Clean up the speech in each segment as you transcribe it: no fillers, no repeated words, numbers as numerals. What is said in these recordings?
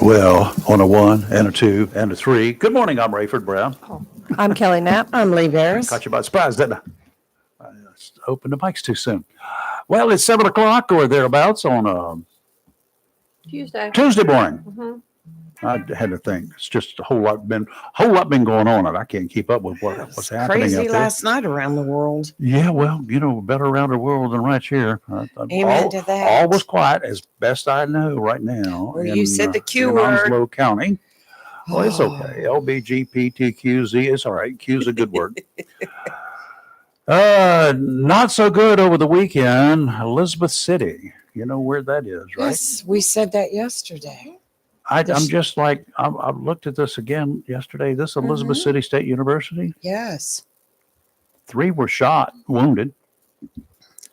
Well, on a 1 and a 2 and a 3. Good morning, I'm Rayford Brown. I'm Kelly Knapp. I'm Lee Barris. Caught you by surprise, didn't I? I just opened the mics too soon. Well, it's 7 o'clock or thereabouts on a Tuesday morning. Mm-hmm. I had to think. It's just a whole lot been going on, and I can't keep up with what's happening Crazy out there. last night around the world. Yeah, well, better around the world than right here. Amen to that. All was quiet, as best I know right now. Well, you said the Q in word. Onslow County. Well, it's okay. LBGPTQZ. It's all right. Q's a good word. Not so good over the weekend. Elizabeth City. You know where that is, right? Yes, we said that yesterday. I'm just like, I've looked at this again yesterday. This Elizabeth City State University. Yes. 3 were shot, wounded.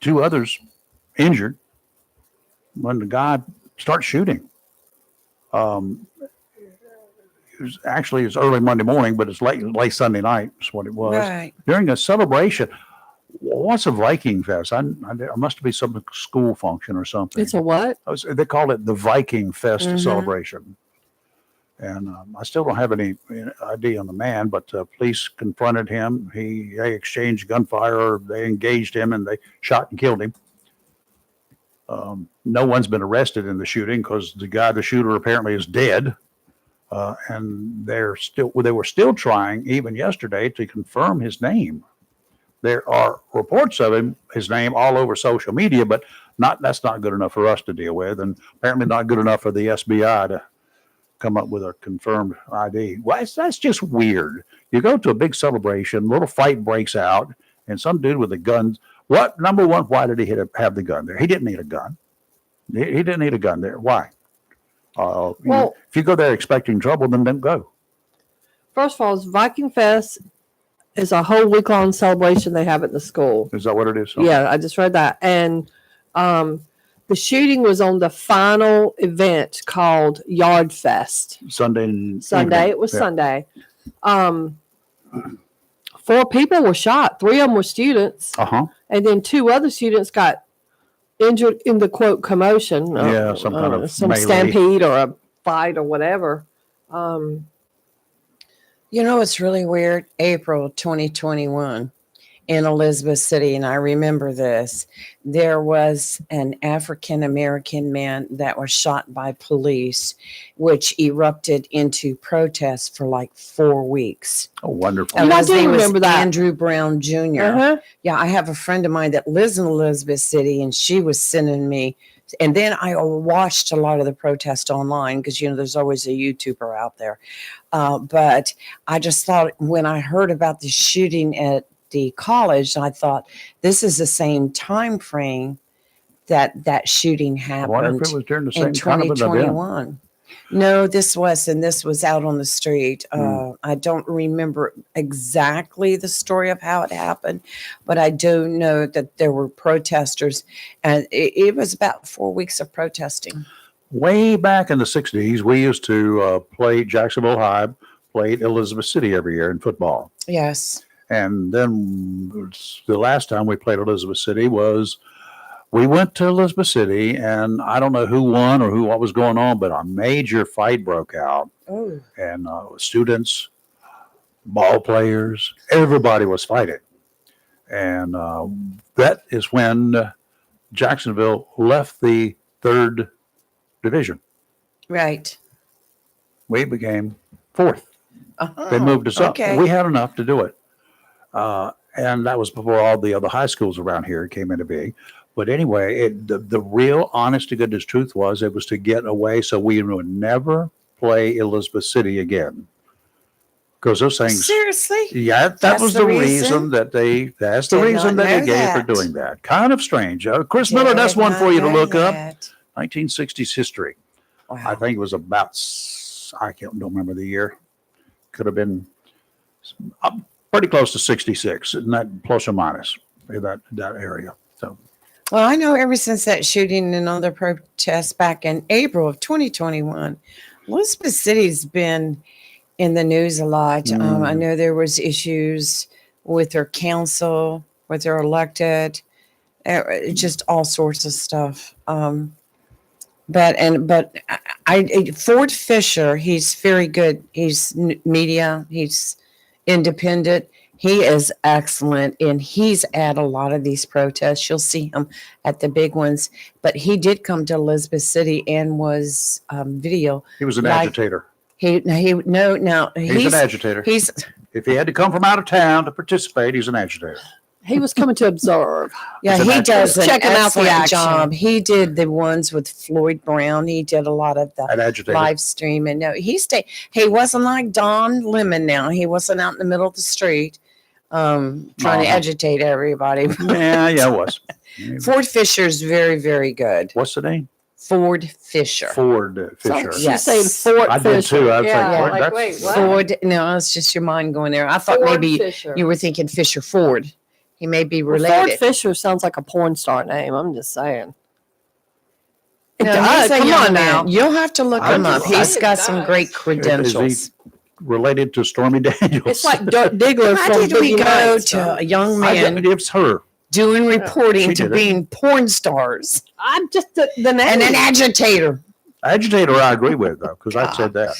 2 others injured when the guy starts shooting. It was early Monday morning, but it's late Sunday night is what it was. Right. During a celebration. What's a Viking Fest? I must be some school function or something. It's a what? They call it the Viking Fest celebration. And I still don't have any ID on the man, but police confronted him. They exchanged gunfire. They engaged him and they shot and killed him. No one's been arrested in the shooting because the shooter apparently is dead. And they were still trying even yesterday to confirm his name. There are reports of his name all over social media, but that's not good enough for us to deal with, and apparently not good enough for the SBI to come up with a confirmed ID. Well, that's just weird. You go to a big celebration, a little fight breaks out, and some dude with a gun. Number one, why did he have the gun there? He didn't need a gun. He didn't need a gun there. Why? If you go there expecting trouble, then don't go. First of all, Viking Fest is a whole week-long celebration they have at the school. Is that what it is? Okay. Yeah, I just read that. And the shooting was on the final event called Yard Fest. Sunday. It was Sunday. 4 people were shot. 3 of them were students. And then 2 other students got injured in the, quote, commotion. Some kind of some melee. stampede or a fight or whatever. It's really weird. April 2021 in Elizabeth City, and I remember this. There was an African-American man that was shot by police, which erupted into protests for like 4 weeks. Oh, wonderful. And I his do name was remember that. Andrew Brown Jr. Yeah, I have a friend of mine that lives in Elizabeth City, and she was sending me. And then I watched a lot of the protest online because, there's always a YouTuber out there. But I just thought when I heard about the shooting at the college, I thought this is the same time frame that shooting happened. I wonder if it was during the same in kind of an event. 2021. No, this was out on the street. I don't remember exactly the story of how it happened, but I do know that there were protesters, and it was about 4 weeks of protesting. Way back in the 60s, we used to play Jacksonville High, played Elizabeth City every year in football. Yes. And then the last time we played Elizabeth City we went to Elizabeth City, and I don't know who won or what was going on, but a major fight broke out. Oh. And students, ball players, everybody was fighting. And that is when Jacksonville left the 3rd division. Right. We became 4th. They moved us up. Okay. We had enough to do it. And that was before all the other high schools around here came into being. But anyway, the real honest to goodness truth it was to get away so we would never play Elizabeth City again. Because those things. Seriously? Yeah, that was the reason that that's the reason that they gave for doing that. Kind of strange. Chris Miller, that's one for you to look up. 1960s history. Wow. I think it was about, don't remember the year. Could have been pretty close to 66, isn't that plus or minus that area? So. Well, I know ever since that shooting and other protests back in April of 2021, Elizabeth City's been in the news a lot. I know there was issues with their council, with their elected, just all sorts of stuff. But Ford Fisher, he's very good. He's media. He's independent. He is excellent, and he's at a lot of these protests. You'll see him at the big ones. But he did come to Elizabeth City and was video. He was an agitator. He's an agitator. If he had to come from out of town to participate, he's an agitator. He was coming to observe. Yeah, he does an Checking out the excellent action. job. He did the ones with Floyd Brown. He did a lot of An the agitator. live stream. And no, he wasn't like Don Lemon now. He wasn't out in the middle of the street trying to agitate everybody. Yeah, it was. Ford Fisher's very, very good. What's the name? Ford Fisher. Ford Fisher. She's Yes. saying Fort I did Fisher. too. I was Yeah, like, like, wait, wait, what? Ford. No, it's just your mind going there. I thought Ford maybe Fisher. you were thinking Fisher Ford. He may be Well, Ford related. Fisher sounds like a porn star name. I'm just saying. It No, does. he's a Come young on now. man. You'll have to look I him up. do. He's It got does. some great credentials. Is he related to Stormy Daniels? It's like Dirk Diggler How from did we Boogie go Nights. to a young I man did, it's her. doing reporting She to did it. being porn stars I'm just the name. and an agitator? Agitator, I agree with, though, because I said that.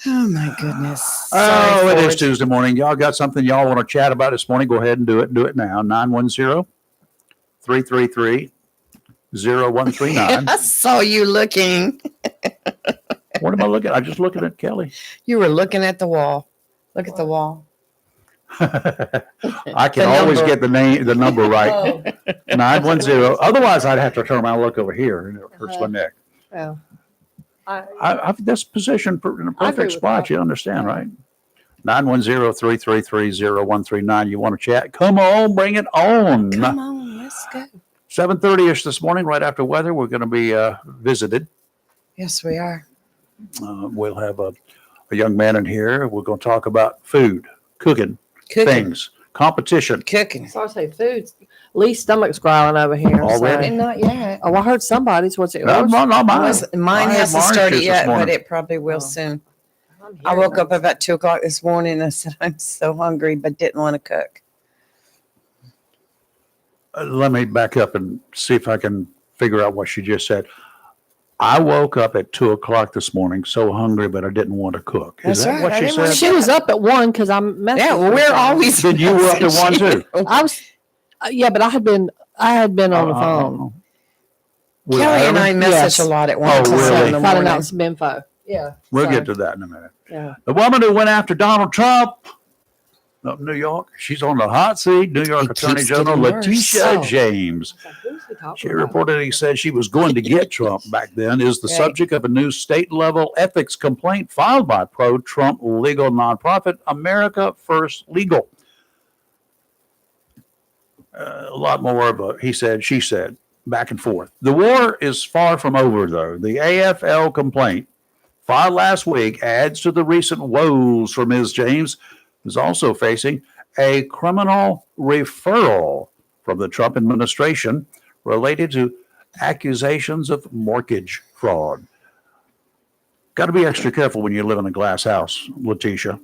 Oh my goodness. Oh, Sorry, it is Ford. Tuesday morning. Y'all got something y'all want to chat about this morning? Go ahead and do it. Do it now. 910-333-0139. I saw you looking. What am I looking at? I'm just looking at Kelly. You were looking at the wall. Look at the wall. I can The always number. get the number right. Oh, 910. Otherwise, I'd have to turn around and look over here, and it hurts my neck. yeah. I've this position in a I agree perfect with spot. that. You understand, right? 910-333-0139. You want to chat? Come on, bring it on. Come on, let's go. 7:30ish this morning, right after weather, we're going to be visited. Yes, we are. We'll have a young man in here. We're going to talk about food, cooking, things, competition. Cooking. So I say foods. Lee's stomach's growling over here. Already? So. Not yet. Oh, I heard somebody's. What's it? No, yours? not mine. Mine I had hasn't orange started juice yet, this morning. but it probably will Oh. soon. I'm I hearing woke up those. about 2:00 this morning and I said, I'm so hungry, but didn't want to cook. Let me back up and see if I can figure out what she just said. I woke up at 2:00 this morning, so hungry, but I didn't want to cook. Is That's that right. what I she didn't wanna said? She was up at 1 because I'm messaging. Yeah, well, her. we're always. Then you were up at 1 too. I was. Yeah, but I had been on the phone. With Kelly and I Adam? message Yes. a lot at Oh, 1 o'clock really? in the Finding morning. out some info. Yeah. We'll so, get to that in a minute. Yeah. The woman who went after Donald Trump of New York, she's on the hot seat. New York It Attorney keeps General getting worse. Letitia Oh. James. I was like, who's he talking She about? reportedly said she was going to get Trump back then, is the Right. subject of a new state-level ethics complaint filed by pro-Trump legal nonprofit America First Legal. A lot more of a he said, she said, back and forth. The war is far from over, though. The AFL complaint filed last week adds to the recent woes for Ms. James, who's also facing a criminal referral from the Trump administration related to accusations of mortgage fraud. Got to be extra careful when you live in a glass house, Letitia.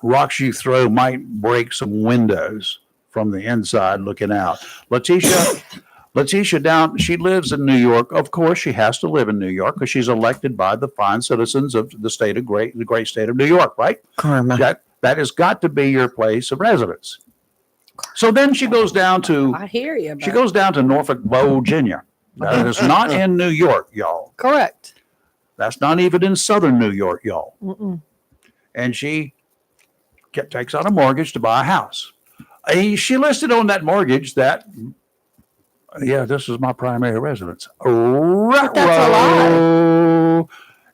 Rocks you throw might break some windows from the inside looking out. Letitia down, she lives in New York. Of course, she has to live in New York because she's elected by the fine citizens of the great state of New York, right? Karma. That has got to be your place of residence. So then she goes down to I hear you. she but- goes down to Norfolk, Virginia. That is not in New York, y'all. Correct. That's not even in southern New York, y'all. Mm-mm. And she takes out a mortgage to buy a house. She listed on that mortgage that, yeah, this is my primary residence. That's a lie.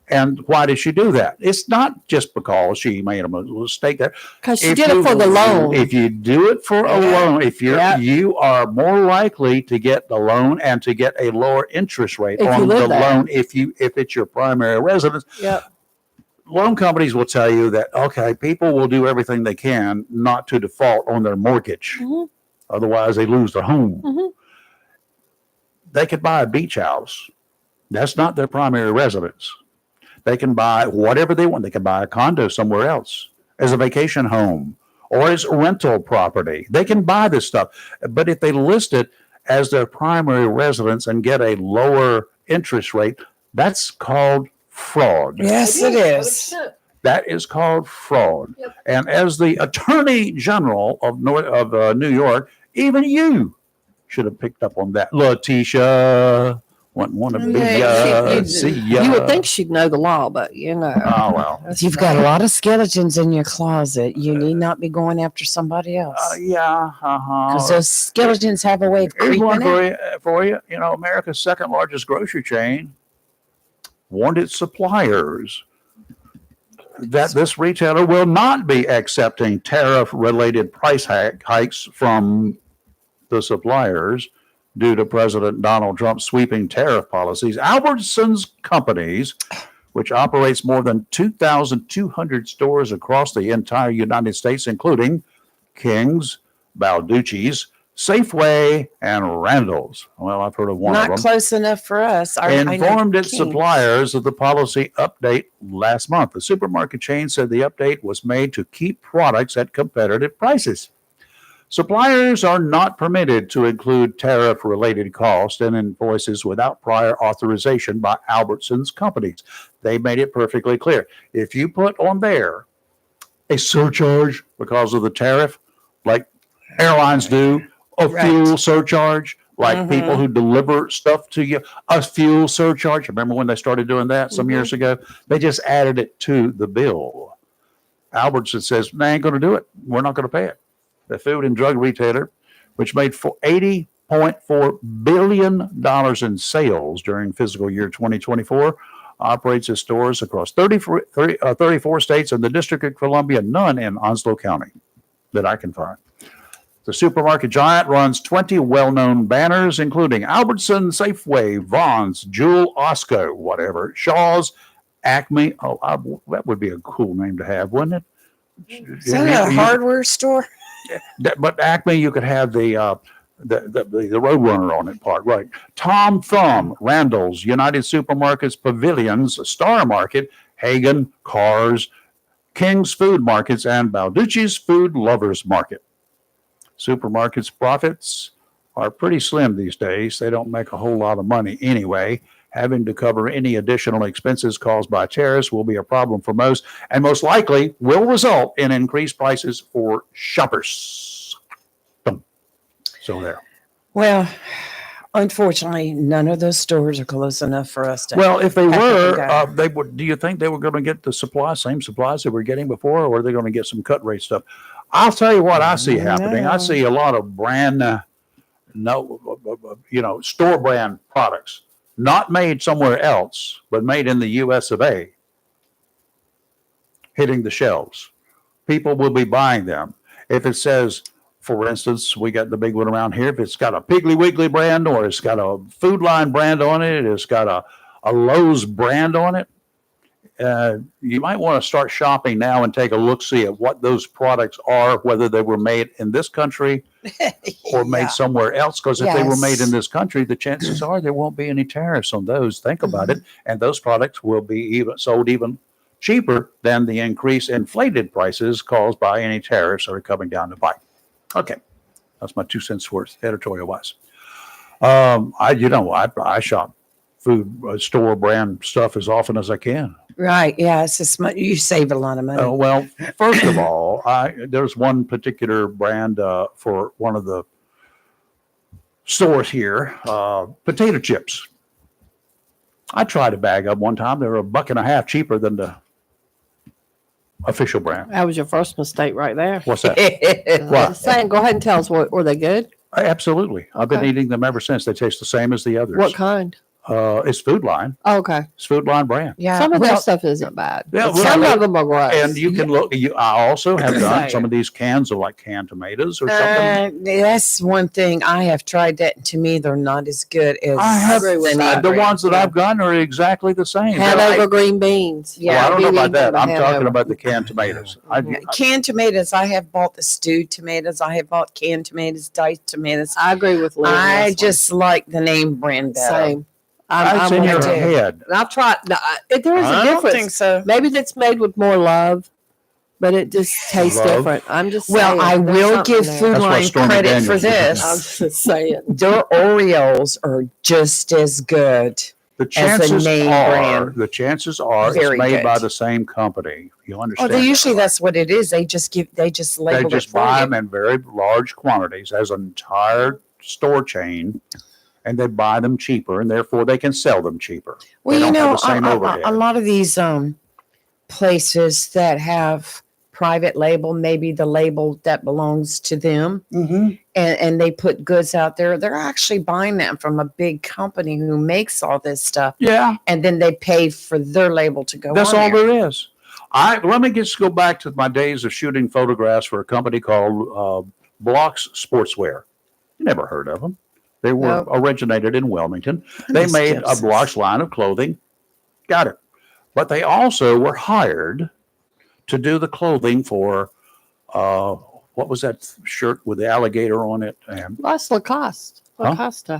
And why did she do that? It's not just because she made a mistake there. Because she If did it you- for the loan. If you do it for a loan, you are more likely to get the loan and to get a lower interest rate If you on the live there. loan if it's your primary residence. Yep. Loan companies will tell you that, okay, people will do everything they can not to default on their mortgage. Mhm. Otherwise, they lose their home. Mhm. They could buy a beach house. That's not their primary residence. They can buy whatever they want. They can buy a condo somewhere else as a vacation home or as rental property. They can buy this stuff. But if they list it as their primary residence and get a lower interest rate, That's called fraud. Yes, it is. That is called fraud. Yep. And as the Attorney General of New York, even you should have picked up on that. Letitia, wouldn't want to be see ya. You would think she'd know the law, but Oh, well. You've got a lot of skeletons in your closet. You need not be going after somebody else. Yeah. Because those skeletons have a way of Here's creeping one in. for you. You know, America's second largest grocery chain warned its suppliers that this retailer will not be accepting tariff-related price hikes from the suppliers due to President Donald Trump's sweeping tariff policies. Albertsons Companies, which operates more than 2,200 stores across the entire United States, including King's, Balducci's, Safeway, and Randall's. Well, I've heard of one of them. Not close enough for us. Informed its suppliers of the policy update last month. The supermarket chain said the update was made to keep products at competitive prices. Suppliers are not permitted to include tariff-related costs and invoices without prior authorization by Albertsons Companies. They made it perfectly clear. If you put on there a surcharge because of the tariff, like airlines do, a fuel surcharge, like people who deliver stuff to you, a fuel surcharge. Remember when they started doing that some years ago? They just added it to the bill. Albertsons says, they ain't going to do it. We're not going to pay it. The food and drug retailer, which made $80.4 billion in sales during fiscal year 2024, operates its stores across 34 states and the District of Columbia, none in Onslow County that I can find. The supermarket giant runs 20 well-known banners, including Albertsons, Safeway, Vons, Jewel, Osco, whatever, Shaw's, Acme. Oh, that would be a cool name to have, wouldn't it? Is that a hardware store? But Acme, you could have the Roadrunner on it part, right? Tom Thumb, Randall's, United Supermarkets, Pavilions, Star Market, Hagen, Cars, King's Food Markets, and Balducci's Food Lovers Market. Supermarkets' profits are pretty slim these days. They don't make a whole lot of money anyway. Having to cover any additional expenses caused by tariffs will be a problem for most, and most likely will result in increased prices for shoppers. Boom. So there. Well, unfortunately, none of those stores are close enough for us to. Well, if they were, go. they would. Do you think they were going to get the same supplies they were getting before, or were they going to get some cut rate stuff? I'll tell you what I see happening. I see a lot of store brand products, not made somewhere else, but made in the U.S. of A., hitting the shelves. People will be buying them. If it says, for instance, we got the big one around here, if it's got a Piggly Wiggly brand, or it's got a Food Line brand on it, it's got a Lowe's brand on it, you might want to start shopping now and take a look-see at what those products are, whether they were made in this country or made somewhere else. Because if they were made in this country, the chances are there won't be any tariffs on those. Think about it. And those products will be sold even cheaper than the inflated prices caused by any tariffs that are coming down the pike. Okay. That's my 2 cents worth, editorial-wise. I shop food store brand stuff as often as I can. Right. Yeah. It's just you save a lot of money. Well, first of all, there's one particular brand for one of the stores here, potato chips. I tried a bag of one time. They were $1.50 cheaper than the official brand. That was your first mistake right there. What's that? Just saying, go ahead and tell us, were they good? Absolutely. I've been eating them ever since. They taste the same as the others. What kind? It's Food Line. Oh, okay. It's Food Line brand. Yeah. Some of their stuff isn't bad. Yeah, Some of them are gross. And you can look. I also have done some of these cans of like canned tomatoes or something. That's one thing I have tried that. And to me, they're not as good as I have the ones that I've gotten are exactly the same. Hanover green beans. Yeah, I don't know about that. I'm talking about the canned tomatoes. Canned tomatoes. I have bought the stewed tomatoes. I have bought canned tomatoes, diced tomatoes. I agree with Lynn. I just like the name brand better. Same. It's in your head. And I've tried. There is a difference. I don't think so. Maybe it's made with more love, but it just tastes different. I'm just saying. I will give Food Line credit for this. I'm just saying. Their Oreos are just as good The as a chances name are, brand. the chances are Very it's made good. by the same company. You Oh, understand? they usually that, right? that's what it is. They just They label just it for buy you. them in very large quantities as an entire store chain, and they buy them cheaper, and therefore they can sell them cheaper. Well, They you don't have know, the same overhead. a lot of these places that have private label, maybe the label that belongs to them, and they put goods out there, they're actually buying that from a big company who makes all this stuff, Yeah, and then they pay for their label to go that's on all there. there is. Let me just go back to my days of shooting photographs for a company called Blocks Sportswear. You never heard of them. They were Nope. originated in Wilmington. They Miss made a Gibson's. Blocks line of clothing. Got it. But they also were hired to do the clothing for what was that shirt with the alligator on it? And That's Lacoste. Huh? Lacoste.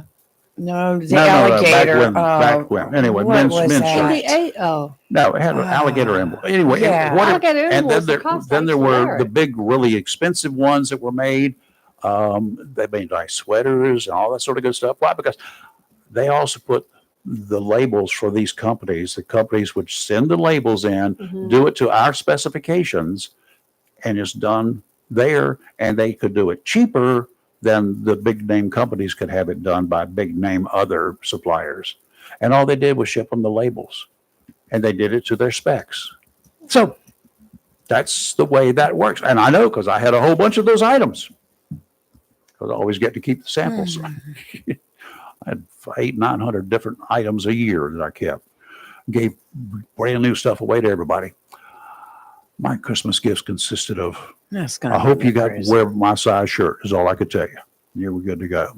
No, the No, alligator. back when. Anyway, what men's was men's that? shirts. No, it had an alligator emblem. Anyway, yeah. Alligator and was then Lacoste. then I there used to were wear the it. big, really expensive ones that were made. They made nice sweaters and all that sort of good stuff. Why? Because they also put the labels for these companies. The companies would send the labels in, Mhm. do it to our specifications, and it's done there. And they could do it cheaper than the big name companies could have it done by big name other suppliers. And all they did was ship them the labels, and they did it to their specs. So that's the way that works. And I know because I had a whole bunch of those items. Because I always get to keep the samples. I had 800-900 different items a year that I kept. Gave brand new stuff away to everybody. My Christmas gifts consisted of, That's gonna I be hope you got memories. wear my size shirt is all I could tell you. You were good to go.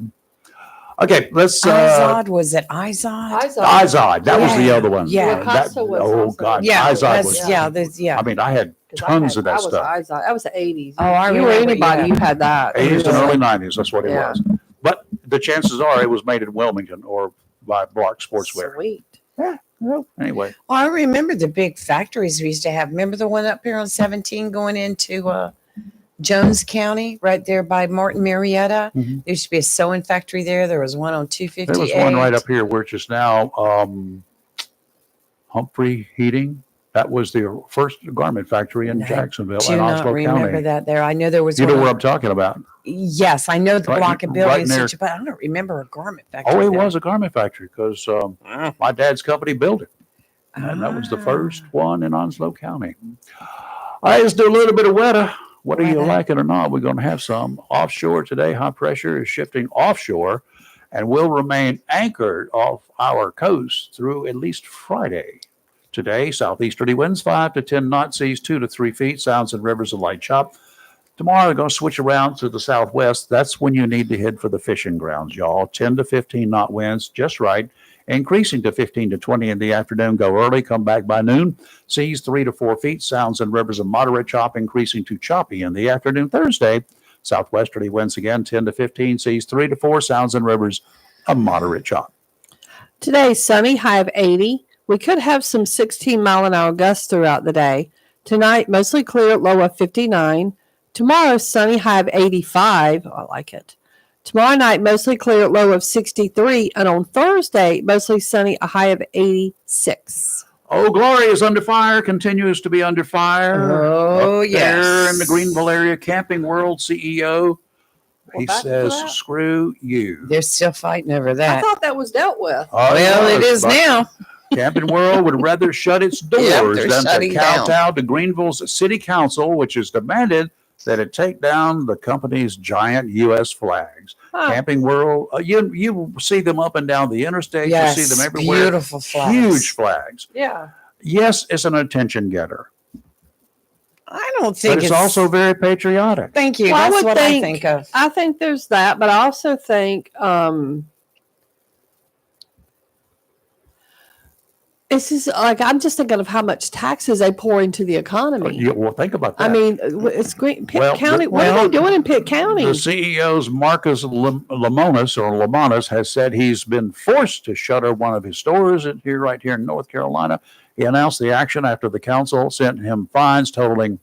Okay, let's Izod, was it Izod? Izod. That was the Yeah, other one. yeah. Lacoste was oh also- God, Yeah, Izod that's, was. yeah, there's, yeah. I mean, I had 'Cause tons of that I was stuff. Izod. That was the 80s. Oh, I you were remember, anybody, yeah. you had that. 80s and Yeah. early 90s. That's what it Yeah. was. But the chances are it was made in Wilmington or by Block Sportswear. Sweet. Well, anyway, Oh, I remember the big factories we used to have. Remember the one up here on 17 going into Jones County, right there by Martin Marietta? Mhm. There used to be a sewing factory there. There was one on there 258. was one right up here, which is now Humphrey Heating. That was the first garment factory in I Jacksonville Do and not Onslow remember County. that there. I know there was You know one. what I'm talking about? Yes, I know the Right- block of right buildings, near- but I don't remember a garment factory. Oh, it there. was a garment factory because my dad's company built it. And that was the first one in Onslow County. All right, let's do a little bit of weather. Whether you Weather. like it or not, we're going to have some. Offshore today, high pressure is shifting offshore and will remain anchored off our coast through at least Friday. Today, southeasterly winds 5 to 10 knots, seas 2 to 3 feet, sounds and rivers a light chop. Tomorrow, they're going to switch around to the southwest. That's when you need to head for the fishing grounds, y'all. 10 to 15 knot winds, just right. Increasing to 15 to 20 in the afternoon. Go early, come back by noon. Seas 3 to 4 feet, sounds and rivers a moderate chop, increasing to choppy in the afternoon. Thursday, southwesterly winds again, 10 to 15, seas 3 to 4, sounds and rivers a moderate chop. Today, sunny, high of 80. We could have some 16-mile-an-hour gusts throughout the day. Tonight, mostly clear, low of 59. Tomorrow, sunny, high of 85. I like it. Tomorrow night, mostly clear, low of 63. And on Thursday, mostly sunny, a high of 86. Oh, Glory is under fire, continues to be under fire. Oh, Up there in the yes. Greenville area, Camping World CEO. We're He back to says, that? screw you. They're still fighting over I that. thought that was dealt with. Oh, Well, it is but now. Camping World would rather shut its doors they're than to shutting down. kowtow to Greenville's city council, which has demanded that it take down the company's giant U.S. flags. Huh. Camping World, you see them up and down the interstate. Yes, You see them everywhere. beautiful flags. Huge flags. Yeah. Yes, it's an attention getter, I don't think but it's also very patriotic. Thank you. Well, I That's would what I think- think of. I think there's that, but I also think it's just like I'm just thinking of how much taxes they pour into the economy. Yeah, well, think about that. I mean, it's great. Pitt Well, County. the- What are well, they doing in Pitt County? The CEO's Marcus Lemonis has said he's been forced to shutter one of his stores right here in North Carolina. He announced the action after the council sent him fines totaling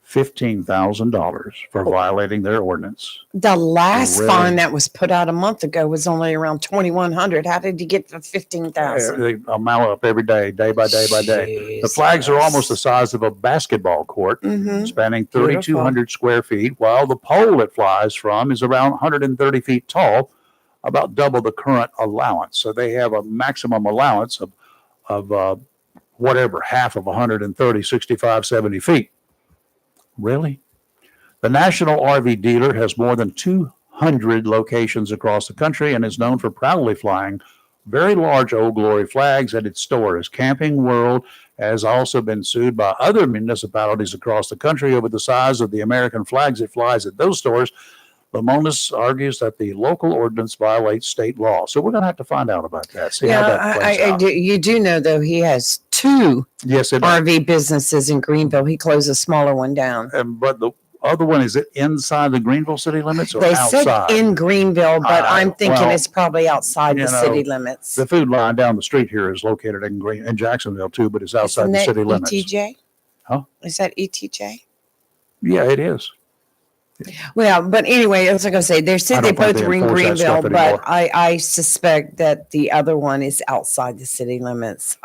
$15,000 for violating their ordinance. The last Really? fine that was put out a month ago was only around 2,100. How did you get the 15,000? They amount up every day, day by day by day. The flags are almost the size of a basketball court, spanning 3,200 square feet, while the pole it flies from is around 130 feet tall, about double the current allowance. So they have a maximum allowance of whatever, half of 130, 65, 70 feet. Really? The National RV Dealer has more than 200 locations across the country and is known for proudly flying very large Old Glory flags at its stores. Camping World has also been sued by other municipalities across the country over the size of the American flags it flies at those stores. Lamonis argues that the local ordinance violates state law. So we're going to have to find out about that. See how that plays out. You do know, though, he has two RV businesses in Greenville. He closed a smaller one down. But the other one, is it inside the Greenville city limits or they outside? Said in Greenville, but I'm thinking it's probably outside the city limits. The food line down the street here is located in Jacksonville too, but it's outside the city limits. ETJ? Huh? Is that ETJ? Yeah, it is. Well, but anyway, I was going to say, they said they both were in Greenville, but I suspect that the other one is outside the city limits.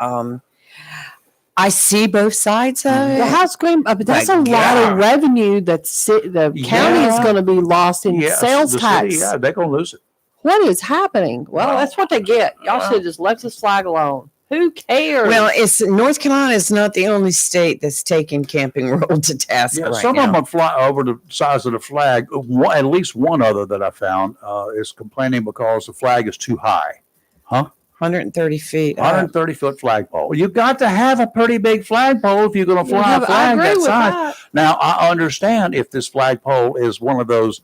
I see both sides of it. The house green, but that's a lot of revenue that the county is going to be lost in sales tax. City, they're going to lose it. What is happening? Well, that's what they get. Y'all should have just left this flag alone. Who cares? Well, North Carolina is not the only state that's taking Camping World to task right some now. of them fly over the size of the flag. At least one other that I found is complaining because the flag is too high. 130 feet. 130-foot flagpole. You've got to have a pretty big flagpole if you're going to fly a flag that size. Now, I understand if this flagpole is one of those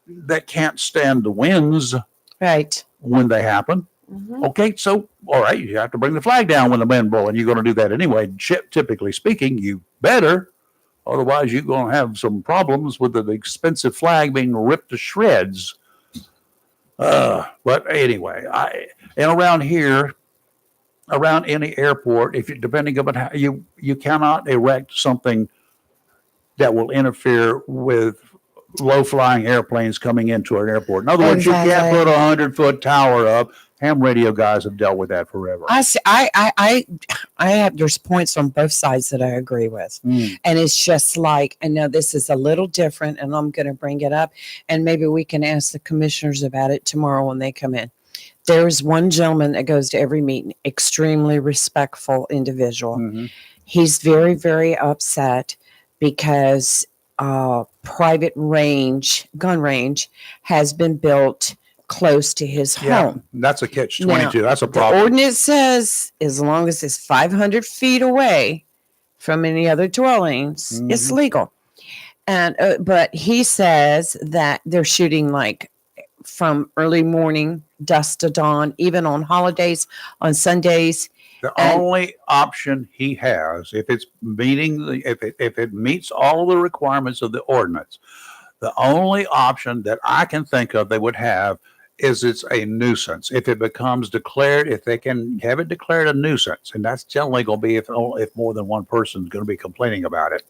that can't stand the winds when they happen. Okay, so, all right, you have to bring the flag down when the wind blows, and you're going to do that anyway. Typically speaking, you better. Otherwise, you're going to have some problems with the expensive flag being ripped to shreds. But anyway, and around here, around any airport, depending on how you cannot erect something that will interfere with low-flying airplanes coming into an airport. In other words, you can't put a 100-foot tower up. Ham radio guys have dealt with that forever. I have there's points on both sides that I agree with, and it's just like, I know this is a little different, and I'm going to bring it up, and maybe we can ask the commissioners about it tomorrow when they come in. There's one gentleman that goes to every meeting, extremely respectful individual. He's very, very upset because private gun range has been built close to his home. That's a catch-22. That's a problem. The ordinance says as long as it's 500 feet away from any other dwellings, it's legal. And but he says that they're shooting like from early morning, dusk to dawn, even on holidays, on Sundays. The only option he has, if it's if it meets all the requirements of the ordinance, the only option that I can think of they would have is it's a nuisance. If it becomes declared, if they can have it declared a nuisance, and that's generally going to be if more than one person is going to be complaining about it.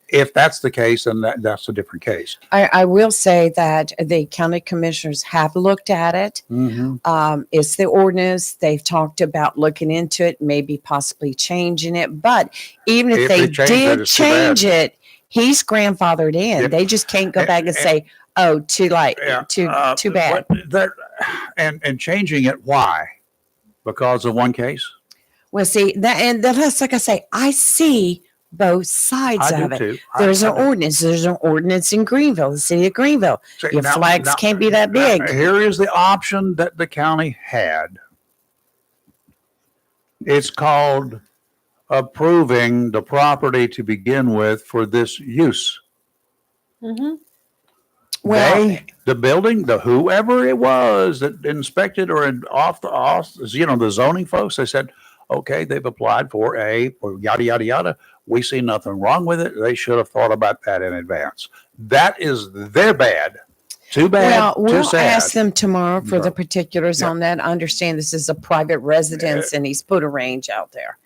If that's the case, then that's a different case. I will say that the county commissioners have looked at it. It's the ordinance. They've talked about looking into it, maybe possibly changing it. But even if they did change it, he's grandfathered in. They just can't go back and say, "Oh, too late, too bad." And changing it, why? Because of one case? Well, see that's like I say, I see both sides of it. Too. There's an ordinance. There's an ordinance in Greenville, the city of Greenville. Your flags can't be that big. Here is the option that the county had. It's called approving the property to begin with for this use. Well, the building, whoever it was that inspected or the zoning folks, they said, okay, they've applied for yada, yada, yada. We see nothing wrong with it. They should have thought about that in advance. That is their bad. Too bad. Well, we'll too sad. ask them tomorrow for the particulars on that. I understand this is a private residence and he's put a range out there.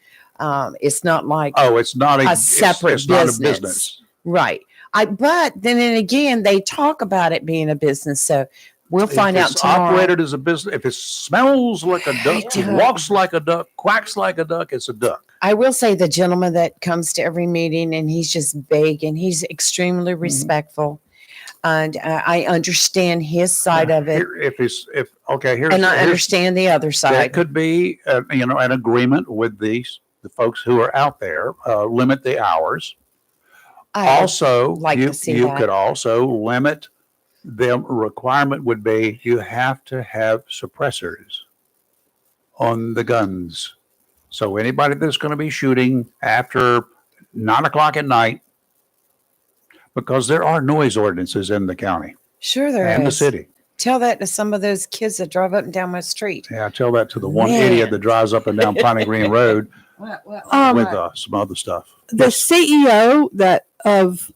It's not like it's not a separate it's not business. a business. Right. But then again, they talk about it being a business. So we'll find out It's tomorrow. operated as a business. If it smells like a duck, it walks like a duck, quacks like a duck, it's a duck. I will say the gentleman that comes to every meeting and he's just big and he's extremely respectful. And I understand his side of it. Here's And I understand the other that side. could be, an agreement with the folks who are out there, limit the hours. I Also, like you to see that. could also limit them. Requirement would be you have to have suppressors on the guns. So anybody that's going to be shooting after 9:00 at night, because there are noise ordinances in the county Sure there and the is. city. Tell that to some of those kids that drive up and down my street. Yeah, I tell that to the one Man. idiot that drives up and down Piney Green Road with some other stuff. The CEO of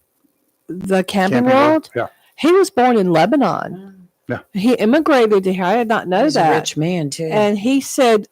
the camping world, Yeah. he was born in Lebanon. Yeah. He immigrated to here. I did not know He's that. a rich man too. And he said,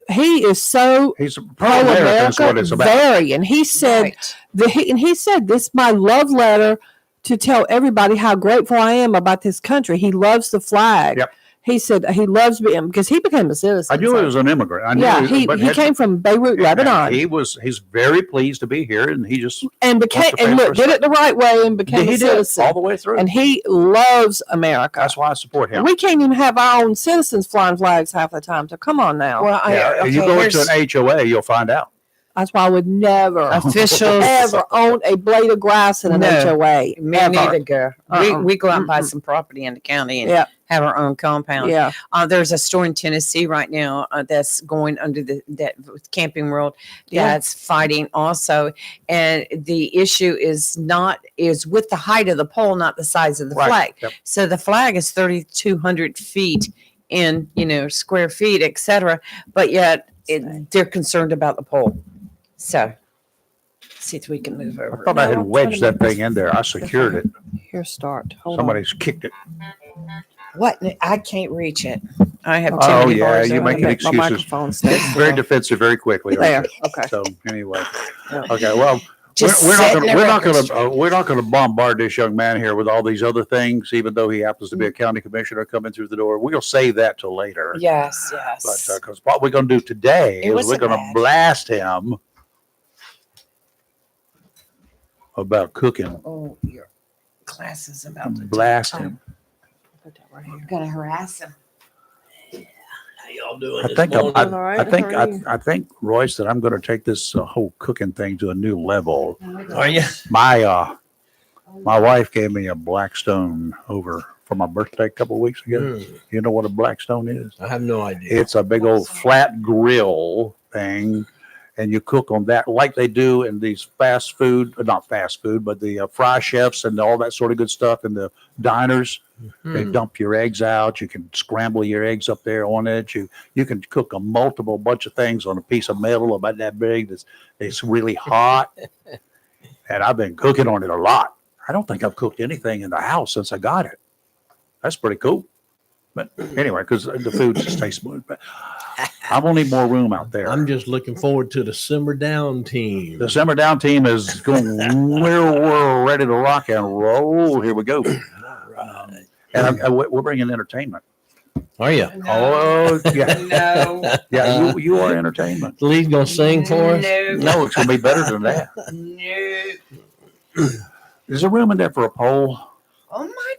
he is so He's pro-American is what it's pro-America, about. very. And he said, Right. he said, this is my love letter to tell everybody how grateful I am about this country. He loves the flag. Yep. He said he loves being, because he became a citizen. I knew he was an immigrant. I knew he came from Beirut, Lebanon. He's very pleased to be here, and he just and became, wants to pay and for look, his did it the right way and became a he did citizen. all the way through. And he loves America. That's why I support him. We can't even have our own citizens flying flags half the time. So come on now. Well, You go into an HOA, you'll find out. That's why I would never officials. ever own a blade of grass in an No. HOA. Me ever. neither, girl. Uh-uh. We go out and buy Mm-mm. some property in the county and Yeah. have our own compound. Yeah. There's a store in Tennessee right now that's going under that Camping World Yeah. that's fighting also, and the issue is with the height of the pole, not the size of the Right. flag. Yep. So the flag is 3,200 feet in square feet, etc. But yet they're concerned about the pole. So see if we can move I over. thought I had No, wedged trying that to thing in there. I secured it. Here, start. Hold Somebody's kicked it. What? I can't reach it. I have too Oh, many yeah, bars you on make it. it My excuses. microphone stays Very still. defensive very quickly. There. aren't you? Okay. So anyway, Yeah. okay. Well, Just we're setting the record not going to bombard this young man here with all these other things, even though he happens to be a county commissioner coming through the door. We'll save that till later. Yes, But yes. because what we're going to do today It is wasn't we're going to bad. blast him about cooking. Oh, your class is about to Blast him. Put that right here. You're gonna harass him. How y'all doing? I this think morning? All right, how are you? I think Royce that I'm going to take this whole cooking thing to a new level. Are you? My wife gave me a Blackstone over for my birthday a couple of weeks ago. You know what a Blackstone is? I have no idea. It's a big old flat grill thing, and you cook on that like they do in these fast food, not fast food, but the fry chefs and all that sort of good stuff in the diners. They dump your eggs out. You can scramble your eggs up there on it. You can cook a multiple bunch of things on a piece of metal about that big. It's really hot, and I've been cooking on it a lot. I don't think I've cooked anything in the house since I got it. That's pretty cool. But anyway, because the food just tastes good. But I will need more room out there. I'm just looking forward to the Simmer Down team. The Simmer Down team is going. We're ready to rock and roll. Here we go. And we're bringing entertainment. Are you? Oh yeah, No. yeah. You are entertainment. The lead's gonna sing for us. No. No, it's gonna be better than that. No. Is there room in there for a poll? Oh my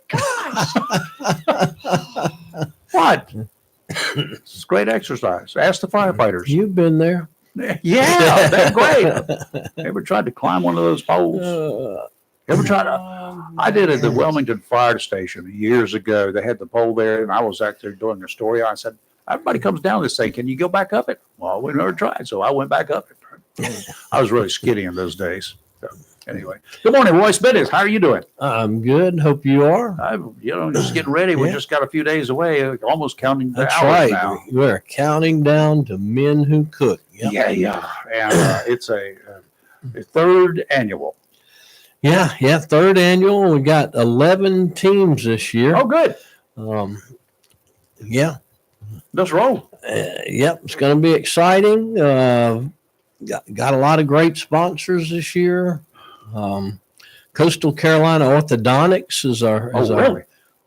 gosh. What? It's great exercise. Ask the firefighters. You've been there. Yeah, they're great. Ever tried to climb one of those poles? Ever tried to? I did it at the Wilmington Fire Station years ago. They had the pole there, and I was out there doing a story. I said, everybody comes down this thing. Can you go back up it? Well, we never tried, so I went back up it. I was really skinny in those days. So, anyway, good morning, Royce Bendis. How are you doing? I'm good. Hope you are. I'm, just getting ready. We Yeah. just got a few days away, almost counting the That's hours right. now. We're counting down to men who cook. Yep. Yeah. And it's a third annual. Yeah. Third annual. We got 11 teams this year. Oh, good. Yeah. Let's roll. Yep. It's going to be exciting. Got a lot of great sponsors this year. Coastal Carolina Orthodontics is our Really?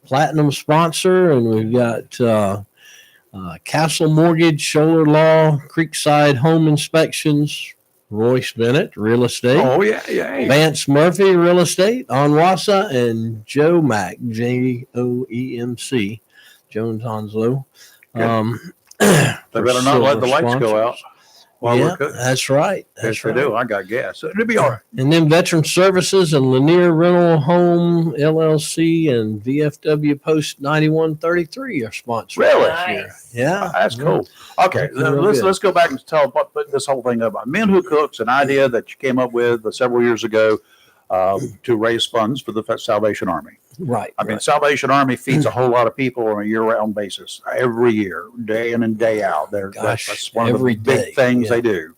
platinum sponsor, and we've got Castle Mortgage, Shoaler Law, Creekside Home Inspections, Royce Bennett Real Estate, Oh, yeah, yeah. Vance Murphy Real Estate, Onwassa, and Joe Mack, JOEMC, Jones Onslow. They better not let the lights go out while we're cooking. That's right. Yes, they do. I got gas. So it'll be all right. And then Veteran Services and Lanier Rental Home LLC and VFW Post 9133 are sponsors. Really? this year. Nice. Yeah. That's cool. Okay, Real good. let's go back and tell what this whole thing about Men Who Cooks, an idea that you came up with several years ago to raise funds for the Salvation Army. Right. I mean, Salvation Army feeds a whole lot of people on a year-round basis, every year, day in and day out. That's one of the every big day, things yeah. they do.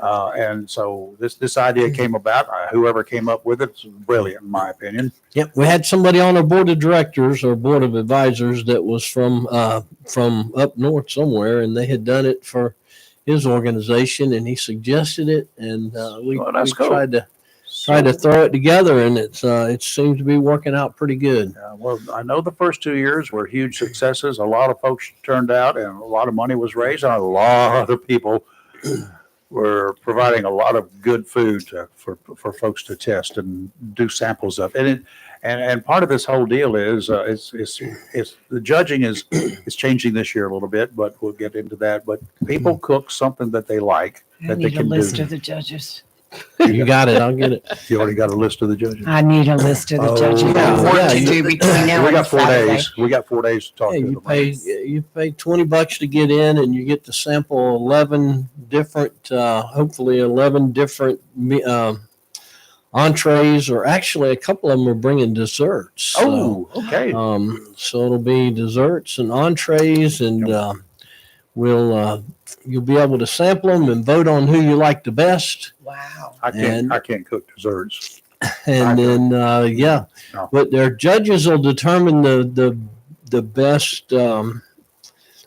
And so this idea came about. Whoever came up with it's brilliant, in my opinion. Yep. We had somebody on our board of directors or board of advisors that was from up north somewhere, and they had done it for his organization, and he suggested it, and we that's cool. tried to throw it together, and it seems to be working out pretty good. Well, I know the first 2 years were huge successes. A lot of folks turned out, and a lot of money was raised, and a lot of people were providing a lot of good food for folks to test and do samples of. And part of this whole deal is the judging is changing this year a little bit, but we'll get into that. But people cook something that they like I that they need a can list do. of the judges. You got it. I'll get it. You already got a list of the judges. I need a list of the Oh, judges. yeah. I've work Yeah, to you- do between now We and got 4 Saturday. days. We got 4 days to talk Yeah, to you them. pay $20 to get in, and you get to sample 11 different, hopefully 11 different entrees, or actually a couple of them are bringing desserts. So, Okay. so it'll be desserts and entrees, and you'll be able to sample them and vote on who you like the best. Wow. I can't cook desserts. And then No. but their judges will determine the best.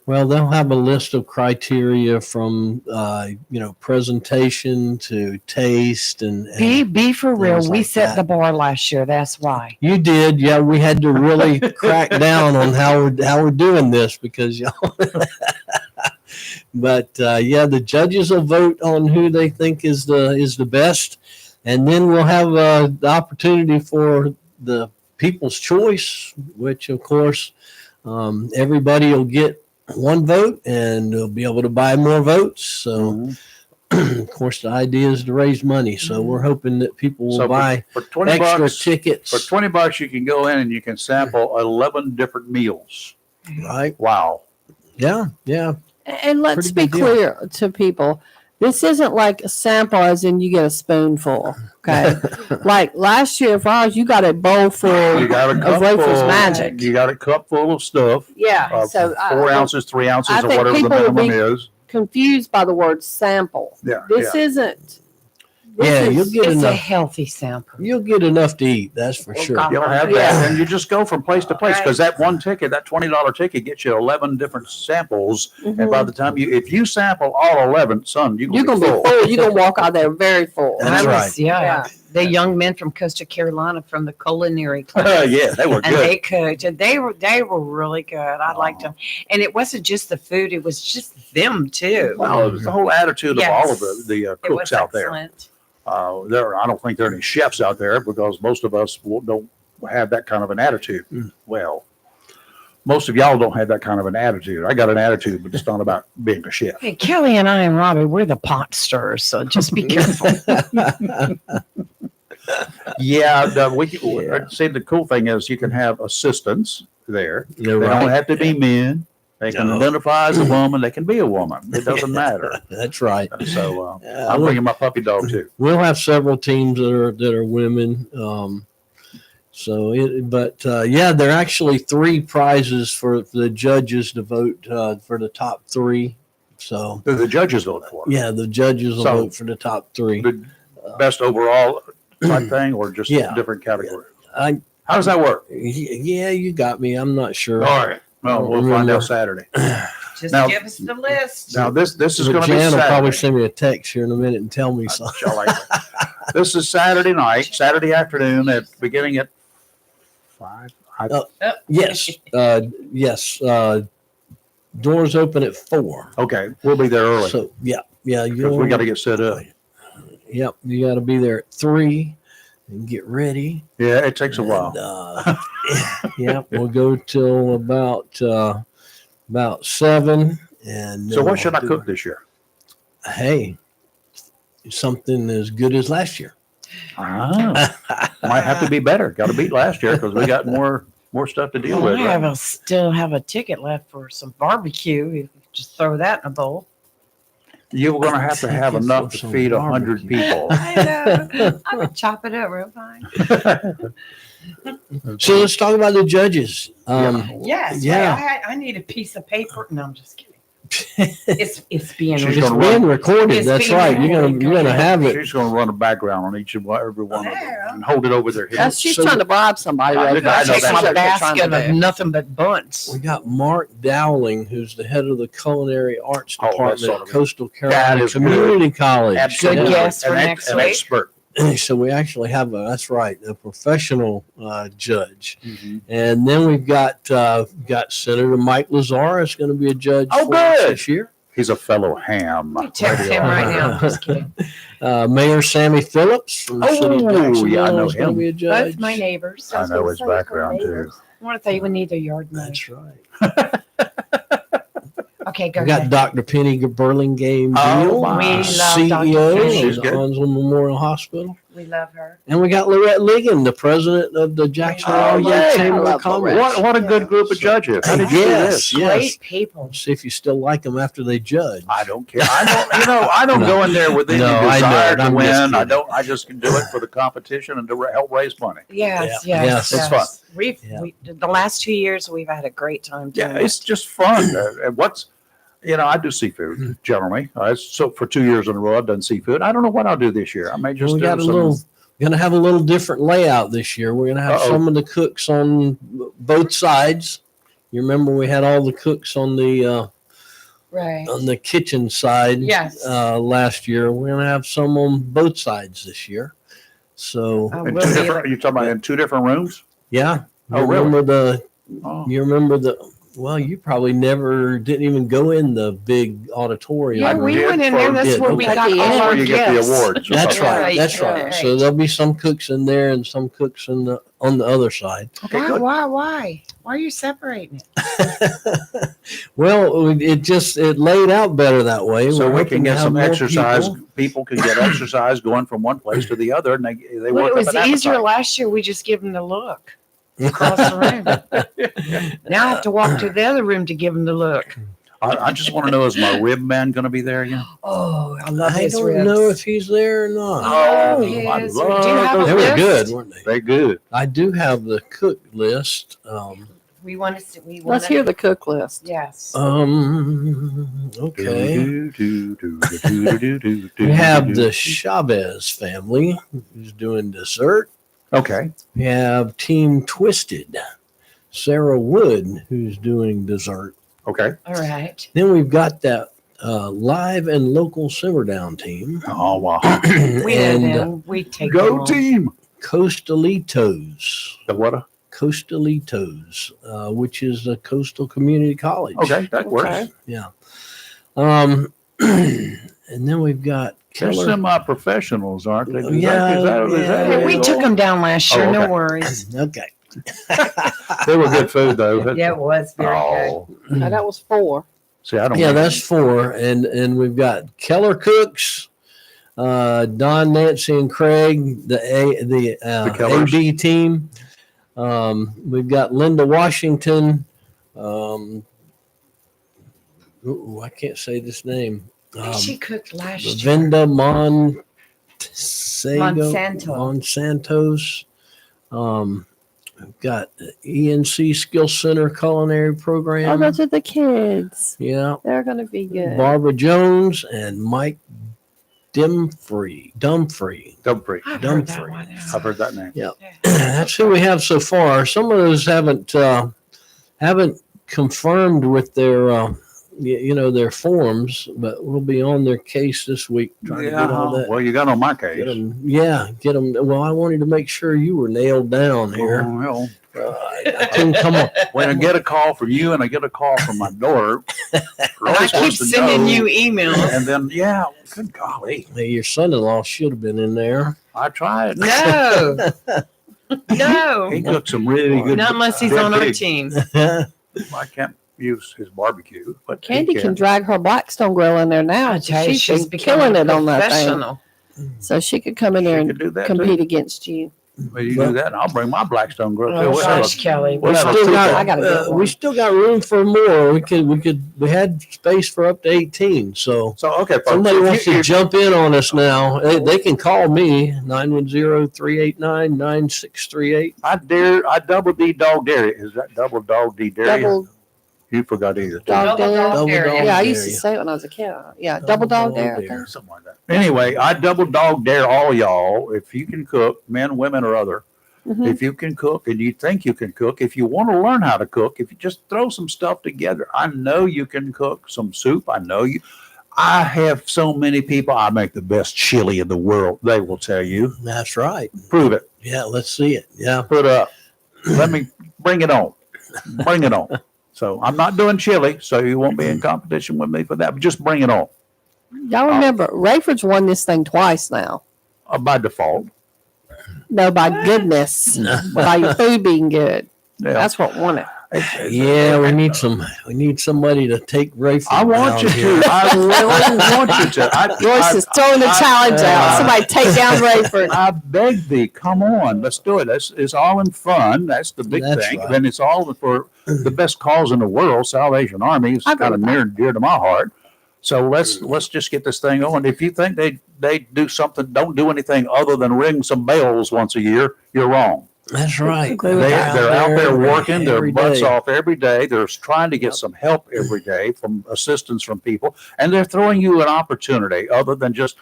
Well, they'll have a list of criteria from presentation to taste and Be for real. things We like set that. the bar last year. That's why. You did, yeah. We had to really crack down on how we're doing this because y'all. But the judges will vote on who they think is the best, and then we'll have the opportunity for the People's Choice, which of course everybody will get one vote, and they'll be able to buy more votes. So, of course, the idea is to raise money. So we're hoping that people will buy for 20 extra bucks. tickets. For $20, you can go in and you can sample 11 different meals. Right? Wow. Yeah. And let's Pretty be big deal. clear to people. This isn't like a sample as in you get a spoonful. Okay. Like last year for ours, you got a bowl full. You got a cup Wafer's full. Magic. You got a cup full of stuff. Yeah. So 4 ounces, 3 ounces, I or think whatever the people will minimum is. confused by the word sample. Yeah. This isn't. Yeah, you'll get It's a enough. healthy sample. You'll get enough to eat. That's for sure. You'll have Yeah. that, and you just go from place to place because that one ticket, that $20 ticket, gets you 11 different samples. And by the time if you sample all 11, son, You're gonna be full. You're gonna walk out there very full. That's right. Yeah. The young men from Coastal Carolina from the culinary class. Yeah, they were And good. they cooked, and they were really good. I liked them, and it wasn't just the food; it was just them too. Well, it was the whole attitude of all of Yes. the It cooks was out there. excellent. I don't think there are any chefs out there because most of us don't have that kind of an attitude. Well, most of y'all don't have that kind of an attitude. I got an attitude, but it's not about being a chef. Hey, Kelly and I and Robbie, we're the pot stirrers, so just be careful. Yeah, see, the cool thing is you can have assistants there. You're They right. don't have to be men. They can No. identify as a woman. They can be a woman. It doesn't matter. That's right. So I'm bringing my puppy dog too. We'll have several teams that are women. There are actually 3 prizes for the judges to vote for the top 3. So The judges vote for it. yeah, the judges will So- vote for the top 3. The best overall type thing, or just Yeah. different category. I How does that work? yeah, you got me. I'm not sure. All right. Well, we'll find out Saturday. Just Now- give us the list. Now this is But going to be Jan will probably Saturday. send me a text here in a minute and tell me something. Shall I? This is Saturday night, Saturday afternoon, beginning at 5. Yes. Yes. Doors open at 4. Okay, we'll be there early So yeah. because we got to get set up. Yep. You got to be there at 3 and get ready. Yeah, it takes a while. Yeah. We'll go till about 7. And So what should I cook this year? Hey, something as good as last year. Might have to be better. Got to beat last year because we got more stuff to deal with. Right? Still have a ticket left for some barbecue. You just throw that in a bowl. You're going to have enough to feed 100 people. I know. I would chop it up real fine. So let's talk about the judges. Yes. Yeah. Wait, I need a piece of paper. No, I'm just kidding. It's being She's It's gonna being recorded. It's That's being right. You're gonna have it. She's going to run a background on every one of them and hold it over their head. She's So- trying to bribe somebody. I Right know now. that. That's what my they're trying to basket of do. nothing but buns. We got Mark Dowling, who's the head of the Culinary Arts Oh, that's Department sort at of it. Coastal That Carolina is Community College. Absolutely. Good guess for An next an week. expert. So we actually have that's right, a professional judge. And then we've got Senator Mike Lazar is going to be a judge Oh, for us good. this year. He's a fellow ham. Let me text him right now. I'm just kidding. Mayor Sammy Phillips from the city of Oh, Jacksonville yeah, I know is going to him. be a judge. Both my neighbors. I know his background too. I want to tell you, we need their yard money. That's right. Okay, go We got ahead. Dr. Penny Burlingame Oh, Beal, my. We love CEO Dr. Penny. She's of good. the Onslow Memorial Hospital. We love her. And we got Lorette Ligon, the president of the Jacksonville Oh, yay. Chamber I of love Commerce. Lorette. What a good group of judges. How did you do this? Yes. Great people. See if you still like them after they judge. I don't care. I don't No. go in there with any No, I know desire it. to I'm just win. kidding. I just can do it for the competition and to help raise money. Yes, Yeah. yes, Yes. It's fun. The last 2 years, we've had a great time doing Yeah, it's just fun. And I do seafood generally. So for 2 years in a row, I've done seafood. I don't know what I'll do this year. I may just we do got some. we're going to have a little different layout this year. We're going to have Uh-oh. some of the cooks on both sides. You remember we had all the cooks on the kitchen side Yes. last year. We're going to have some on both sides this year. So In two different, you're talking about in 2 different rooms? yeah, Oh, really? You remember well, you probably didn't even go in the big auditorium. Yeah, we did went in for- there. That's did. where we Okay. got At the all end our Where you get the gifts. awards. That's right. Right, That's right. right. So there'll be some cooks in there and some cooks on the other side. Okay, good. Why are you separating it? Well, it laid out better that way. So We're we hoping can to get have some more exercise. people. People can get exercise going from one place to the other, and they Well, work it up was an easier appetite. last year. We just give them the look across the room. Now I have to walk to the other room to give them the look. I just want to know, is my rib man going to be there again? Oh, I love I his don't ribs. know if he's there or not. Oh, Yes, I we do love have a those. They were list. good, weren't they? They're good. I do have the cook list. We want to see. We Let's hear the cook list. Yes. Okay. We We have the Chavez family who's doing dessert. Okay. We have Team Twisted, Sarah Wood, who's doing dessert. Okay. All right. Then we've got that live and local simmer down team. Oh, wow. We know and them. We take Go them on. team. Coastalitos. The what? Coastalitos, which is a coastal community college. Okay, that works. Okay. Yeah. And then we've got They're Keller. semi-professionals, aren't they? Is that- Yeah, is that- is yeah. that Hey, what we it's took called? them down last year. Oh, No okay. worries. Okay. They were good food, though. Yeah, it was very Oh, Now, that was 4. see, I don't. Yeah, make- that's 4. And we've got Keller Cooks, Don, Nancy, and Craig, the Kellers. AB team. We've got Linda Washington. I can't say this name. good. She cooked last year. Vinda Monsanto. Monsantos. We've got the ENC Skill Center Culinary Oh, Program. those are the kids. Yeah. They're going to be good. Barbara Jones and Mike Dumfrey. Dumfries. I've heard that Dumfries. one. I've heard that name. Yeah. That's who we have so far. Some of those haven't confirmed with their their forms, but we'll be on their case this week trying to get all that. Well, you got on my case. Get them. Well, I wanted to make sure you were nailed down here. Well, I couldn't come on. when I get a call from you and I get a call from my daughter, I keep sending you emails. And then, good golly. Hey, your son-in-law should have been in there. I tried. No. No. He cooked some really good. Not unless he's on our team. I can't use his barbecue, but Candy can drag her Blackstone grill in there now. I tell you, She's becoming killing it on that thing. professional. So she could come in there She and could do that compete too. against you. Well, you do that, and I'll bring my Blackstone grill. Oh, too. gosh, Kelly. We'll We have a still got, I gotta get one. we still got room for more. We had space for up to 18. So okay, folks, somebody if wants you- to jump in on us now. They can call me 910-389-9638. I double D dog dare you. Is that double dog D dare you? Double You forgot either. dog dare. Double dare. dog Yeah, I dare used to you. say it when I was a kid. Yeah, double dog dare. I think. Something like that. Anyway, I double dog dare all y'all. If you can cook, men, women, or other, Mhm. if you can cook and you think you can cook, if you want to learn how to cook, if you just throw some stuff together, I know you can cook some soup. I know you. I have so many people. I make the best chili in the world. They will tell you. That's right. Prove it. Yeah, let's see it. Yeah. Put up. Let me bring it on. Bring it on. So I'm not doing chili, so you won't be in competition with me for that. But just bring it on. Y'all remember Rayford's won this thing twice now. By default. No, by goodness, by your food being good. Yeah. That's what won it. Yeah, we need somebody to take Rayford. I want you down to. I really want you to. Joyce is throwing the challenge out. Somebody take down Rayford. I beg thee, come on, let's do it. It's all in fun. That's the big That's thing. right. And it's all for the best cause in the world. Salvation Army is I agree kind of with near and dear to my heart. So let's just get this thing on. If you think they do something, don't do anything other than ring some bells once a year, you're wrong. That's right. Agree with that. They're out there working their every butts day. off every day. They're trying to get some help every day from assistance from people. And they're throwing you an opportunity other than just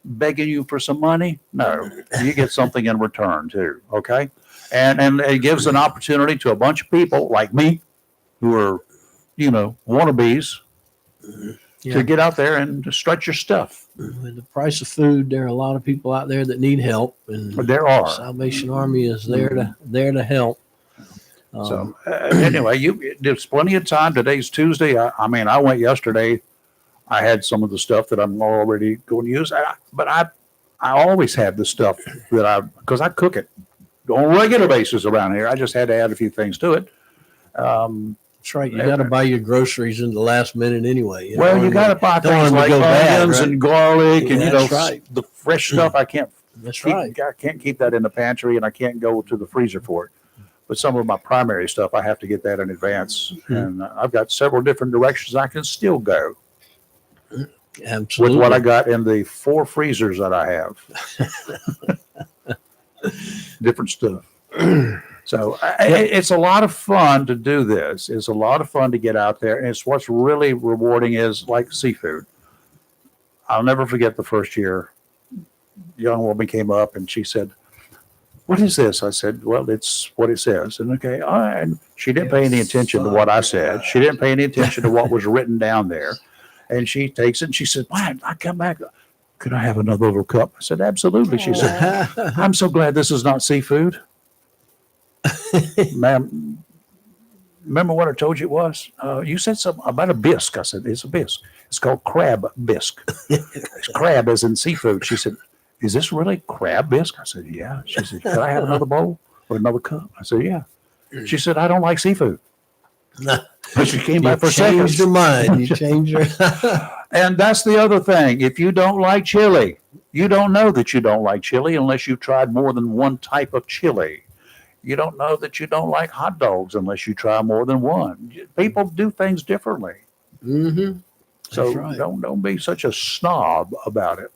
begging you for some money. No, you get something in return too. Okay. And it gives an opportunity to a bunch of people like me who are, wannabes Yeah. to get out there and to stretch your stuff. With the price of food, there are a lot of people out there that need help, and But there are. Salvation Army is there to help. So anyway, there's plenty of time. Today's Tuesday. I mean, I went yesterday. I had some of the stuff that I'm already going to use, but I always have the stuff because I cook it on a regular basis around here. I just had to add a few things to it. That's right. You got to buy your grogroceries in the last minute anyway. You got to buy don't things want 'em to like go bad, onions right? and garlic, Yeah, and that's right. the fresh stuff. I can't That's right. I can't keep that in the pantry, and I can't go to the freezer for it. But some of my primary stuff, I have to get that in advance, and I've got several different directions I can still go Absolutely. with what I got in the 4 freezers that I have. Different stuff. So it's a lot of fun to do this. It's a lot of fun to get out there. And it's what's really rewarding is like seafood. I'll never forget the first year. A young woman came up and she said, "What is this?" I said, "Well, it's what it says." And okay, all right. And she didn't pay any attention to what I said. She didn't pay any attention to what was written down there. And she takes it and she said, "Why? I come back. Could I have another little cup?" I said, "Absolutely." She said, "I'm so glad this is not seafood." Ma'am, remember what I told you it was? You said something about a bisque. I said, "It's a bisque. It's called crab bisque." It's crab as in seafood. She said, "Is this really crab bisque?" I said, "Yeah." She said, "Could I have another bowl or another cup?" I said, "Yeah." She said, "I don't like seafood." But she came back for a second. Changed your mind. You changed your. And that's the other thing. If you don't like chili, you don't know that you don't like chili unless you've tried more than one type of chili. You don't know that you don't like hot dogs unless you try more than one. People do things differently. Mm-hmm. So right. don't be such a snob about it.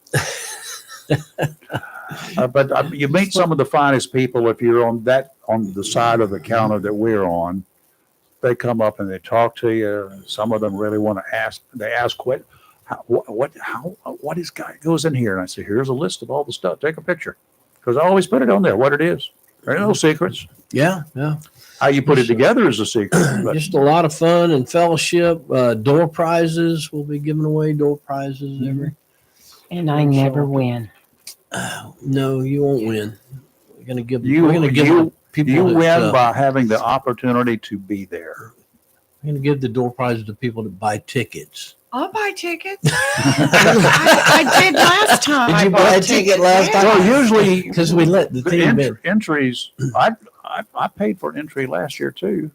But you meet some of the finest people if you're on the side of the counter that we're on. They come up and they talk to you. Some of them really want to ask. They ask what goes in here. And I say, "Here's a list of all the stuff. Take a picture," because I always put it on there what it is. There are no secrets. Yeah. How you put it together is a secret. But Just a lot of fun and fellowship. Door prizes. We'll be giving away door prizes every. And I never win. No, you won't win. We're gonna give. You- we're gonna give you- people. you that, win by having the opportunity to be there. We're gonna give the door prizes to people that buy tickets. I'll buy tickets. I did last time. Did I you bought buy a ticket last time? Well, usually Because we let the the team in. entries. I paid for an entry last year too.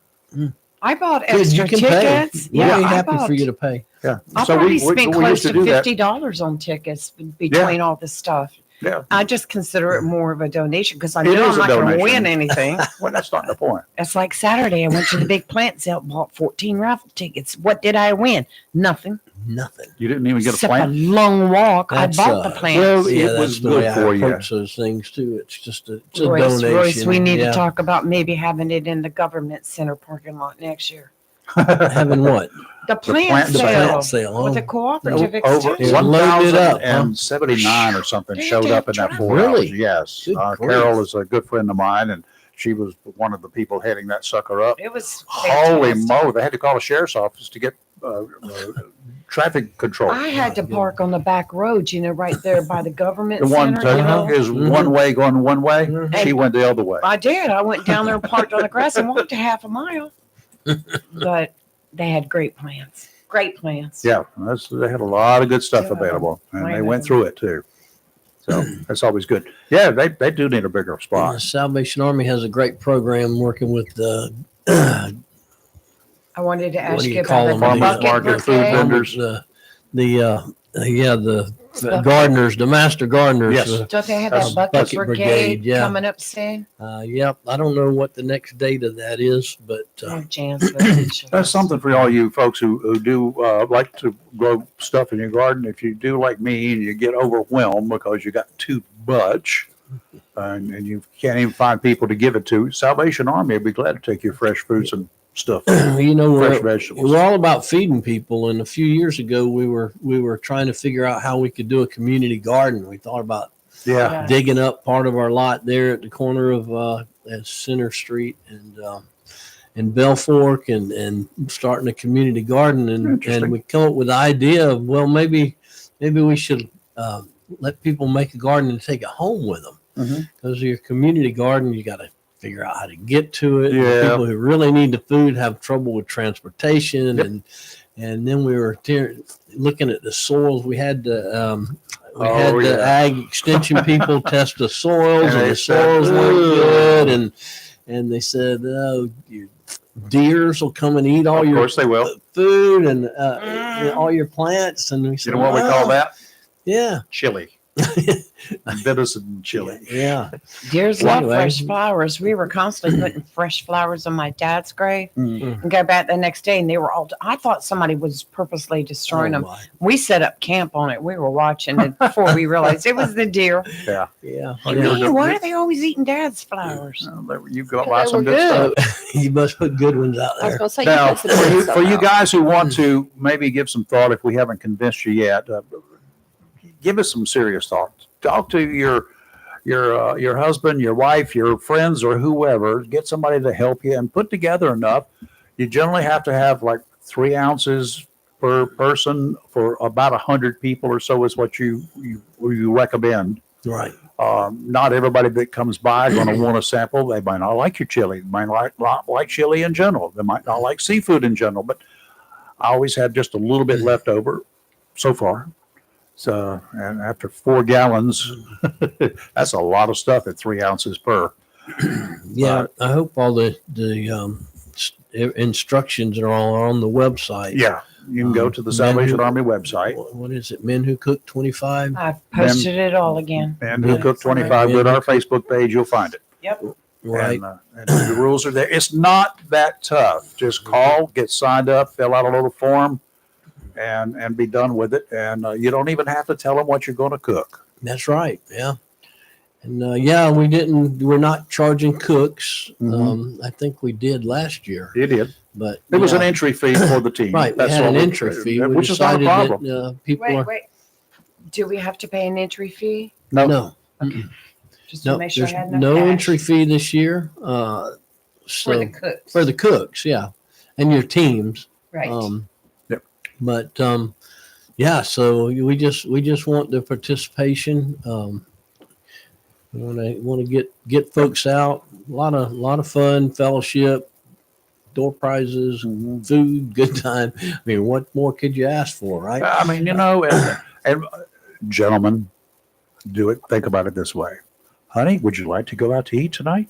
I bought Good, extra you can tickets. pay. We're I happy bought, for you to pay. Yeah. I So probably we spent used close to do that. $50 on tickets between all this stuff. Yeah. I just consider it more of a donation because I It know is I'm a not going to donation. win anything. Well, that's not the point. It's like Saturday. I went to the big plant sale, bought 14 raffle tickets. What did I win? Nothing. Nothing. You didn't even get a Except plant. a long walk. That's, I bought the plant. well, Yeah, it that's was the good way for I you. approach those things too. It's just it's a Royce, donation. we need Yeah. to talk about maybe having it in the government center parking lot next year. Having what? The plant plant The sale plant sale. with Oh. the cooperative Over extension. Loaded up, huh? 1,079 or something They showed have up in that traffic. 4 Really? hours. Yes. Good Carol grief. is a good friend of mine, and she was one of the people heading that sucker up. It was Holy fantastic. moly! They had to call the sheriff's office to get traffic control. I had to park on the back road, right there by the government The one center. is Mhm. one way going one way. Mhm. She went the other way. I did. I went down there and parked on the grass and walked a half a mile. But they had great plans. Great plans. Yeah, they had a lot of good stuff Yeah. available, and I they know. went through it too. So that's always good. Yeah, they do need a bigger The spot. Salvation Army has a great program working with the I wanted to What ask do you you about call the them? Farmers bucket market, food brigade. vendors. the gardeners, the master gardeners. Yes. Don't they have That's that bucket, Bucket brigade, Brigade, yeah. coming up soon? Yep. I don't know what the next date of that is, but Oh, Jan's mentioned That's it. something for all you folks who do like to grow stuff in your garden. If you do like me and you get overwhelmed because you got too much and you can't even find people to give it to, Salvation Army will be glad to take your fresh fruits and stuff, you know, fresh we're vegetables. all about feeding people. And a few years ago, we were trying to figure out how we could do a community garden. We thought about Yeah. digging up part of our lot there at the corner of Center Street and Bell Fork and starting a community garden. And Interesting. we come up with the idea of, well, maybe we should let people make a garden and take it home with them. Mhm. Because your community garden, you got to figure out how to get to it. And Yeah. people who really need the food have trouble with transportation. Yep. And then we were looking at the soils. We had the Oh, yeah. ag extension people test the soils, And and they the said, soils weren't "Ugh." good. And they said, "Oh, your deers will come and eat all Of your course they will. food and all your plants." And we said, You know what we call "Well, that? Yeah, Chili. Venison chili. yeah. Deers Well, love anyway. fresh flowers. We were constantly putting fresh flowers on my dad's grave Mm. and go back the next day and they were all, I thought somebody was purposely destroying them. Oh, my. We set up camp on it. We were watching it before we realized it was the deer. Yeah. Yeah. Oh, you were Hey, why are they always eating dad's flowers? You go Because buy they some were good good. stuff. You must put good ones out I was there. going to say, Now, you put some good stuff for you out. guys who want to maybe give some thought, if we haven't convinced you yet, give us some serious thought. Talk to your husband, your wife, your friends, or whoever. Get somebody to help you and put together enough. You generally have to have like 3 ounces per person for about 100 people or so is what you recommend. Right. Not everybody that comes by is going to want a sample. They might not like your chili. They might not like chili in general. They might not like seafood in general. But I always had just a little bit left over so far. So, and after 4 gallons, that's a lot of stuff at 3 ounces per. Yeah. I hope all the instructions are all on the website. Yeah, you can go to the Men Salvation Who- Army website. What is it? Men Who Cook 25. I've posted it all again. And Who Cook 25, go to our Facebook page, you'll find it. Yep. Right. And the rules are there. It's not that tough. Just call, get signed up, fill out a little form, and be done with it. And you don't even have to tell them what you're going to cook. That's right. Yeah. And we're not charging cooks. Mhm. I think we did last year, You did. but It was yeah. an entry fee for the team. Right. We That's had all an we- entry fee, We which is not a decided problem. That, people are Wait. Do we have to pay an entry fee? No, no. Just to No, make sure I there's had enough no cash entry fee this year. for the So cooks. for the cooks, yeah, and your teams. right. Yep. But yeah, so we just want the participation. We want to get folks out. A lot of fun, fellowship, door prizes, Mhm. food, good time. I mean, what more could you ask for, right? I mean, and gentlemen, do it. Think about it this way. Honey, would you like to go out to eat tonight?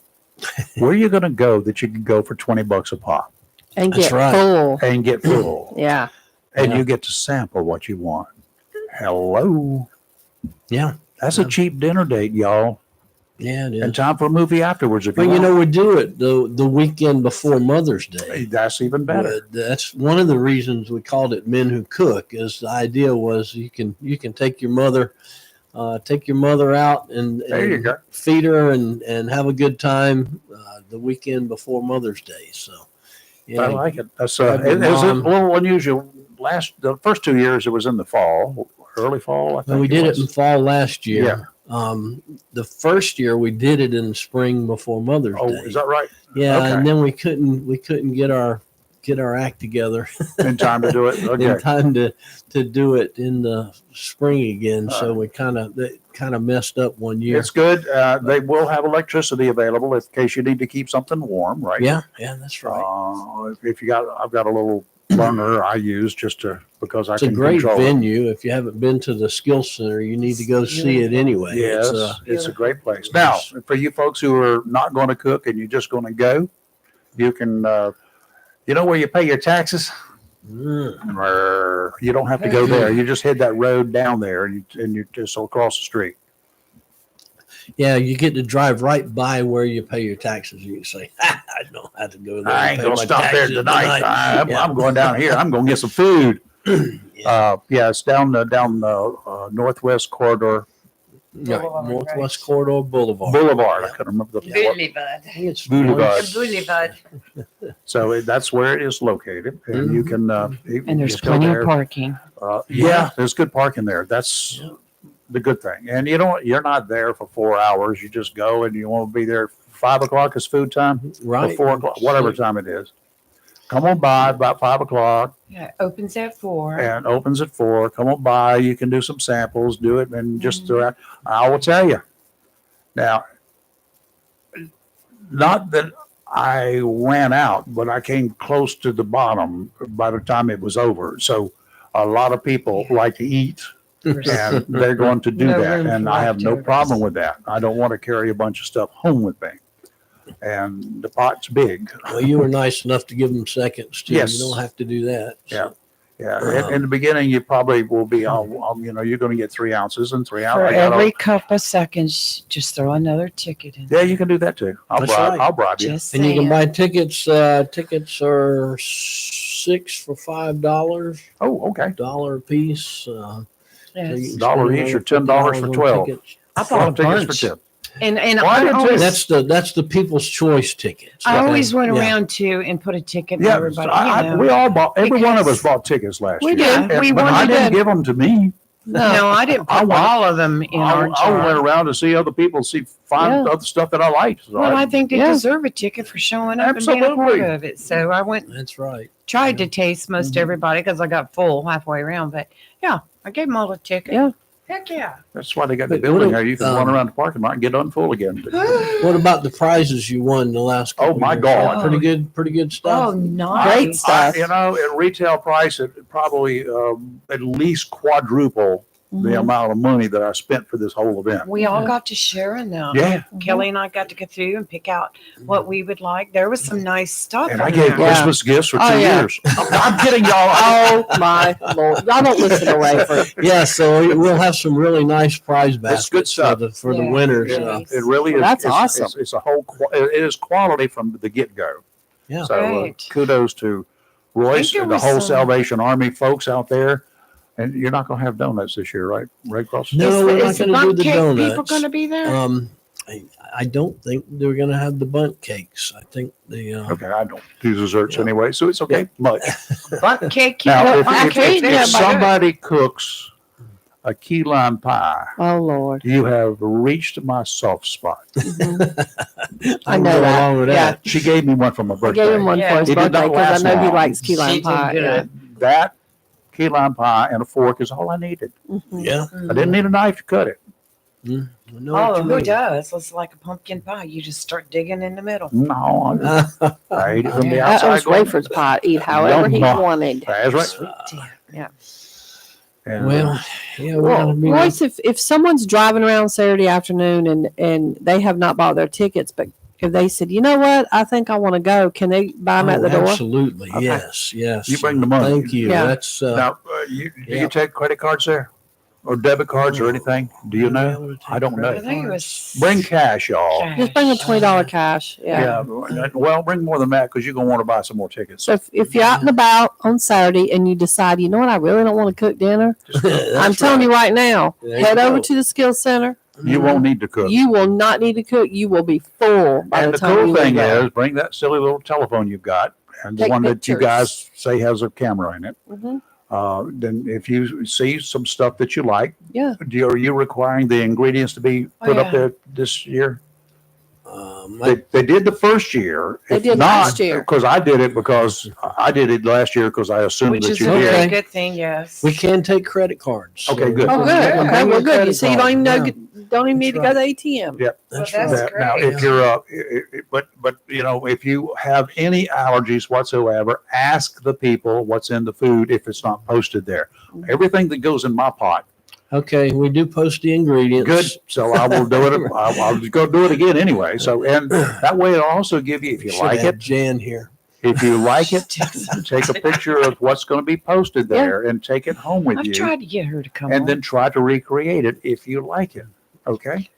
Where are you going to go that you can go for $20 a pop And That's get right. full. and get full? Yeah. And Yeah. you get to sample what you want. Hello. Yeah, That's Yeah. a cheap dinner date, y'all. yeah, it And is. time for a movie afterwards if Well, you you want. know, we do it the weekend before Mother's Day. That's even better. That's one of the reasons we called it Men Who Cook. Is the idea was you can take your mother out and There you go. feed her and have a good time the weekend before Mother's Day. So yeah, I like it. That's Grab your it was a mom. little unusual. The first 2 years it was in the fall, early fall. I think and we did it in was. fall last year. Yeah. The first year we did it in the spring before Mother's Oh, Day. is that right? Yeah, Okay. and then we couldn't get our act together In time to do it. Okay. in time to do it in the spring again. So we kind of messed up one year. It's good. They will have electricity available in case you need to keep something warm, right? Yeah, that's right. If you got, I've got a little burner I use because I It's a can great control it. venue. If you haven't been to the skill center, you need to go see it anyway. Yes, it's a great place. Now, for you folks who are not going to cook and you're just going to go, you can, you know where you pay your taxes? You don't have to go there. You just head that road down there and you just across the street. Yeah, you get to drive right by where you pay your taxes. You can say, I don't have to go there. I ain't pay going to my stop there taxes tonight. Yeah. I'm going down here. I'm going to get some food. It's down Northwest Corridor Right, Boulevard, Northwest right. Corridor Boulevard. Boulevard. I couldn't remember the Boulevard. I think it's Boulevard. Boulevard. So that's where it is located, and you can. And there's just go plenty there. of parking. Yeah, there's good parking there. That's the good thing. And you know what? You're not there for 4 hours. You just go, and you won't be there. 5 o'clock is food time, or Right. 4 o'clock, whatever time it is. Come on by about 5 o'clock Yeah, it opens at 4. and opens at 4. Come on by. You can do some samples, do it, and just I will tell you. Now, not that I ran out, but I came close to the bottom by the time it was over. So a lot of people like to eat, and they're going to do No that. room And for I have no leftovers. problem with that. I don't want to carry a bunch of stuff home with me. And the pot's big. Well, you were nice enough to give them seconds too. Yes. You don't have to do that. Yeah. Yeah. In the beginning, you probably will be, you're going to get 3 ounces and 3 ounces. For every couple of seconds, just throw another ticket in. Yeah, you can do that too. That's right. I'll bribe you. Just And you can saying. buy tickets. Tickets are $6 for $5, Oh, okay. $1 a piece. So Yes. you can $1 spend each or another $10 for $50 on 12. tickets. I Well, bought a tickets for bunch. 10. And Well, I I did too. always, That's the People's Choice tickets. I always went Yeah. around too and put a ticket in Yeah, everybody. we all bought. Every one of us Because- bought tickets last We year. did. And- We but I wanted didn't to- give them to me. No, I didn't I put went- all of them in our I went jar. around to see other people, find Yeah. other stuff that I liked. So Well, I think they Yeah. deserve a ticket for showing up and being a part Absolutely. of it. So I went, That's right. tried to taste most Mhm. everybody because I got full halfway around. But yeah, I gave them all a ticket. Yeah. Heck yeah. that's why they got the But building what there. You can do- run around the parking lot and get unfull again. What about the prizes you won the last couple Oh, my years? God. Pretty good stuff. Oh, nice. Great stuff. At retail price, it probably at least quadruple the Mhm. amount of money that I spent for this whole event. We all got to share in them. Yeah, Kelly and I got to go through and pick out what we would like. There was some nice stuff. and I in gave there. Christmas gifts for 2 Oh, yeah. years. I'm kidding, y'all. Oh my Lord. Y'all don't listen to Rayford. Yeah, so we'll have some really nice prize baskets good stuff. for the Yeah. winners. Yeah. It really is. That's it's- awesome. It's a whole. It is quality from the get go. Yeah. So Right. kudos to Royce there and the was whole some- Salvation Army folks out there. And you're not going to have donuts this year, right? Red Cross. No, we're not Is the going to do bundt the cake donuts. people going to be there? I don't think they're going to have the bundt cakes. I think the Okay, I don't do desserts Yeah. anyway, so it's okay. Much. Bundt cake. Now, if I can't, yeah, but- somebody cooks a key lime pie, Oh Lord. you have reached my soft spot. I know go that. along with Yeah. that. She gave me one for my I birthday. gave him one Yeah. for his It did birthday not because last I know he long. likes key lime She did pie. good. Yeah. That key lime pie and a fork is all I needed. Mhm. Yeah. I didn't need a knife to cut it. I know what Oh, you who mean. does? It's like a pumpkin pie. You just start digging in the middle. No, I ate it from the Yeah. That outside. was going- Rayford's pie. Eat however he Yum. wanted. That's right. Sweet tea. Yeah. And, Well, yeah, we're Well, gonna be. Royce, if someone's driving around Saturday afternoon and they have not bought their tickets, but if they said, you know what, I think I want to go, can they buy them at the door? Absolutely. Okay. Yes. Yes. You bring the money. Thank you. Yeah. That's now, do yeah. you take credit cards there, or debit cards, or anything? Do you know? I don't know. I think it was. Bring cash, y'all. Just bring a $20 cash. Yeah. Yeah. Well, bring more than that because you're gonna want to buy some more tickets. So if you're out and about on Saturday and you decide, you know what, I really don't want to cook dinner, I'm telling you right now, There you head over go. to the Skills Center. You won't need to cook. You will not need to cook. You will be full by And the the time cool you thing leave there. is, bring that silly little telephone you've got, and the Take one that you pictures. guys say has a camera in it. Mhm. Then if you see some stuff that you like, Yeah. are you requiring the ingredients to be Oh, put yeah. up there this year? I- They did the first year. They If did not, last year. because I did it last year because I assumed Which that is you a did. very Okay. good thing, yes. we can take credit cards. Okay, good. Oh, Oh, good. yeah. Okay, well, good. You see, you don't even know, Yeah. don't even need to That's go to the ATM. Yeah. That's Well, right. that's Now, great. if you're, but if you have any allergies whatsoever, ask the people what's in the food if it's not posted there. Everything that goes in my pot, Okay, we do post the ingredients. good. So I will do it. I'll just go do it again anyway. So, and that way it'll also give you, if you Should like have it, Jan here. if you like it, take a picture of what's going to be posted Yeah. there and take it home with I've you, tried to get her to come and on. then try to recreate it if you like it. Okay.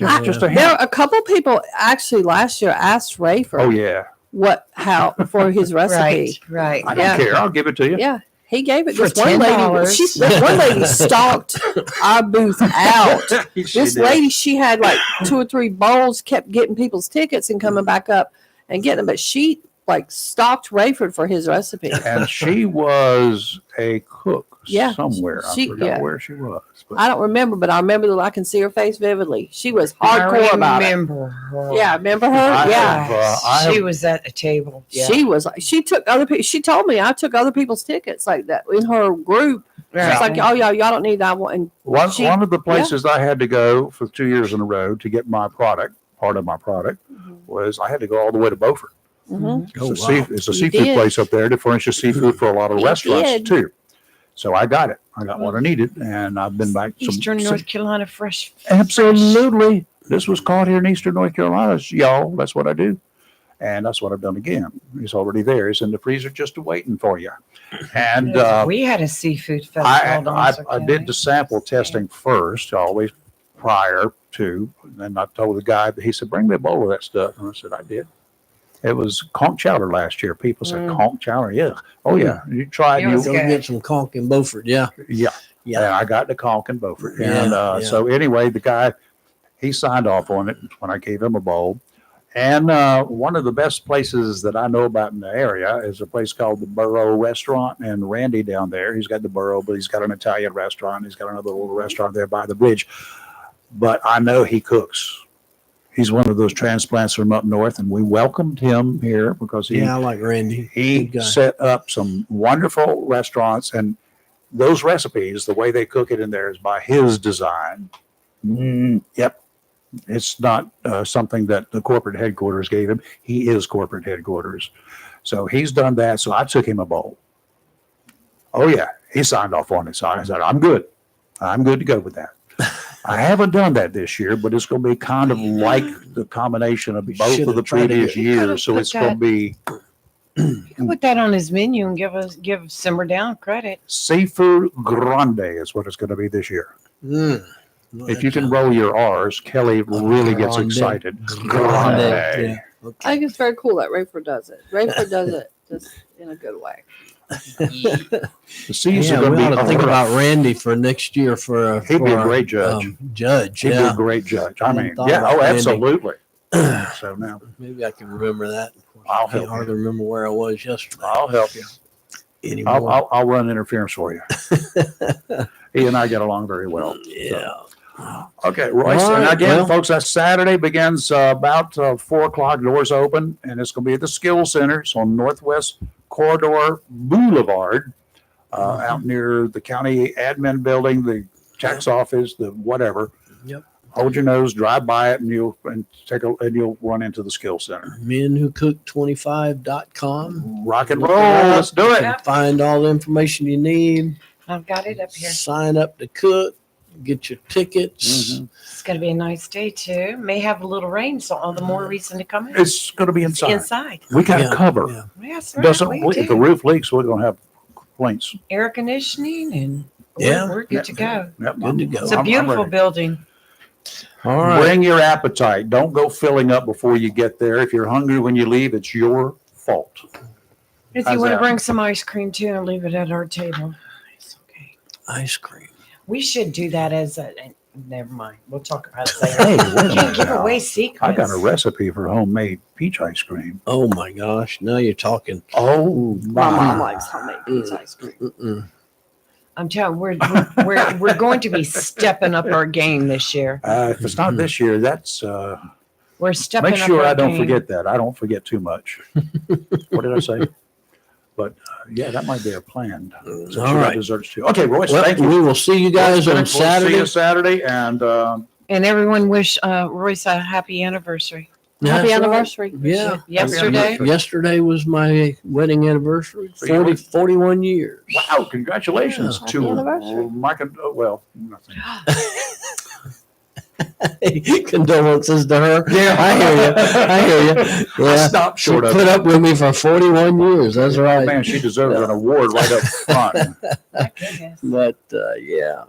I- Just a There hint. a couple people actually last year asked Rayford Oh yeah. how for his recipe. Right. I don't Yeah. care. I'll give it to you. Yeah. He gave it. For This one lady, $10. this one lady stalked our booth out. She This did. lady, she had like 2 or 3 bowls, kept getting people's tickets and coming back up and getting them, but she like stalked Rayford for his recipe. And she was a cook Yeah. somewhere. I She- forgot yeah. where she was. But I don't remember, but I remember that I can see her face vividly. She was I hardcore about it. remember her. Yeah, remember her? I Yeah. have, I She have- was at a table. Yeah. She was like, she took other people. She told me I took other people's tickets like that in her group. Right. It's like, oh, y'all don't need that one. And one, she- one of the places I had to go for 2 years in a row to get my product, part of my product, was I had to go all the way to Beaufort. mhm. It's, Oh, a, sea, wow. it's a You seafood did. place up there that furnishes seafood for a lot of You restaurants did. too. So I got it. I got what I needed, and I've been back. Eastern North Carolina fresh. Absolutely. This was caught here in Eastern North Carolina, y'all. That's what I do. And that's what I've done again. It's already there. It's in the freezer just waiting for you. And We had a seafood festival. I in did the County. sample testing first, always prior to. And I told the guy, he said, bring me a bowl of that stuff. And I said, I did. It was conch chowder last year. People said, conch chowder? Yeah. Oh, yeah. You tried. It was Go good. get some conch in Beaufort. Yeah. Yeah. Yeah. And I got the conch in Beaufort. Yeah, And yeah. so anyway, the guy, he signed off on it when I gave him a bowl. And one of the best places that I know about in the area is a place called the Burro Restaurant. And Randy down there, he's got the Burro, but he's got an Italian restaurant. He's got another little restaurant there by the bridge. But I know he cooks. He's one of those transplants from up north, and we welcomed him here because he Yeah, I like Randy. he Good guy. set up some wonderful restaurants, and those recipes, the way they cook it in there, is by his design. Yep. It's not something that the corporate headquarters gave him. He is corporate headquarters. So he's done that. So I took him a bowl. Oh, yeah. He signed off on it. So I said, I'm good. I'm good to go with that. I haven't done that this year, but it's going to be kind of like the combination of We both should of the have tried to previous get- years. So put it's going to be You can put that on his menu and give Simmer Down credit. seafood grande is what it's going to be this year. Mm. If you can roll your R's, Kelly really gets Grande. excited. Grande. Yeah. I Okay. think it's very cool that Rayford does it. Rayford does it just in a good way. The seas Yeah, are going we ought to to be think rough. about Randy for next year for a, He'd be a for a, great judge. Judge, He'd be yeah. a great judge. I Hadn't mean, thought yeah, about oh, Randy. absolutely. So now Maybe I can remember that. I'll I can't help hardly remember where I was yesterday. I'll help you. anymore. I'll run interference for you. He and I get along very well. Yeah. Okay, Royce. All And right, again, well. folks, that Saturday begins about 4:00. Doors open, and it's going to be at the Skills Center. It's on Northwest Corridor Boulevard, out near the county admin building, the tax office, the whatever. Yep. Hold your nose, drive by it, and you'll run into the Skills Center. menwhocook25.com. Rock and roll. Let's do it. Yep. Find all the information you need. I've got it up here. Sign up to cook. Get your tickets. Mhm. It's going to be a nice day too. May have a little rain, so all the more reason to come in. It's going to be inside. Inside. We got Yeah, to cover. yeah. Yes, right. Doesn't we leak. If the do. roof leaks, we're going to have complaints. Air conditioning and Yeah. we're good to go. Yep, Good to go. It's a I'm beautiful ready. building. All right. Bring your appetite. Don't go filling up before you get there. If you're hungry when you leave, it's your fault. If How's you want to that? bring some ice cream too and leave it at our table, it's okay. Ice cream. We should do that as a. Never mind. We'll talk about it later. Hey, wait a Can't minute give now. away secrets. I got a recipe for homemade peach ice cream. Oh my gosh. Now you're talking. Oh, My mom my. likes homemade peach ice cream. Mm-mm. I'm telling you, we're going to be stepping up our game this year. If it's not this year, that's We're stepping make up sure our I don't game. forget that. I don't forget too much. What did I say? But yeah, that might be a planned. Since All you got right. desserts too. Okay, Royce, Well, thank you. we will see you guys on We'll see Saturday. you Saturday, and And everyone wish Royce a happy anniversary. That's Happy right. anniversary. Yeah. Yesterday. Yesterday was my wedding anniversary. So you 41 years. wow, congratulations Yeah. to Happy anniversary. Mike. Well, nothing. Condolences to her. Yeah. I hear you. I hear you. I Yeah. stopped She short of put it. up with me for 41 years. That's right. Man, she deserves an award right up front. My goodness. But yeah.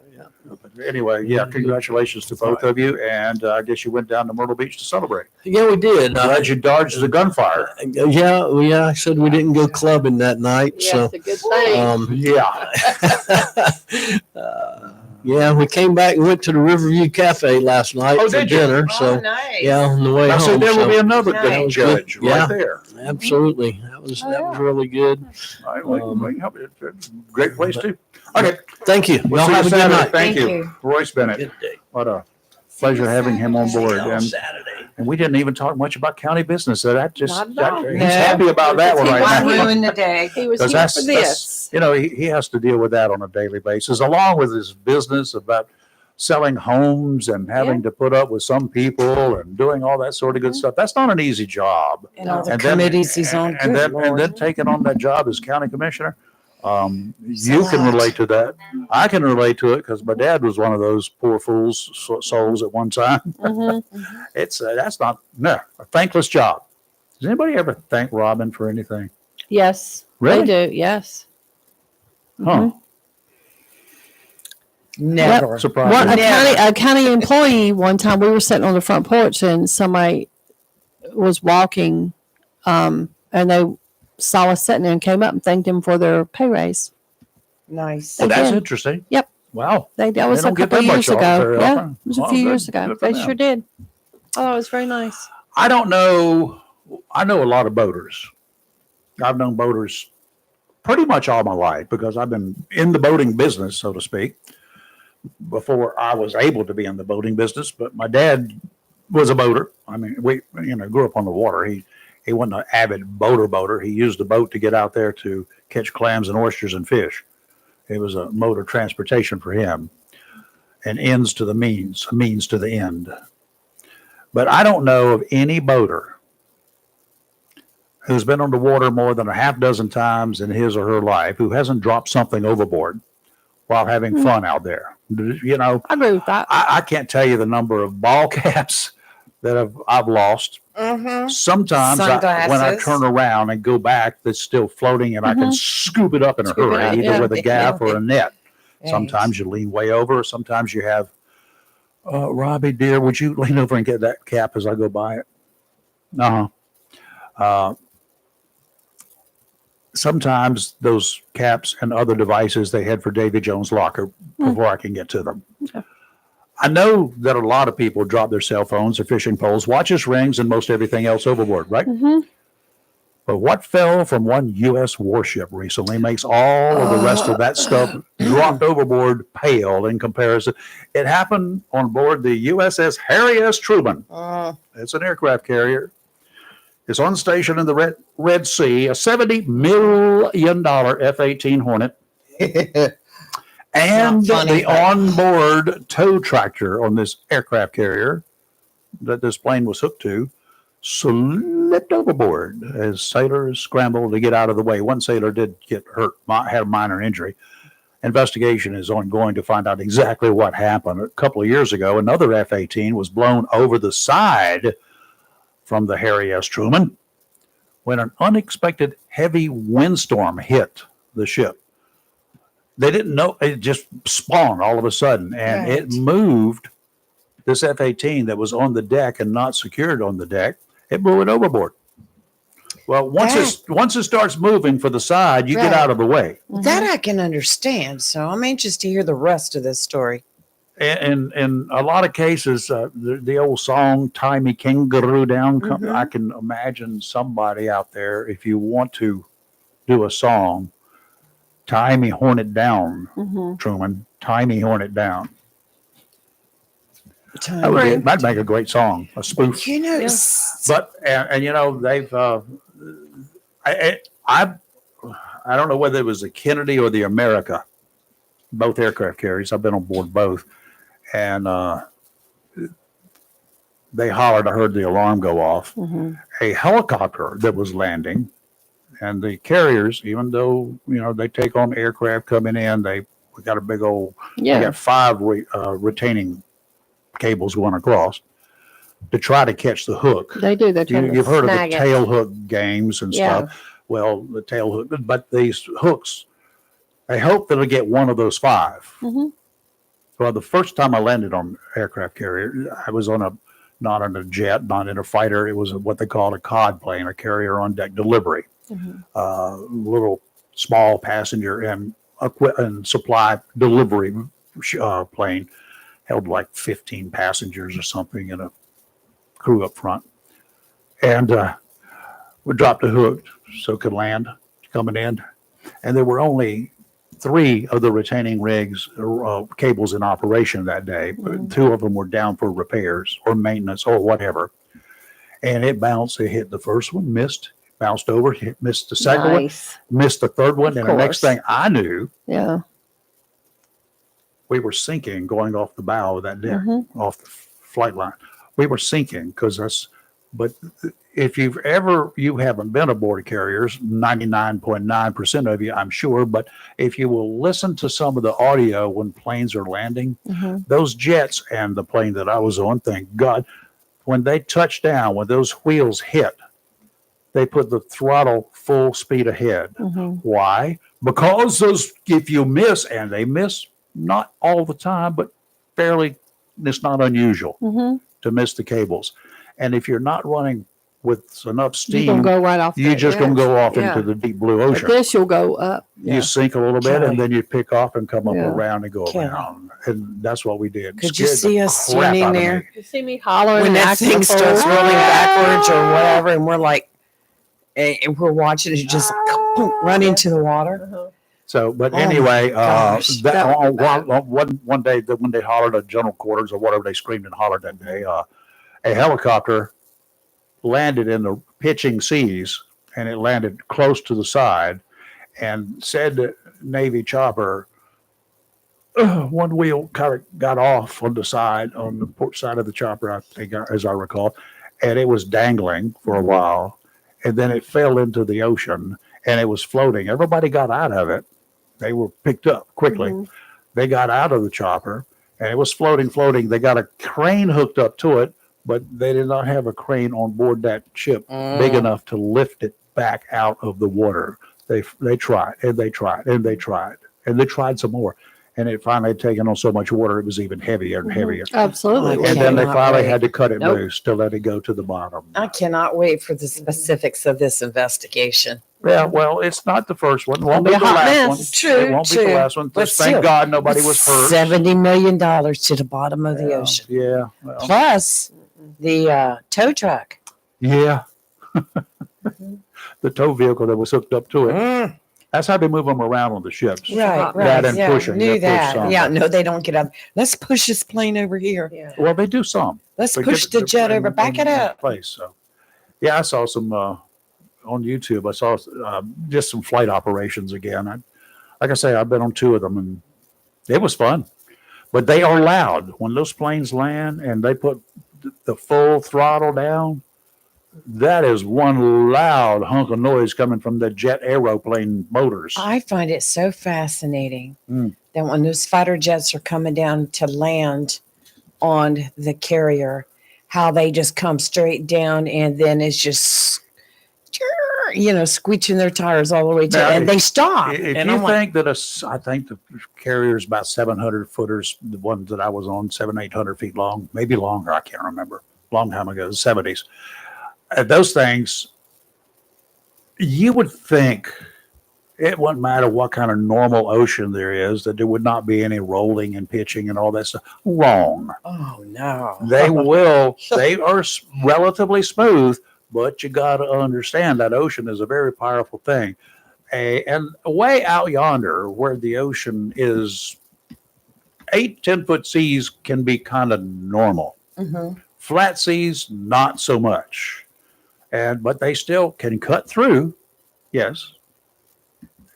But anyway, yeah, congratulations to both of you. And I guess you went down to Myrtle Beach to celebrate. Yeah, we did. Glad you dodged the gunfire. Yeah. I said we didn't go clubbing that night. Yeah, So, it's a good thing. Yeah. yeah, we came back and went to the Riverview Cafe last night Oh, for did you? dinner. Oh, So, nice. yeah, on the way Now, so home. there will be So, another Nice. good judge Yeah. right there. absolutely. That was really good. All right, we can help you. It's a great place too. Okay, Thank you. we'll Y'all see you have a good Saturday. night. Thank Thank you. you. Royce Bennett. Good day. What a pleasure having him on board. And Saturday. we didn't even talk much about county business. So that just, Not at all. he's No. happy about that one He right Why now. ruin the day? He was Because here that's, for this. you know, he has to deal with that on a daily basis, along with his business about selling homes and having to put up with some people and doing all that sort of good stuff. That's not an easy job. And all the And then- committees he's on. And Good then Lord. taking on that job as county commissioner. You can relate to that. I can relate to it because my dad was one of those poor fools souls at one time. Mhm. It's that's not a thankless job. Does anybody ever thank Robin for anything? Yes, Really? they do. Yes. Huh? Never. Surprising. One, Never. a county employee, one time we were sitting on the front porch and somebody was walking and they saw us sitting there and came up and thanked him for their pay raise. Nice. Well, that's Again. interesting. Yep. Wow. That was They a don't get couple that years much off ago. very Yeah, often. it was a Well, few good- years ago. good for They them. sure did. Oh, it was very nice. I don't know. I know a lot of boaters. I've known boaters pretty much all my life because I've been in the boating business, so to speak, before I was able to be in the boating business. But my dad was a boater. I mean, we grew up on the water. He wasn't an avid boater. He used the boat to get out there to catch clams and oysters and fish. It was a mode of transportation for him. And ends to the means, means to the end. But I don't know of any boater who's been on the water more than a half dozen times in his or her life who hasn't dropped something overboard while having fun out there. You know, I agree with that. I can't tell you the number of ball caps that I've lost. Mm-hmm. Sometimes when I Sunglasses. turn around and go back, that's still floating and I can scoop it up in a Scoop it hurry, up, either yeah. with a gaff or a net. Yes. Sometimes you lean way over. Sometimes you have, Robbie, dear, would you lean over and get that cap as I go by it? Sometimes those caps and other devices they had for Davy Jones' locker before I can get to them. Okay. I know that a lot of people drop their cell phones, their fishing poles, watches, rings, and most everything else overboard, right? Mm-hmm. But what fell from one U.S. warship recently makes all of the rest of that stuff dropped overboard pale in comparison. It happened on board the USS Harry S. Truman. It's an aircraft carrier. It's on station in the Red Sea, a $70 million F-18 Hornet. And the onboard tow tractor on this aircraft carrier that this plane was hooked to slipped overboard as sailors scrambled to get out of the way. One sailor did get hurt, had a minor injury. Investigation is ongoing to find out exactly what happened. A couple of years ago, another F-18 was blown over the side from the Harry S. Truman when an unexpected heavy windstorm hit the ship. They didn't know, it just spawned all of a sudden, and it moved this F-18 that was on the deck and not secured on the deck. It blew it overboard. Well, once it starts moving for the side, you get out of the way. That I can understand. So I'm anxious to hear the rest of this story. And in a lot of cases, the old song "Tie Me Kangaroo Down," I can imagine somebody out there, if you want to do a song, "Tie Me Hornet Down," Truman, "Tie Me Hornet Down." That'd make a great song, a spoof. You know, But and you know they've I don't know whether it was the Kennedy or the America, both aircraft carriers. I've been on board both, and they hollered. I heard the alarm go off. A helicopter that was landing, and the carriers, even though they take on aircraft coming in, we got a big old. We got 5 retaining cables going across to try to catch the hook. They do. You've heard of the tail hook games and stuff. Well, the tail hook, but these hooks, I hope that I get one of those 5. Well, the first time I landed on aircraft carrier, I was not on a jet, not in a fighter. It was what they called a COD plane, a carrier on deck delivery, little small passenger and supply delivery plane. Held like 15 passengers or something and a crew up front. And we dropped a hook so it could land coming in. And there were only 3 of the retaining rigs cables in operation that day. 2 of them were down for repairs or maintenance or whatever. And it bounced. It hit the first one, missed, bounced over, missed the second one, missed the third one. And the next thing I knew, we were sinking going off the bow of that deck, off the flight line. We were sinking but if you haven't been aboard carriers, 99.9% of you, I'm sure, but if you will listen to some of the audio when planes are landing, those jets and the plane that I was on, thank God, when they touch down, when those wheels hit, they put the throttle full speed ahead. Why? Because if you miss, and they miss, not all the time, but fairly, it's not unusual to miss the cables. And if you're not running with enough steam, you're gonna go right off. You're just going to go off into the deep blue ocean. But this you'll go up. You sink a little bit, and then you pick off and come up around and go around. And that's what we did. Could you see us standing there? You see me hollering when that thing starts rolling backwards or whatever, and we're like, and we're watching it just run into the water. So, but anyway, one day when they hollered at general quarters or whatever, they screamed and hollered that day, a helicopter landed in the pitching seas, and it landed close to the side, and said Navy chopper, one wheel kind of got off on the side, on the port side of the chopper, I think, as I recall, and it was dangling for a while, and then it fell into the ocean, and it was floating. Everybody got out of it. They were picked up quickly. They got out of the chopper, and it was floating. They got a crane hooked up to it, but they did not have a crane on board that ship big enough to lift it back out of the water. They tried, and they tried, and they tried, and they tried some more. And it finally had taken on so much water, it was even heavier and heavier. Absolutely. And then they finally had to cut it loose to let it go to the bottom. I cannot wait for the specifics of this investigation. Yeah, well, it's not the first one. It won't be the last one. It won't be the last one. Just thank God nobody was hurt. $70 million to the bottom of the ocean. Yeah. Plus the tow truck. Yeah. the tow vehicle that was hooked up to it. Mm, That's how they move them around on the ships. right, That right. and Yeah, pushing, knew they push that. some. Yeah, no, they don't get up. Let's push this plane over here. Yeah. Well, they do some. Let's They push get the jet over. Back it in up. place. So, yeah, I saw some on YouTube. I saw just some flight operations again. Like I say, I've been on 2 of them, and it was fun. But they are loud when those planes land and they put the full throttle down. That is one loud hunk of noise coming from the jet aeroplane motors. I find it so fascinating Mm. that when those fighter jets are coming down to land on the carrier, how they just come straight down and then it's just, screeching their tires all the way to, Now, and they stop. If And you I'm like, think that I think the carrier is about 700 footers, the one that I was on, 800 feet long, maybe longer. I can't remember. Long time ago, the 70s. Those things, you would think it wouldn't matter what kind of normal ocean there is, that there would not be any rolling and pitching and all that stuff. Wrong. oh no. They are relatively smooth, but you got to understand that ocean is a very powerful thing. And way out yonder, where the ocean is 8-10 foot seas can be kind of normal. Mm-hmm. Flat seas, not so much. But they still can cut through, yes.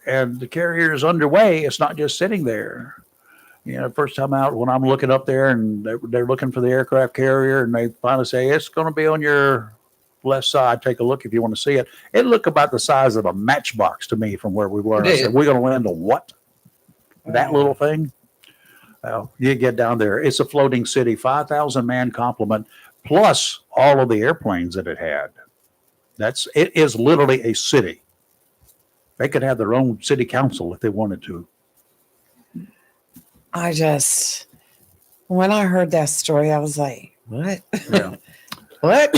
And the carrier is underway. It's not just sitting there. First time out, when I'm looking up there and they're looking for the aircraft carrier, and they finally say, it's going to be on your left side. Take a look if you want to see it. It looked about the size of a matchbox to me from where we were. I said, we're going to land on what? That little thing? Well, you get down there. It's a floating city, 5,000 man complement, plus all of the airplanes that it had. It is literally a city. They could have their own city council if they wanted to. When I heard that story, I was like, what? Yeah. What?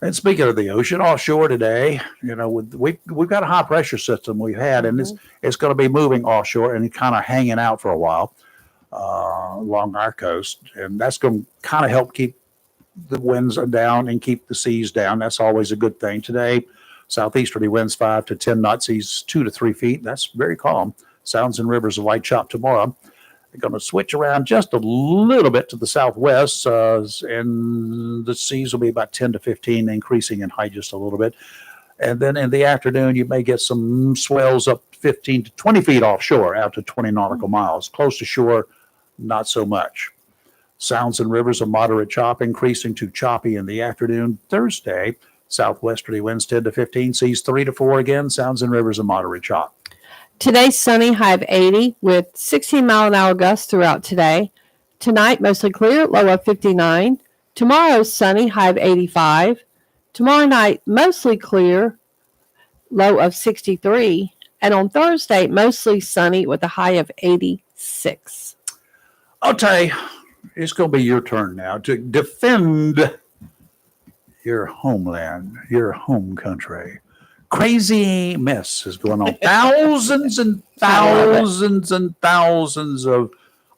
And speaking of the ocean, offshore today, we've got a high pressure system we've had, and it's going to be moving offshore and kind of hanging out for a while along our coast, and that's going to kind of help keep the winds down and keep the seas down. That's always a good thing. Today, southeasterly winds 5 to 10 knots, seas 2 to 3 feet. That's very calm. Sounds and rivers of light chop tomorrow. They're going to switch around just a little bit to the southwest, and the seas will be about 10 to 15, increasing in height just a little bit. And then in the afternoon, you may get some swells up 15 to 20 feet offshore, out to 20 nautical miles. Close to shore, not so much. Sounds and rivers of moderate chop, increasing to choppy in the afternoon. Thursday, southwesterly winds 10 to 15, seas 3 to 4 again. Sounds and rivers of moderate chop. Today's sunny, high of 80 with 16-mile-an-hour gusts throughout today. Tonight, mostly clear, low of 59. Tomorrow, sunny, high of 85. Tomorrow night, mostly clear, low of 63. And on Thursday, mostly sunny with a high of 86. Okay, it's going to be your turn now to defend your homeland, your home country. Crazy mess is going on. Thousands and thousands and thousands of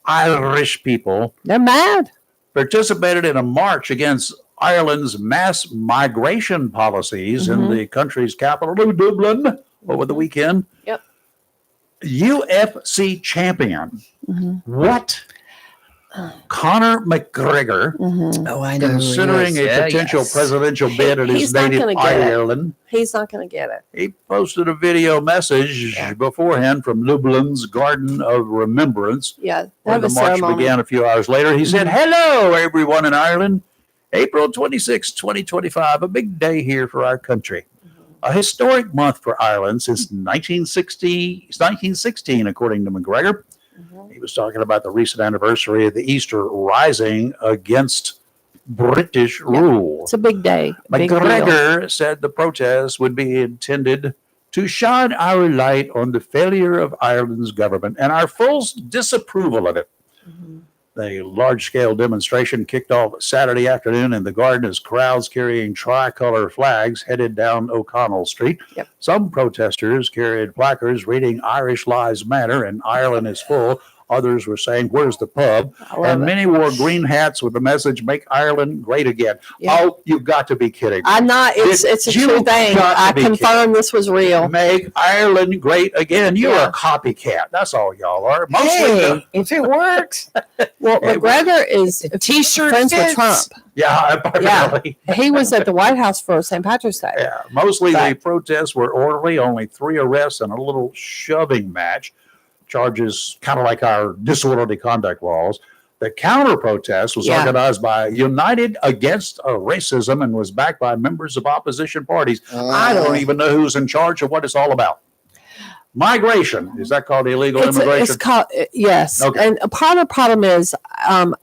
Irish people They're mad. participated in a march against Ireland's mass migration policies in the country's capital, Dublin, over the weekend. Yep. UFC champion. What? Conor McGregor, Oh, I know. considering a potential presidential bid in his He's not native gonna get it. Ireland. He's not going to get it. He posted a video message beforehand from Dublin's Garden of Remembrance, Yeah, where have the a march ceremony. began a few hours later. He said, hello, everyone in Ireland. April 26, 2025, a big day here for our country. A historic month for Ireland since 1916, according to McGregor. He was talking about the recent anniversary of the Easter Rising against British rule. It's a big day. Big deal. McGregor said the protest would be intended to shine our light on the failure of Ireland's government and our full disapproval of it. The large-scale demonstration kicked off Saturday afternoon in the garden as crowds carrying tricolor flags headed down O'Connell Street. Yep. Some protesters carried placards reading Irish Lives Matter and Ireland is full. Others were saying, "Where's the pub?" I love And it. many wore green hats with the message, "Make Ireland great again." Yeah. Oh, you've got to be kidding me. I'm not. It's a You true thing. got to I be confirm this was real. Make Ireland great again. You're Yeah. a copycat. That's all y'all are. Mostly Hey, if it works, Well, Hey, McGregor is the T-shirt friends with fits. Trump. yeah, apparently. He was at the White House for St. Patrick's Day. Yeah, mostly the Right. protests were orderly, only 3 arrests and a little shoving match. Charges kind of like our disorderly conduct laws. The counter protest was Yeah. organized by United Against Racism and was backed by members of opposition parties. I don't even know who's in charge of what it's all about. Migration. Is that called illegal immigration? It's called, yes. Okay. And a part of the problem is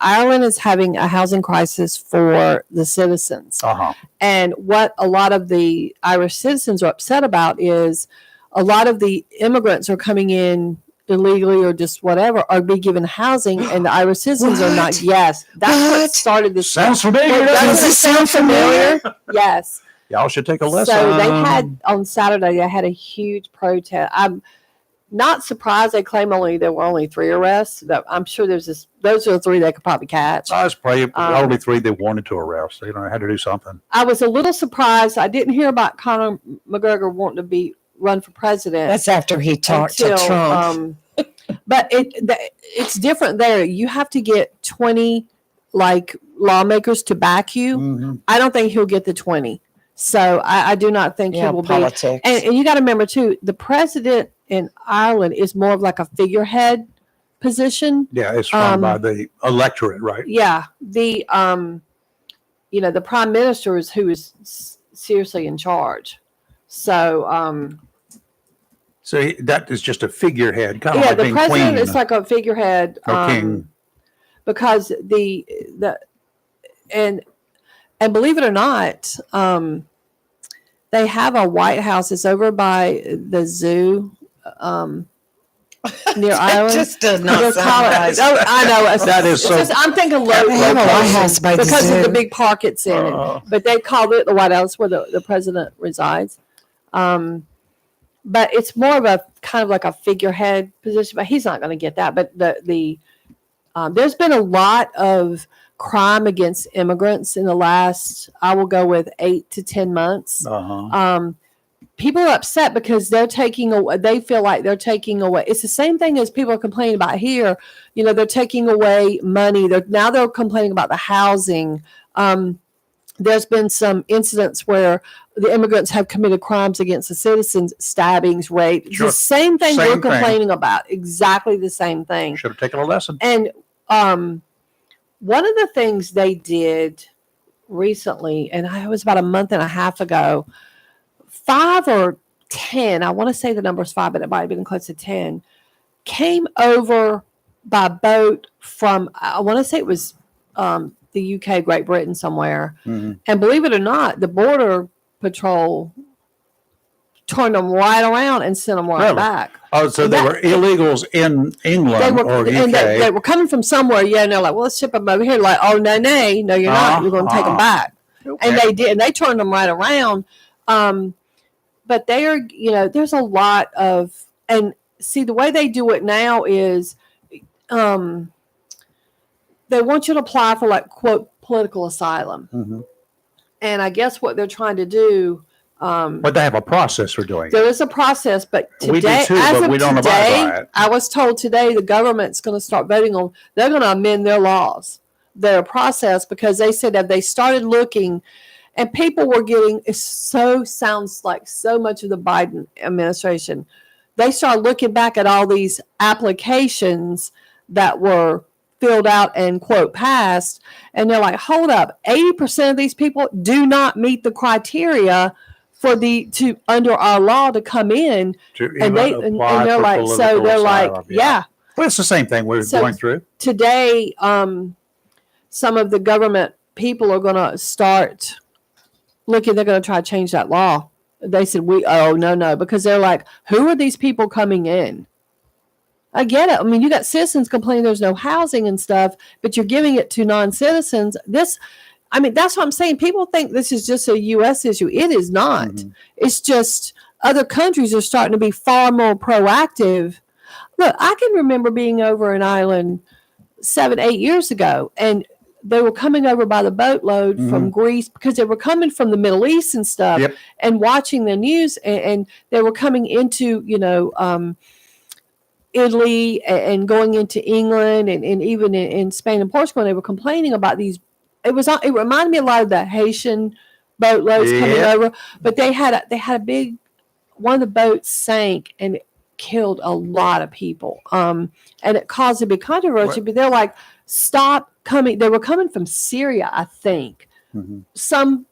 Ireland is having a housing crisis for the citizens. Uh-huh. And what a lot of the Irish citizens are upset about is a lot of the immigrants are coming in illegally or just whatever, are being given housing, and the Irish citizens are not. What? Yes. That's what What? started this. Sounds familiar. Doesn't Does it it sound familiar? Yes. Y'all should take a lesson. So they had on Saturday. They had a huge protest. I'm not surprised. They claim there were only 3 arrests. I'm sure there's this. Those are the 3 they could probably catch. I was probably only 3 they wanted to arrest. They had to do something. I was a little surprised. I didn't hear about Conor McGregor wanting to run for president. That's after he talked to until, Trump. But it's different there. You have to get 20 lawmakers to back you. Mm-hmm. I don't think he'll get the 20. So I do not think he will Politics. be. And you got to remember too, the president in Ireland is more of like a figurehead position. Yeah, it's run by the electorate, right? Yeah, the the prime minister is who is seriously in charge. So So that is just a figurehead, kind of yeah, like the being president queen is like a figurehead or king. because the and believe it or not, they have a White House. It's over by the zoo near That Ireland. just does not They'll sound call it- right. Oh, I know. That is so. I'm thinking They have a White location House by the because of the zoo. big park it's in. But they called it the White House where the president resides. But it's more of a kind of like a figurehead position. But he's not going to get that. But there's been a lot of crime against immigrants in the last, I will go with 8 to 10 months. Uh-huh. People are upset because they're taking away, they feel like they're taking away. It's the same thing as people are complaining about here. They're taking away money. Now they're complaining about the housing. There's been some incidents where the immigrants have committed crimes against the citizens, stabbings, rape. It's Sure. the same thing Same we're thing. complaining about. Exactly the same thing. Should have taken a lesson. And one of the things they did recently, and it was about a month and a half ago, 5 or 10, I want to say the number is 5, but it might have been close to 10, came over by boat from, I want to say it was the UK, Great Britain somewhere. Mhm. And believe it or not, the Border Patrol turned them right around and sent them right Really? back. Oh, so they were illegals in England They were, or UK. and they were coming from somewhere, yeah, and they're like, well, let's ship them over here. Like, oh, no, you're not. You're going to take them back. Okay. And they did, and they turned them right around. But they are, there's a lot of, and see, the way they do it now is they want you to apply for, like, quote, political asylum. Mhm. And I guess what they're trying to do, But they have a process for doing it. there is a process, but We do today, too, as but of we don't abide today, by it. I was told today the government's going to start voting on. They're going to amend their laws, their process, because they said that they started looking, and people were getting. It sounds like so much of the Biden administration. They started looking back at all these applications that were filled out and quote passed, and they're like, "Hold up, 80% of these people do not meet the criteria." Under our law to come in, To and they even and apply they're for like, so political they're like, asylum, yeah. Well, it's the same thing we're So- going through. Today, some of the government people are going to start looking. They're going to try to change that law. They said, no, because they're like, who are these people coming in? I get it. I mean, you got citizens complaining there's no housing and stuff, but you're giving it to non-citizens. That's what I'm saying. People think this is just a U.S. issue. It is not. Mhm. It's just other countries are starting to be far more proactive. Look, I can remember being over an island 7, 8 years ago, and they were coming over by the boatload from Greece because they were coming from the Middle East and stuff, Yep. and watching the news, and they were coming into, Italy and going into England and even in Spain and Portugal. And they were complaining about these. It reminded me a lot of the Haitian boatloads coming over, but they had a big, one of the boats sank and it killed a lot of people. And it caused a big controversy, but they're like, stop coming. They were coming from Syria, I think. Some,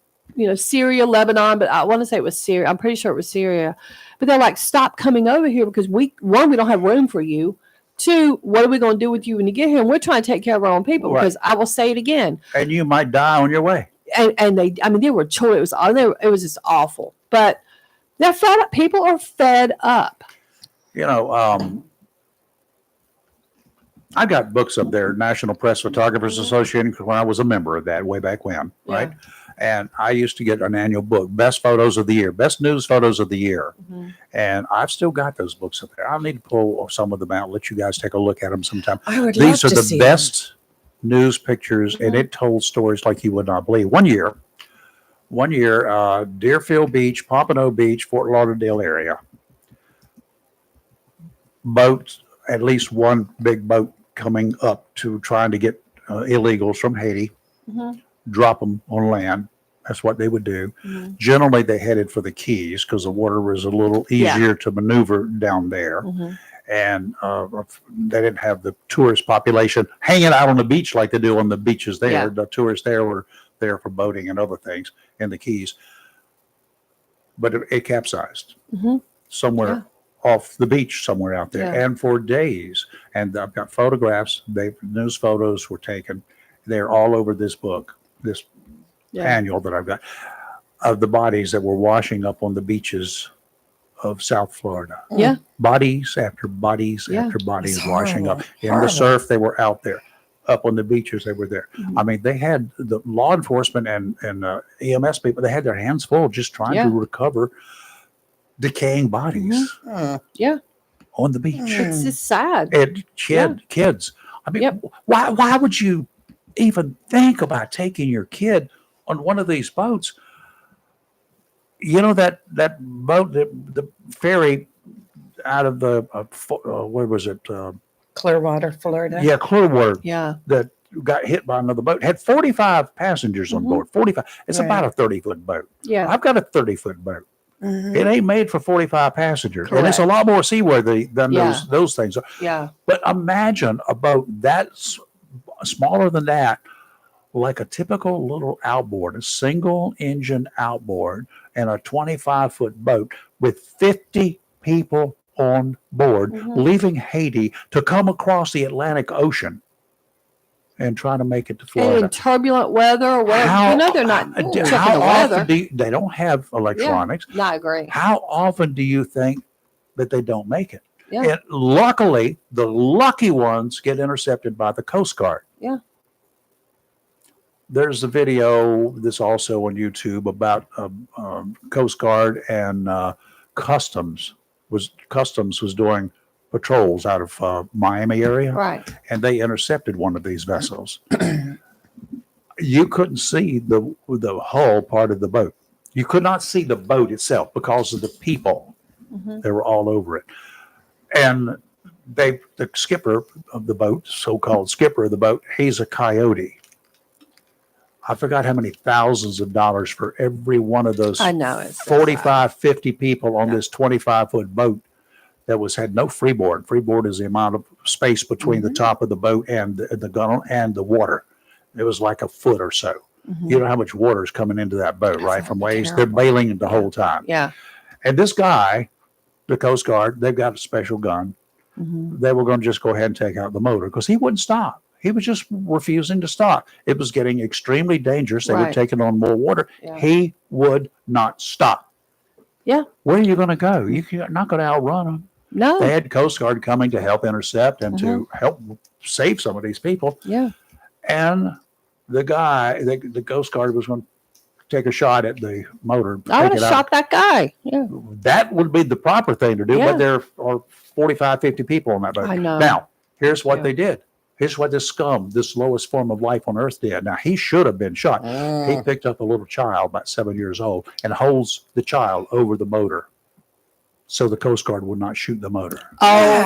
Syria, Lebanon, but I want to say it was Syria. I'm pretty sure it was Syria. But they're like, stop coming over here because we don't have room for you. 2, what are we going to do with you when you get here? And we're trying to take care of our own people because I will say it again. And you might die on your way. And they were told it was just awful. But they're fed up. People are fed up. I got books up there, National Press Photographers Association, when I was a member of that way back when, right? And I used to get an annual book, Best Photos of the Year, Best News Photos of the Year. And I've still got those books up there. I'll need to pull some of them out, let you guys take a look at them sometime. I would These love are to the see best news pictures, and it told stories like you would not believe. One year, Deerfield Beach, Pompano Beach, Fort Lauderdale area. Boats, at least one big boat coming up to trying to get illegals from Haiti, drop them on land. That's what they would do. Generally, they headed for the Keys because the water was a little easier to maneuver down there. And they didn't have the tourist population hanging out on the beach like they do on the beaches there. Yeah. The tourists there were there for boating and other things in the Keys. But it capsized somewhere off the beach, somewhere out there, and for days. And I've got photographs. News photos were taken. They're all over this book, this annual that I've got, of the bodies that were washing up on the beaches of South Florida. Bodies after bodies after bodies It's washing horrible. up. In the surf, they were out there. Up on the beaches, they were there. I mean, they had the law enforcement and EMS people, they had their hands full just trying to recover decaying bodies on the beach. It's just sad. Kids. I mean, why would you even think about taking your kid on one of these boats? That boat, the ferry out of the where was it? Clearwater, Florida. Yeah, Clearwater. Yeah. That got hit by another boat. Had 45 passengers on board. 45. It's about a 30-foot boat. Yeah. I've got a 30-foot boat. It ain't made for 45 passengers. And it's a lot more seaworthy than those things are. Yeah. But imagine a boat that's smaller than that, like a typical little outboard, a single engine outboard, and a 25-foot boat with 50 people on board, leaving Haiti to come across the Atlantic Ocean and try to make it to Florida. And in turbulent weather or whatever. They're not checking the weather. They don't have electronics. No, I agree. How often do you think that they don't make it? Yeah. And luckily, the lucky ones get intercepted by the Coast Guard. Yeah. There's a video that's also on YouTube about Coast Guard and Customs was doing patrols out of Miami area. Right. And they intercepted one of these vessels. You couldn't see the hull part of the boat. You could not see the boat itself because of the people. They were all over it. And the skipper of the boat, so-called skipper of the boat, he's a coyote. I forgot how many thousands of dollars for every one of those I know, it's 45, 50 people on this 25-foot boat that had no freeboard. Freeboard is the amount of space between the top of the boat and the gunnel and the water. It was like a foot or so. You know how much water is coming into that boat, right? From waves. They're bailing the whole time. Yeah. And this guy, the Coast Guard, they've got a special gun. They were going to just go ahead and take out the motor because he wouldn't stop. He was just refusing to stop. It was getting extremely dangerous. They were taking on more water. Yeah. He would not stop. Yeah. Where are you going to go? You're not going to outrun them. No. They had Coast Guard coming to help intercept and to help save some of these people. Yeah. And the guy, the Coast Guard was going to take a shot at the motor. I would take have it out. shot that guy. Yeah. That would be the proper thing to do, Yeah. but there are 45, 50 people on that boat. I know. Now, here's what Yeah. they did. Here's what this scum, this lowest form of life on earth did. Now, he should have been shot. He picked up a little child, about 7 years old, and holds the child over the motor so the Coast Guard would not shoot the motor. Oh,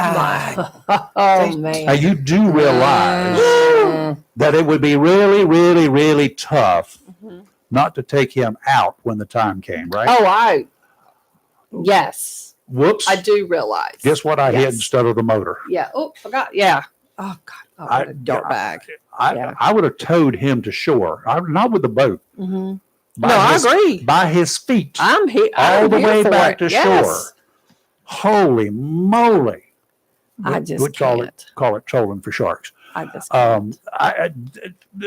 my. Oh, man. Now, you do realize that it would be really, really, really tough not to take him out when the time came, right? Oh, yes, Whoops. I do realize. Guess what I hit Yes. instead of the motor? Yeah. Oh, forgot. Yeah. Oh, God. Oh, what a I- dirtbag. Yeah. I would have towed him to shore, not with the boat. Mm-hmm. By No, I his- agree. By his feet, I'm here. all I'm the here way for back it. to Yes. shore. Holy moly! I We just call can't. it trolling for sharks. I just can't.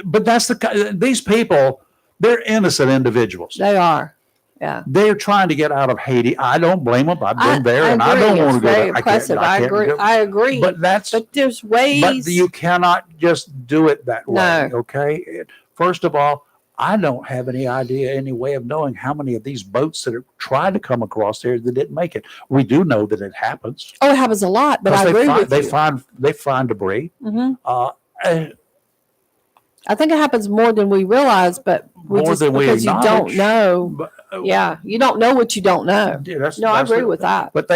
But that's these people. They're innocent individuals. They are. Yeah. They're trying to get out of Haiti. I don't blame them. I've been there, and I agree. don't want to It's go very there. impressive. I can't agree. go- I agree. But that's But there's ways. But you cannot just do it that way. No. Okay. First of all, I don't have any idea, any way of knowing how many of these boats that have tried to come across there that didn't make it. We do know that it happens. Oh, it happens a lot, but 'Cause I agree with they you. find debris. hmm Uh, I think it happens more than we realize, but More than we because you don't acknowledge. know. but, Yeah, you don't know what you don't know. yeah, that's, No, I that's agree the- with that. But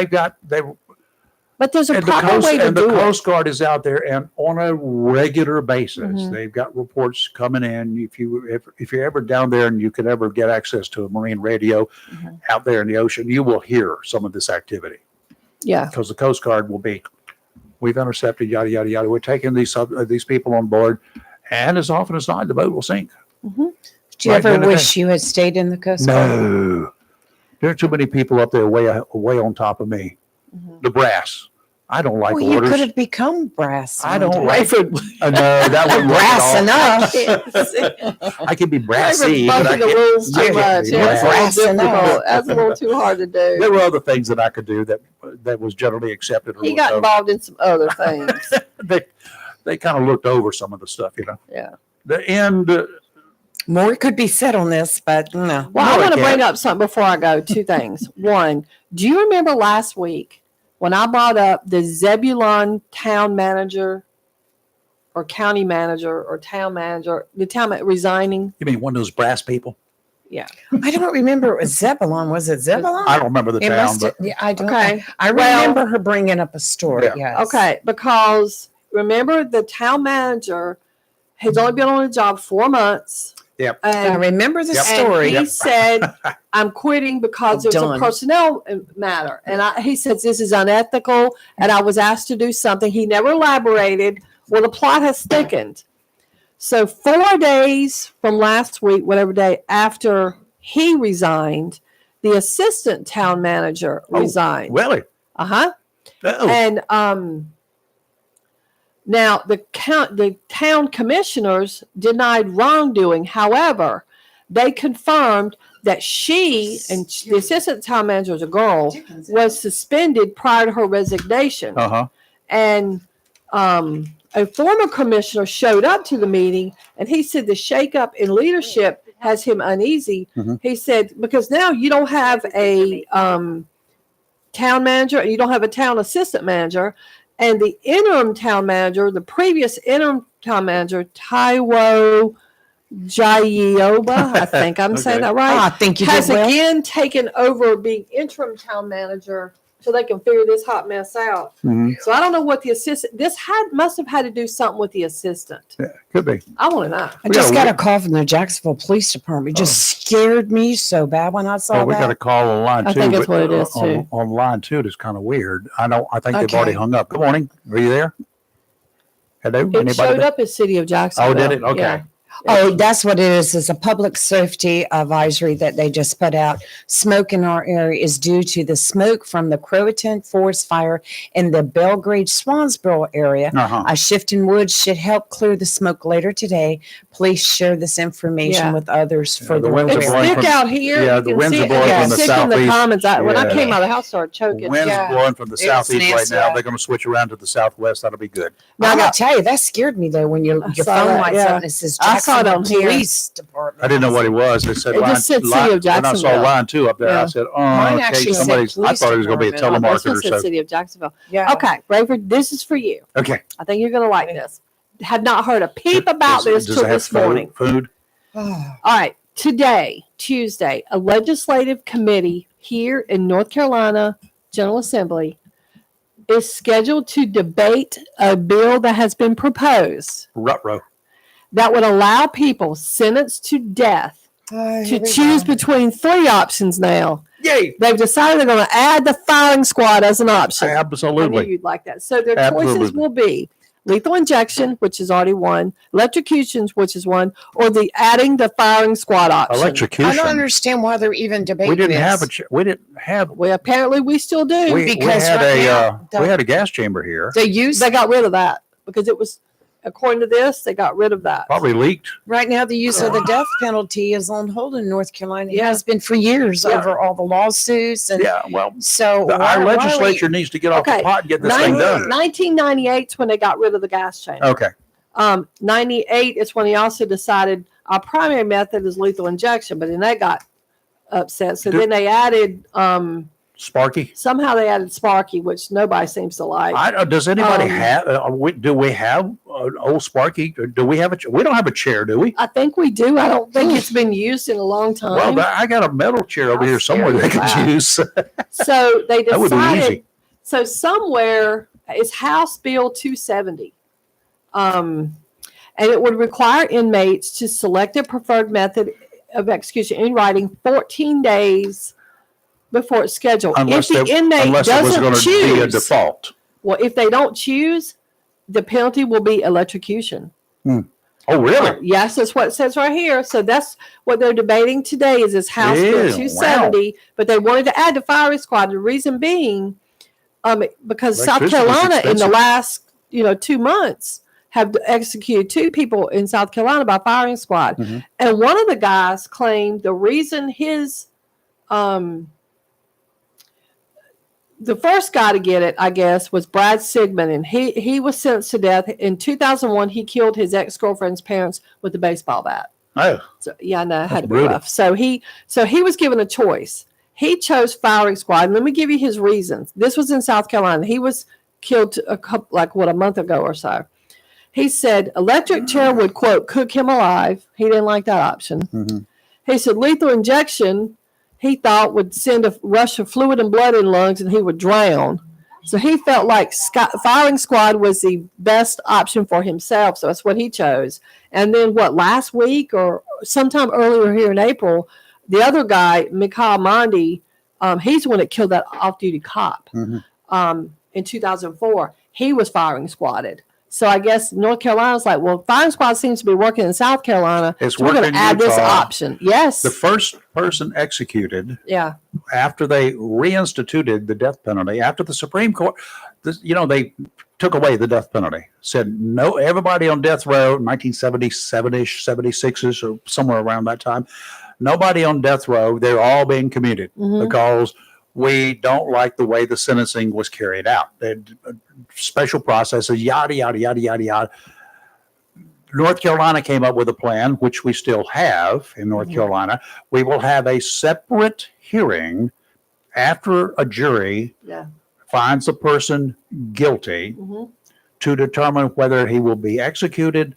But there's a and the proper coast way to and the do it. Coast Guard is out there and on a regular basis. Mhm. They've got reports coming in. If you're ever down there and you can ever get access to a marine radio Mhm. out there in the ocean, you will hear some of this activity. Yeah. Because the Coast Guard will be, we've intercepted yada yada yada. We're taking these people on board, and as often as not, the boat will sink. Do you Right ever then and wish you had stayed in the Coast Guard? No, there are too many people up there way on top of me. Mhm. The brass. I don't like Well, you orders. could have become brass. I don't one like day. No, that wouldn't work brass at all. enough. I can be brassy, but I Bumping the can't. rules I too can't much. be Yeah, brass. brass it's a little enough. difficult. That's a little too hard to do. There were other things that I could do that was generally accepted. or He looked got over. involved in some other things. They kind of looked over some of the stuff, Yeah. The end. More could be said on this, but no. Well, No, I I want to bring can't. up something before I go. Two things. One, do you remember last week when I brought up the Zebulon town manager or county manager or town manager, resigning? You mean one of those brass people? I don't remember it was Zebulon. Was it Zebulon? I don't remember the It town, must but have, yeah, I don't. Okay. I Well- remember her bringing up a story. Yeah. Yes. Okay, because remember the town manager has only been on the job 4 months. Yep. I And remember the Yep. story. And he said, I'm quitting because I'm there's a done. personnel matter. And he says, this is unethical. And I was asked to do something. He never elaborated. Well, the plot has thickened. So 4 days from last week, whatever day after he resigned, the assistant town manager Oh, resigned. really? Uh-huh. Oh, And now the town commissioners denied wrongdoing. However, they confirmed that she and the assistant town manager was a girl was suspended prior to her resignation. uh-huh. And a former commissioner showed up to the meeting, and he said the shakeup in leadership has him uneasy. Mhm. He said because now you don't have a town manager and you don't have a town assistant manager. And the interim town manager, the previous interim town manager, Taiwo Jayoba, I think I'm saying that Oh, right, I think you has did well. again taken over being interim town manager so they can figure this hot mess out. Mhm. So I don't know what the assistant, must have had to do something with the assistant. Yeah, could be. I want to know. I just Yeah, got a call from the Jacksonville Police Department. It just scared me so bad when I saw Oh, we got a that. call on line I two. think that's but, what it is, on, too. On line two, it's kind of weird. I think they've Okay. already hung up. Good morning. Are you there? Hello? It Anybody showed there? up as City of Jacksonville. Oh, did it? Okay. Yeah. Oh, that's what it is. It's a public safety advisory that they just put out. Smoke in our area is due to the smoke from the Croatan forest fire in the Belgrade Swansboro area. Uh-huh. A shift in woods should help clear the smoke later today. Please share this information Yeah. with others for the the winds are It's blowing area. thick from- out here. yeah, You the can winds see are it. blowing Yeah, from the it's thick in the southeast. comments. When I Yeah. came out of the house, I started choking. Wind's Yeah. blowing from the It's southeast right nasty now. out. They're going to switch around to the southwest. That'll be good. Now, I Now, got to tell you, that scared me though when your I phone saw that, lights yeah. up and it says I saw it on here. Police department. I didn't know what it was. It said It just said City of when I saw Jacksonville. line 2 up there, Yeah. I said, Mine okay, actually said I police thought it was going to be a department. This one telemarketer. said So, City of Jacksonville. Yeah. Okay, Rayford, this is for you. okay. I think you're going to like Okay. this. Had not heard a peep about this Does till it have this morning. Food? Oh, All right, today, Tuesday, a legislative committee here in North Carolina General Assembly is scheduled to debate a bill that has been proposed Ruh-roh. that would allow people sentenced to death here to we choose go. between 3 options now. Yay! They've decided they're going to add the firing squad as an option. I knew Absolutely. you'd like that. So their choices Absolutely. will be lethal injection, which is already one, electrocutions, which is one, or the adding the firing squad option. I don't Electrocution. understand why they're even debating We didn't this. have we didn't have Well, apparently we still do. we Because had right a now, we had a gas chamber here. They use They got rid of that because it was, according to this, they got rid of that. Probably leaked. right now the use of the death penalty is on hold in North Carolina. It Yeah. has been for years Yeah. over all the lawsuits and Yeah, well, so our why legislature needs to get off Okay. the pot and get this thing done. 1998 is when they got rid of the gas chamber. Okay. 98 is when he also decided our primary method is lethal injection, but then they got upset. So then they added, Sparky. somehow they added Sparky, which nobody seems to like. Does anybody Um, have? Do we have an old Sparky? Do we have we don't have a chair, do we? I think we do. I don't think it's been used in a long time. Well, I got a metal chair over How here somewhere scary they is could that? use. So they That would be decided. easy. So somewhere is House Bill 270, and it would require inmates to select a preferred method of execution in writing 14 days before it's scheduled. Unless if the inmate unless it was doesn't going to be a choose, default. well, if they don't choose, the penalty will be electrocution. Oh, really? Yes, that's what it says right here. So that's what they're debating today is this House Bill Ew, 270, but they wanted to add the firing squad. The reason being, because South Electricity is Carolina in the expensive. last 2 months have executed 2 people in South Carolina by firing squad, Mhm. and one of the guys claimed the reason his the first guy to get it, I guess, was Brad Sigmund, and he was sentenced to death in 2001. He killed his ex-girlfriend's parents with a baseball bat. Oh, So yeah, I know, it had That's to be brutal. rough. So he was given a choice. He chose firing squad. And let me give you his reasons. This was in South Carolina. He was killed a month ago or so. He said electric chair would, quote, cook him alive. He didn't like that option. mhm. He said lethal injection, he thought would send a rush of fluid and blood in lungs and he would drown. So he felt like firing squad was the best option for himself. So that's what he chose. And then last week or sometime earlier here in April, the other guy, Mikhail Mondi, he's the one that killed that off-duty cop Mhm. in 2004. He was firing squadded. So I guess North Carolina's like, well, firing squad seems to be working in South Carolina. It's So we're going working to in add this Utah. option. Yes. The first person executed Yeah. after they reinstituted the death penalty, after the Supreme Court, they took away the death penalty, said no, everybody on death row, 1977-ish, 76-ish, or somewhere around that time, nobody on death row, they're all being commuted Mhm. because we don't like the way the sentencing was carried out. Special processes, yada, yada, yada, yada, yada. North Carolina came up with a plan, which we still have in North Mhm. Carolina. We will have a separate hearing after a jury Yeah. finds a person guilty Mhm. to determine whether he will be executed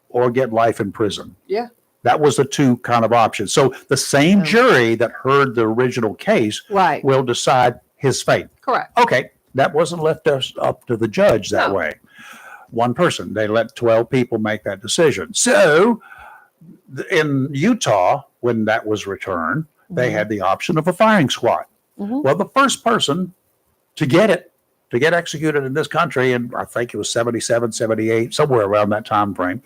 or get life in prison. Yeah. That was the two kind of options. So the same Yeah. jury that heard the original case Right. will decide his fate. Correct. Okay, that wasn't left up to the judge that No. way. One person, they let 12 people make that decision. So in Utah, when that was returned, they Mhm. had the option of a firing squad. Mhm. Well, the first person to get executed in this country, and I think it was 77, 78, somewhere around that time frame,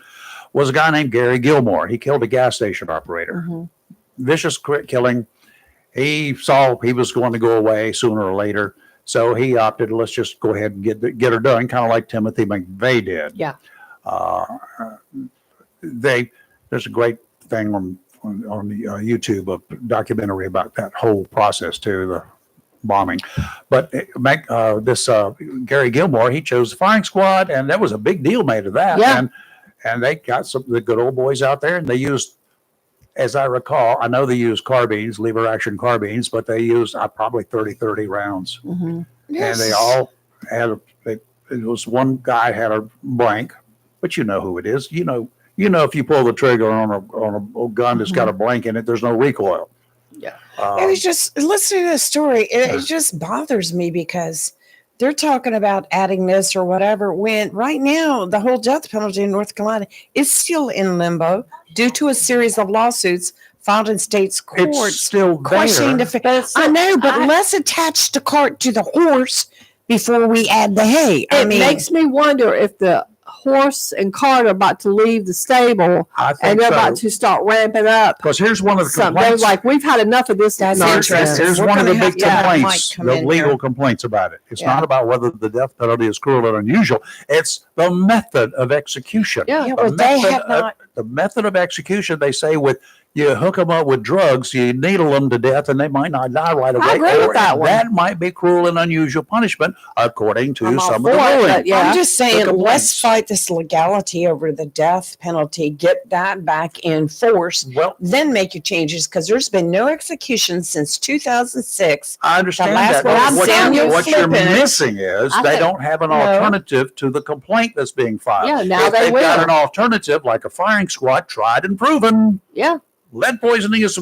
was a guy named Gary Gilmore. He killed a gas station operator. Mhm. Vicious killing. He saw he was going to go away sooner or later. So he opted, let's just go ahead and get her done, kind of like Timothy McVeigh did. Yeah. There's a great thing on the YouTube, a documentary about that whole process too, the bombing. But this Gary Gilmore, he chose the firing squad, and there was a big deal made of that. Yeah. and they got some the good old boys out there, and they used, as I recall, I know they used carbines, lever action carbines, but they used probably 30 rounds. Mm-hmm. And they all had it was one guy had a blank, but you know who it is. You know if you pull the trigger on a gun that's got a blank in it, there's no recoil. Yeah. It was just listening to the story. It just bothers me because they're talking about adding this or whatever. When right now the whole death penalty in North Carolina is still in limbo due to a series of lawsuits filed in states' courts. It's still questioning there. I know, but let's attach the cart to the horse before we add the hay. It makes me wonder if the horse and cart are about to leave the stable and they're about to start ramping up. Because here's one of the Something. They're complaints. like, we've had enough of this. That's nonsense. Here's We're one of the gonna big have- yeah, complaints, Mike, come the in legal here. complaints about it. It's Yeah. not about whether the death penalty is cruel and unusual. It's the method of execution. Yeah. Yeah, The but they method have not. the method of execution, they say, with you hook them up with drugs, you needle them to death, and they might not die right away. I agree with that one. That might be cruel and unusual punishment, according to I'm all some of for the it, ruling. but yeah. I'm just saying, complaints. let's fight this legality over the death penalty. Get that back in force. Well, Then make your changes because there's been no execution since 2006. I understand last that. one, but I'm what saying you're, you're what you're flipping it. missing is I they think- don't have an No. alternative to the complaint that's being filed. Yeah, now if they they've got will. an alternative, like a firing squad, tried and proven, Yeah. lead poisoning is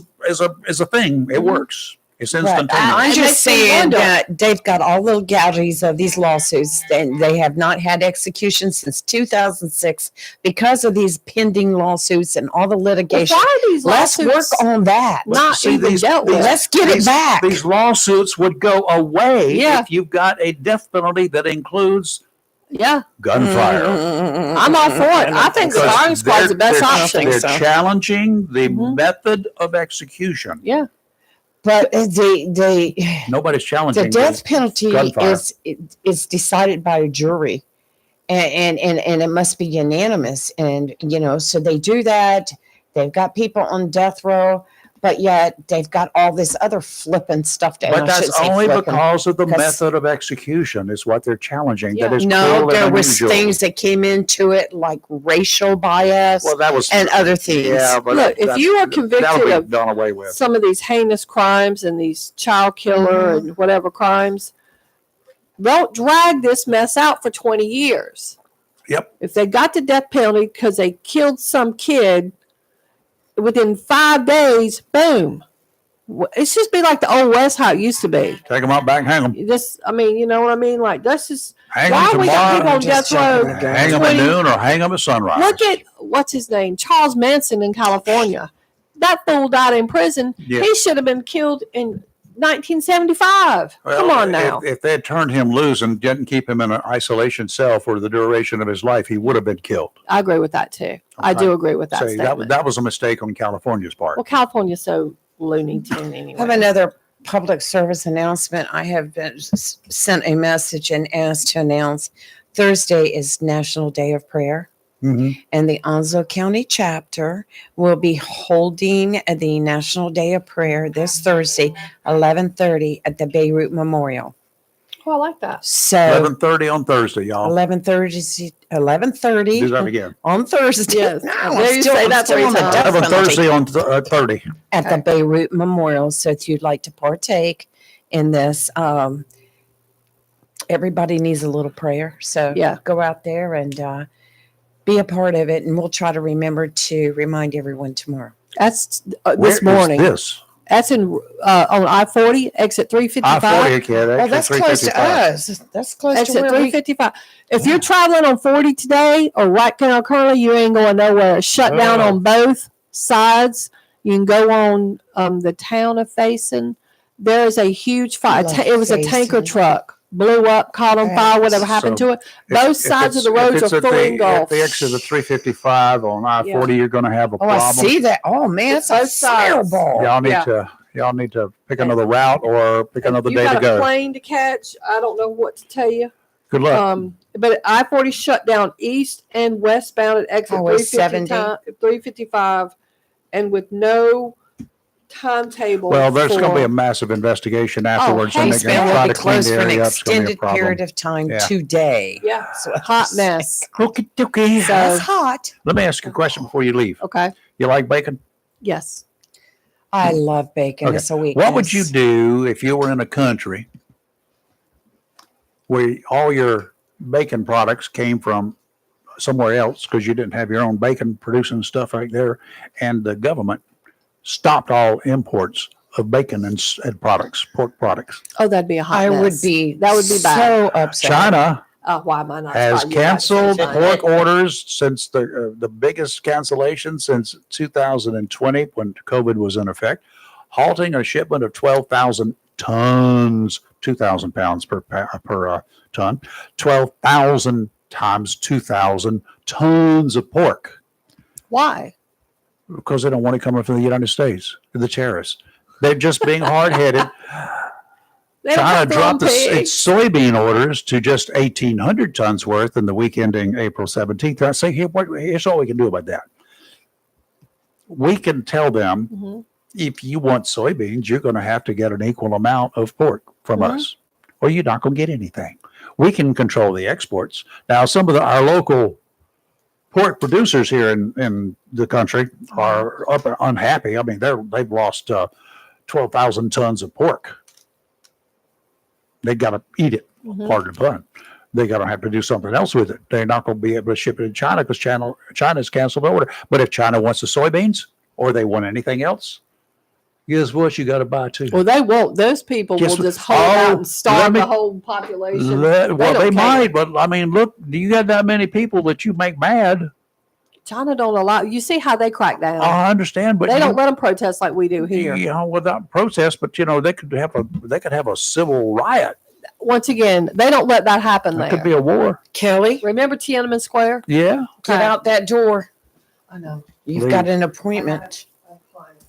a thing. It works. It's Right. instantaneous. I'm It just makes me saying wonder. that they've got all the legalities of these lawsuits, and they have not had execution since 2006 because of these pending lawsuits and all the Well, litigation. why are these Let's work lawsuits on that. not See, even dealt with? Let's get it back. These lawsuits would go away Yeah. if you've got a death penalty that includes Yeah. gunfire. I'm all for it. I think the Because firing squad's the best they're- option. They're so. challenging the Mhm. method of execution. Yeah. But the Nobody's challenging death penalty gunfire. is decided by a jury, and it must be unanimous. And so they do that. They've got people on death row, but yet they've got all this other flipping stuff. But that's only because of the because- method of execution is what they're challenging. Yeah. That is No, cruel and there was unusual. things that came into it like racial bias Well, that was and other things. yeah. But Look, if you are that'll convicted be of done away with. some of these heinous crimes and these child killer and whatever crimes, don't drag this mess out for 20 years. Yep. If they got the death penalty because they killed some kid, within 5 days, boom. It's just be like the old West how it used to be. Take them out back, hang them. You just, I mean, you know what I mean? Like, that's just, Hang why them we got people tomorrow. on death row? Hang them at 20 noon or hang them at sunrise. Look at, what's his name? Charles Manson in California. That fool died in prison. Yeah. He should have been killed in 1975. Well, Come on now. If they had turned him loose and didn't keep him in an isolation cell for the duration of his life, he would have been killed. I agree with that too. I do agree with that So statement. that was a mistake on California's part. Well, California's so Looney Tune anyway. I have another public service announcement. I have been sent a message and asked to announce Thursday is National Day of Prayer. Mhm. And the Onslow County chapter will be holding the National Day of Prayer this Thursday, 11:30 at the Beirut Memorial. Oh, I like that. So 11:30 on Thursday, y'all. 11:30 Do that again. on Thursday. Yes. No, I dare you still- say I'm that still 3 on the times. death 11 penalty. Thursday on 30. At the Beirut Memorial. So if you'd like to partake in this, everybody needs a little prayer. So Yeah. go out there and be a part of it. And we'll try to remember to remind everyone tomorrow. That's Where this is morning. this? That's in on I-40, exit 355. I-40, kid. Well, that's close to us. That's close to Exit where we 355. If you're traveling on 40 today or right now currently, you ain't going nowhere. It's shut down Oh. on both sides. You can go on the town of Faison. There is a huge fire. Love It was a tanker Faison. truck. Blew up, caught on fire, whatever happened to it. Both sides of the roads are fully At engulfed. the exit of 355 on I-40, you're going to have a Oh, I problem. see that. Oh, man, it's a Both sides. fireball. Y'all need to pick another route or pick another You day got to a go. plane to catch. I don't know what to tell you. Good luck. But I-40 shut down east and westbound at exit Highway 70. 355, and with no timetable. Well, there's going to be for- a massive investigation afterwards, and It's they're going to going try to to clean close the for an area up. It's going to be a extended period problem. of time Yeah. today. Yeah, So hot mess. Okay, okay. So- That's hot. Let me ask you a question before you leave. Okay. You like bacon? Yes. I love bacon. Okay. It's a weakness. What would you do if you were in a country where all your bacon products came from somewhere else because you didn't have your own bacon producing stuff right there, and the government stopped all imports of bacon and products, pork products? Oh, that'd be a hot I mess. would be That would be bad. so upset. China Why am I not? has spotting you guys canceled sometime? pork orders since the biggest cancellation since 2020 when COVID was in effect, halting a shipment of 12,000 tons, 2,000 pounds per ton, 12,000 times 2,000 tons of pork Why? because they don't want it coming from the United States. The terrorists, they're just being hard headed. They don't China have their own dropped its pigs. soybean orders to just 1,800 tons worth in the week ending April 17th. I say, here's all we can do about that. We can tell them, Mhm. if you want soybeans, you're going to have to get an equal amount of pork from Mhm. us, or you're not going to get anything. We can control the exports. Now, some of our local pork producers here in the country are up and unhappy. I mean, they've lost 12,000 tons of pork. They got to eat it. Mhm. Pardon the pun. They got to have to do something else with it. They're not going to be able to ship it to China because China's canceled the order. But if China wants the soybeans or they want anything else, guess what? You got to buy too. Well, they won't. Those people Guess will what? just hold out Oh, and starve let me- the whole population. Well, don't they care. might, but I mean, look, you got that many people that you make mad. China don't allow. You see how they crack down. I understand, but they you, don't let them protest like we do here. you know, without protest, but they could have a civil riot. Once again, they don't let that happen There there. could be a war. Kelly, Remember Tiananmen Square? Yeah. get Okay. out that door. I know. You've Leave. got an appointment.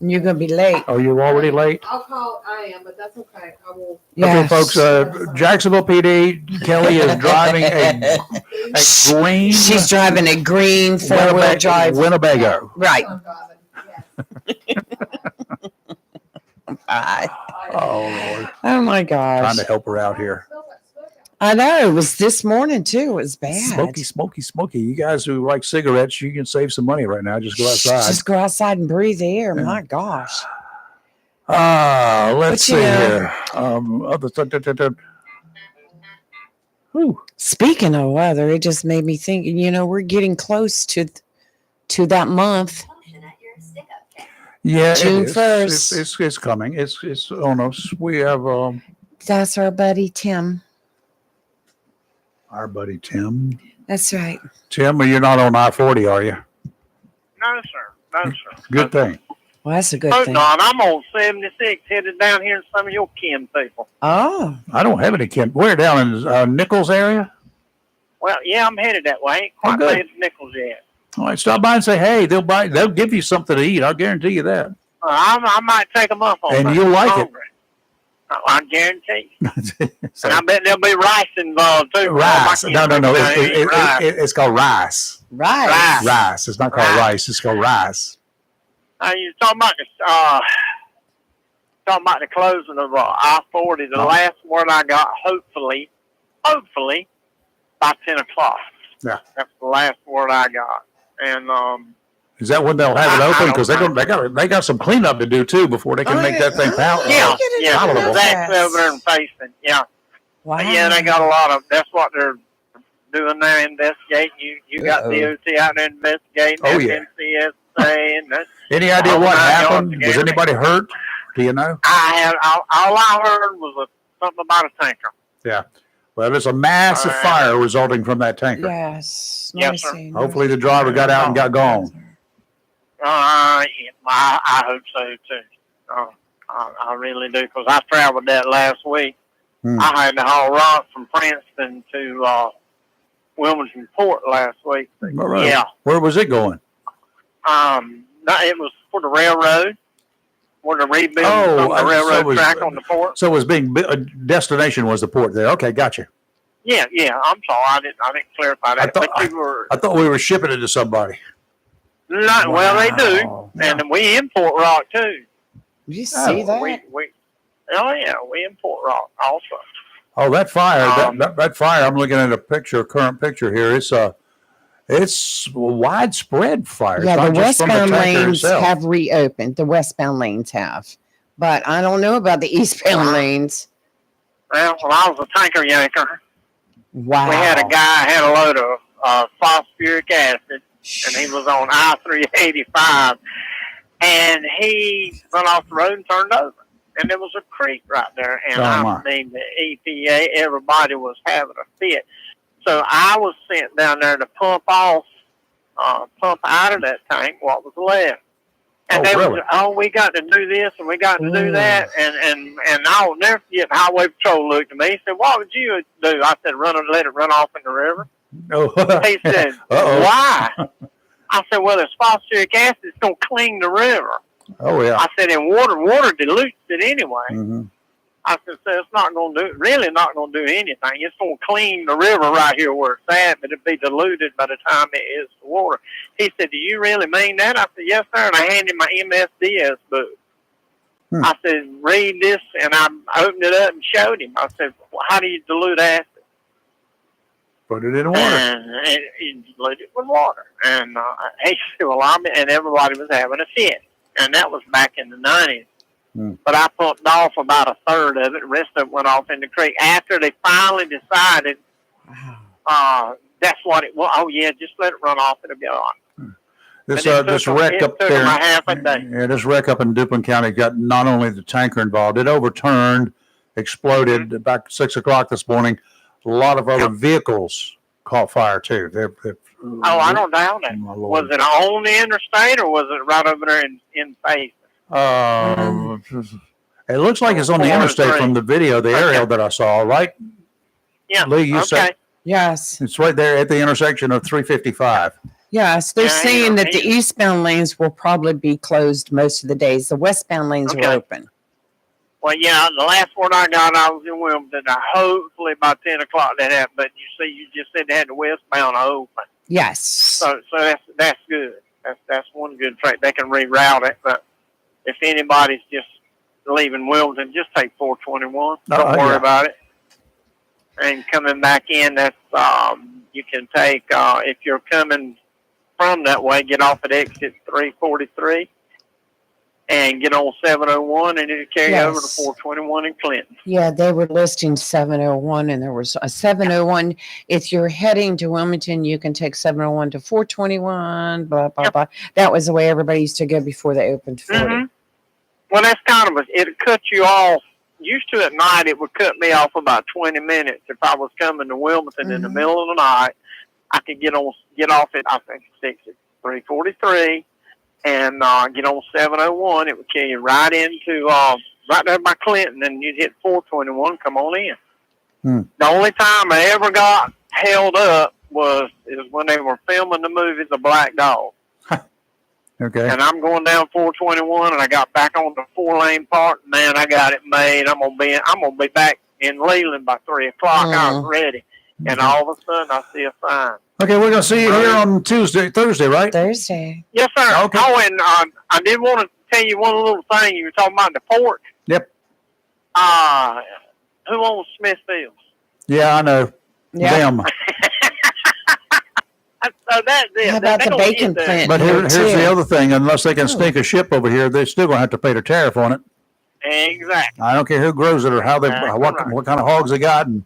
And you're going to be late. Are you already late? I'll call. I am, but that's okay. I will. Okay, folks. Jacksonville PD. Kelly is driving a green She's driving a green four-wheel drive. Winnebago. Right. Yes. Bye. Oh Lord, Oh my trying gosh. to help her out here. I know. It was this morning too. It was bad. Smoky, smoky, smoky. You guys who like cigarettes, you can save some money right now. Just go outside. Just go outside and breathe the air. Yeah. My gosh. Let's But, see you know- here. Whew. Speaking of weather, it just made me think, we're getting close to that month. Yeah, June it is. 1st. It's coming. It's on us. We have That's our buddy Tim. our buddy Tim. That's right. Tim, you're not on I-40, are you? No, sir. No, sir. Good thing. Well, that's a good Oh, thing. no, I'm on 76 headed down here to some of your kin people. Oh, I don't have any kin. We're down in Nichols area. Well, yeah, I'm headed that way. Ain't quite good. made to Nichols yet. All right, stop by and say, hey, they'll give you something to eat. I'll guarantee you that. I might take them up on And that. you'll like it. Hungry. I guarantee. So, And I bet there'll be rice involved too. rice. No. Rice. It's called rice. right. Right. Rice. It's not called Rice. rice. It's called rice. You're talking about the closing of I-40. The Oh. last word I got, hopefully, by 10 o'clock. Yeah. That's the last word I got. And Is that when they'll have it I open? don't Because know. they got some cleanup to do too before they can make that thing power. yeah, get palatable. Zach's over there and facing. Yeah. Wow. Yeah, they got a lot of. That's what they're doing there, investigating. You got Uh-oh. DOT out there investigating. Oh, yeah. FNCSA, and that. Any idea Oh, what my happened? God, Was yeah. anybody hurt? Do you know? All I heard was something about a tanker. Well, there's a massive Alright. fire resulting from that tanker. Yes. Yes, Nice sir. seeing Hopefully the driver got out and got gone. Yeah, I hope so too. I really do, because I traveled that last week. Hmm. I had to haul rock from Princeton to Wilmington Port last week. Right. Yeah. Where was it going? No, it was for the railroad. For the rebuilding Oh, of so the it railroad was- track on the port. So it was destination was the port there. Okay, gotcha. Yeah. I'm sorry, I didn't clarify that. thought- but you were I thought we were shipping it to somebody. not well. They do, Wow. and we import rock too. Did you see that? We import rock also. Oh, that fire! That fire! I'm looking at current picture here. It's a widespread fire. Yeah, It's the not just from westbound tanker lanes itself. have reopened. The westbound lanes have, but I don't know about the eastbound lanes. Well, when I was a tanker yanker, Wow. we had a guy had a load of phosphoric acid, and he was on I-385, and he went off the road and turned over. And there was a creek right there, and I mean, the EPA, everybody was having a fit. So I was sent down there to pump out of that tank what was left. And we got to do this and we got to do that. And I'll never forget the highway patrol looked at me. He said, "What would you do?" I said, let it run off in the river. He said, "Why?" I said, "Well, there's phosphoric acid. It's going to clean the river." Oh, yeah. I said, "And water dilutes it anyway." Mm-hmm. I said, "So it's not going to not going to do anything. It's going to clean the river right here where it's at, but it'll be diluted by the time it is the water." He said, "Do you really mean that?" I said, "Yes, sir." And I handed him my MSDS book. I said, "Read this," and I opened it up and showed him. I said, "Well, how do you dilute acid?" Put it in water. And he diluted it with water. And he said, "Well, and everybody was having a fit." And that was back in the 90s. But I pumped off about a third of it. The rest of it went off in the creek. After they finally decided that's what it was. Oh, yeah, just let it run off. It'll be all right. This wreck up there. Half a day. Yeah, this wreck up in Duplin County got not only the tanker involved, it overturned, exploded about 6 o'clock this morning. A lot of other vehicles caught fire too. I don't doubt it. Was it on the interstate or was it right over there in Faith? It looks like it's on the interstate from the video, the aerial that I saw, right? Yeah. Lee, you said yes. It's right there at the intersection of 355. Yes, they're saying that the eastbound lanes will probably be closed most of the days. The westbound lanes are open. Well, yeah, the last word I got, I was in Wilmington. Hopefully by 10 o'clock that happened. But you see, you just said they had the westbound open. Yes. So that's good. That's one good trait. They can reroute it. But if anybody's just leaving Wilmington, just take 421. Don't worry about it. And coming back in, that's you can take if you're coming from that way, get off at exit 343. And get on 701 and it'll carry over to 421 in Clinton. Yeah, they were listing 701 and there was a 701. If you're heading to Wilmington, you can take 701 to 421, blah, blah, blah. That was the way everybody used to go before they opened 40. Mm-hmm. Well, that's kind of it'll cut you off. Used to at night, it would cut me off about 20 minutes. If I was coming to Wilmington in the middle of the night, I could get off at, I think, 343. And get on 701, it would carry you right into right there by Clinton, and you'd hit 421, come on in. The only time I ever got held up is when they were filming the movie The Black Dog. Okay. And I'm going down 421, and I got back on the 4-lane part. Man, I got it made. I'm gonna be back in Leland by 3 o'clock. I was ready, and all of a sudden I see a sign. Okay, we're going to see you here on Thursday, right? Thursday. Yes, sir. Okay. Oh, and I did want to tell you one little thing. You were talking about the port. Yep. Who owns Smithfield? Yeah, I know. Yeah. Them. So that's it. How about the bacon plant? But here's the other thing. Unless they can sneak a ship over here, they're still going to have to pay the tariff on it. Exactly. I don't care who grows it or how what kind of hogs they got and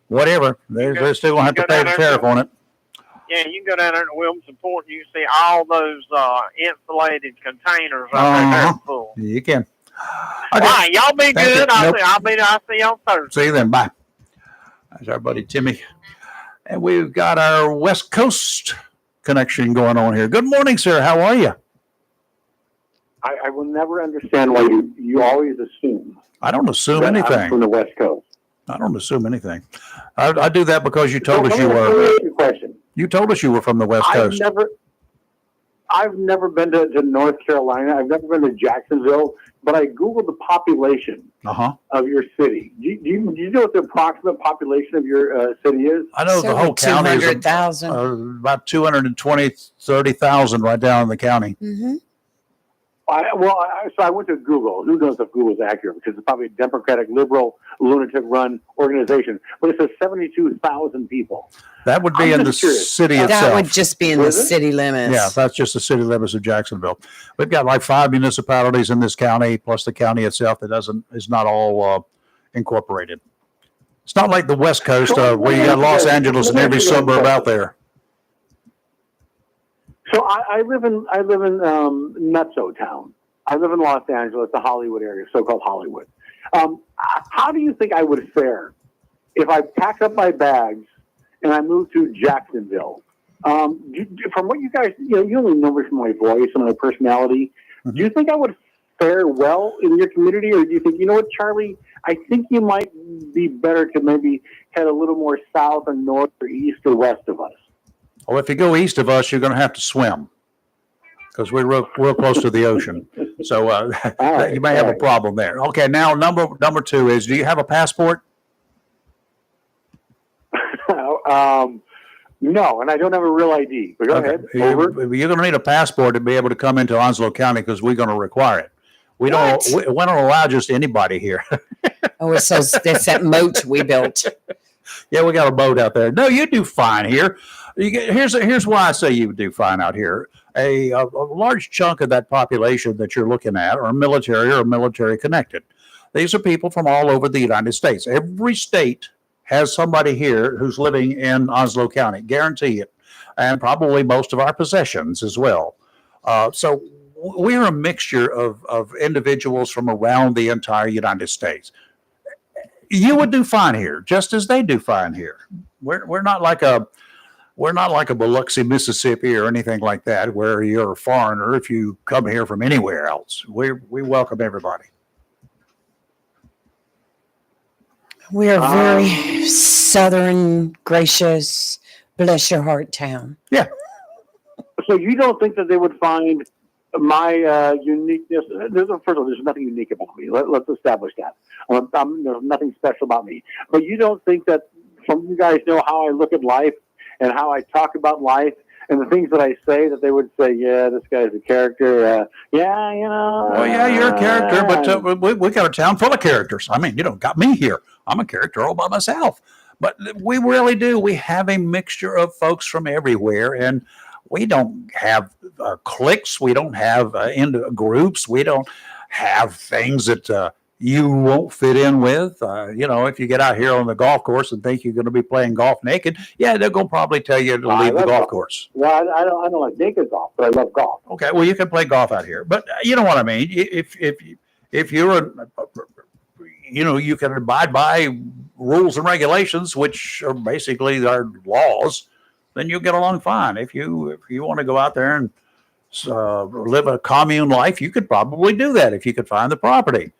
whatever. They're still going to have to pay the tariff on it. Yeah, you can go down there to Wilmington Port and you can see all those insulated containers out there full. You can. Okay. All right, y'all be good. I'll see y'all Thursday. See you then. Bye. That's our buddy Timmy. And we've got our West Coast connection going on here. Good morning, sir. How are you? I will never understand why you always assume. I don't assume anything. I'm from the West Coast. I don't assume anything. I do that because you told us you were. You told us you were from the West Coast. I've never been to North Carolina. I've never been to Jacksonville, but I Googled the population of your city. Do you know what the approximate population of your city is? I know the whole county is 200,000. about 220, 30,000 right down in the county. Mm-hmm. So I went to Google. Who knows if Google's accurate? Because it's probably a Democratic, liberal, lunatic-run organization. But it says 72,000 people. That would be in the city itself. That would just be in the city limits. Yeah, that's just the city limits of Jacksonville. We've got like 5 municipalities in this county, plus the county itself that is not all incorporated. It's not like the West Coast where you got Los Angeles and every suburb out there. So I live in Nutso Town. I live in Los Angeles, the Hollywood area, so-called Hollywood. How do you think I would fare if I packed up my bags and I moved to Jacksonville? From what you guys, you only know me from my voice and my personality. Mm-hmm. Do you think I would fare well in your community, or do you think, you know what, Charlie, I think you might be better to maybe head a little more south or north or east or west of us? Well, if you go east of us, you're going to have to swim because we're real close to the ocean. So you may have a problem there. Okay, now number 2 is, do you have a passport? No, and I don't have a real ID. But go ahead. You're going to need a passport to be able to come into Onslow County because we're going to require it. We don't allow just anybody here. It's that moat we built. Yeah, we got a boat out there. No, you do fine here. Here's why I say you do fine out here. A large chunk of that population that you're looking at are military or military connected. These are people from all over the United States. Every state has somebody here who's living in Onslow County, guarantee it, and probably most of our possessions as well. So we're a mixture of individuals from around the entire United States. You would do fine here, just as they do fine here. We're not like a Biloxi, Mississippi, or anything like that, where you're a foreigner if you come here from anywhere else. We welcome everybody. We are very southern, gracious, bless your heart town. Yeah. So you don't think that they would find my uniqueness? First of all, there's nothing unique about me. Let's establish that. There's nothing special about me. But you don't think that you guys know how I look at life and how I talk about life and the things that I say, that they would say, yeah, this guy's a character. Yeah, Well, yeah, you're a character, but we got a town full of characters. I mean, got me here. I'm a character all by myself. But we really do. We have a mixture of folks from everywhere, and we don't have cliques. We don't have into groups. We don't have things that you won't fit in with. If you get out here on the golf course and think you're going to be playing golf naked, yeah, they're going to probably tell you to leave the golf course. Well, I don't like naked golf, but I love golf. Okay, well, you can play golf out here, but you know what I mean. If you're you can abide by rules and regulations, which are basically our laws, then you'll get along fine. If you want to go out there and live a commune life, you could probably do that if you could find the property.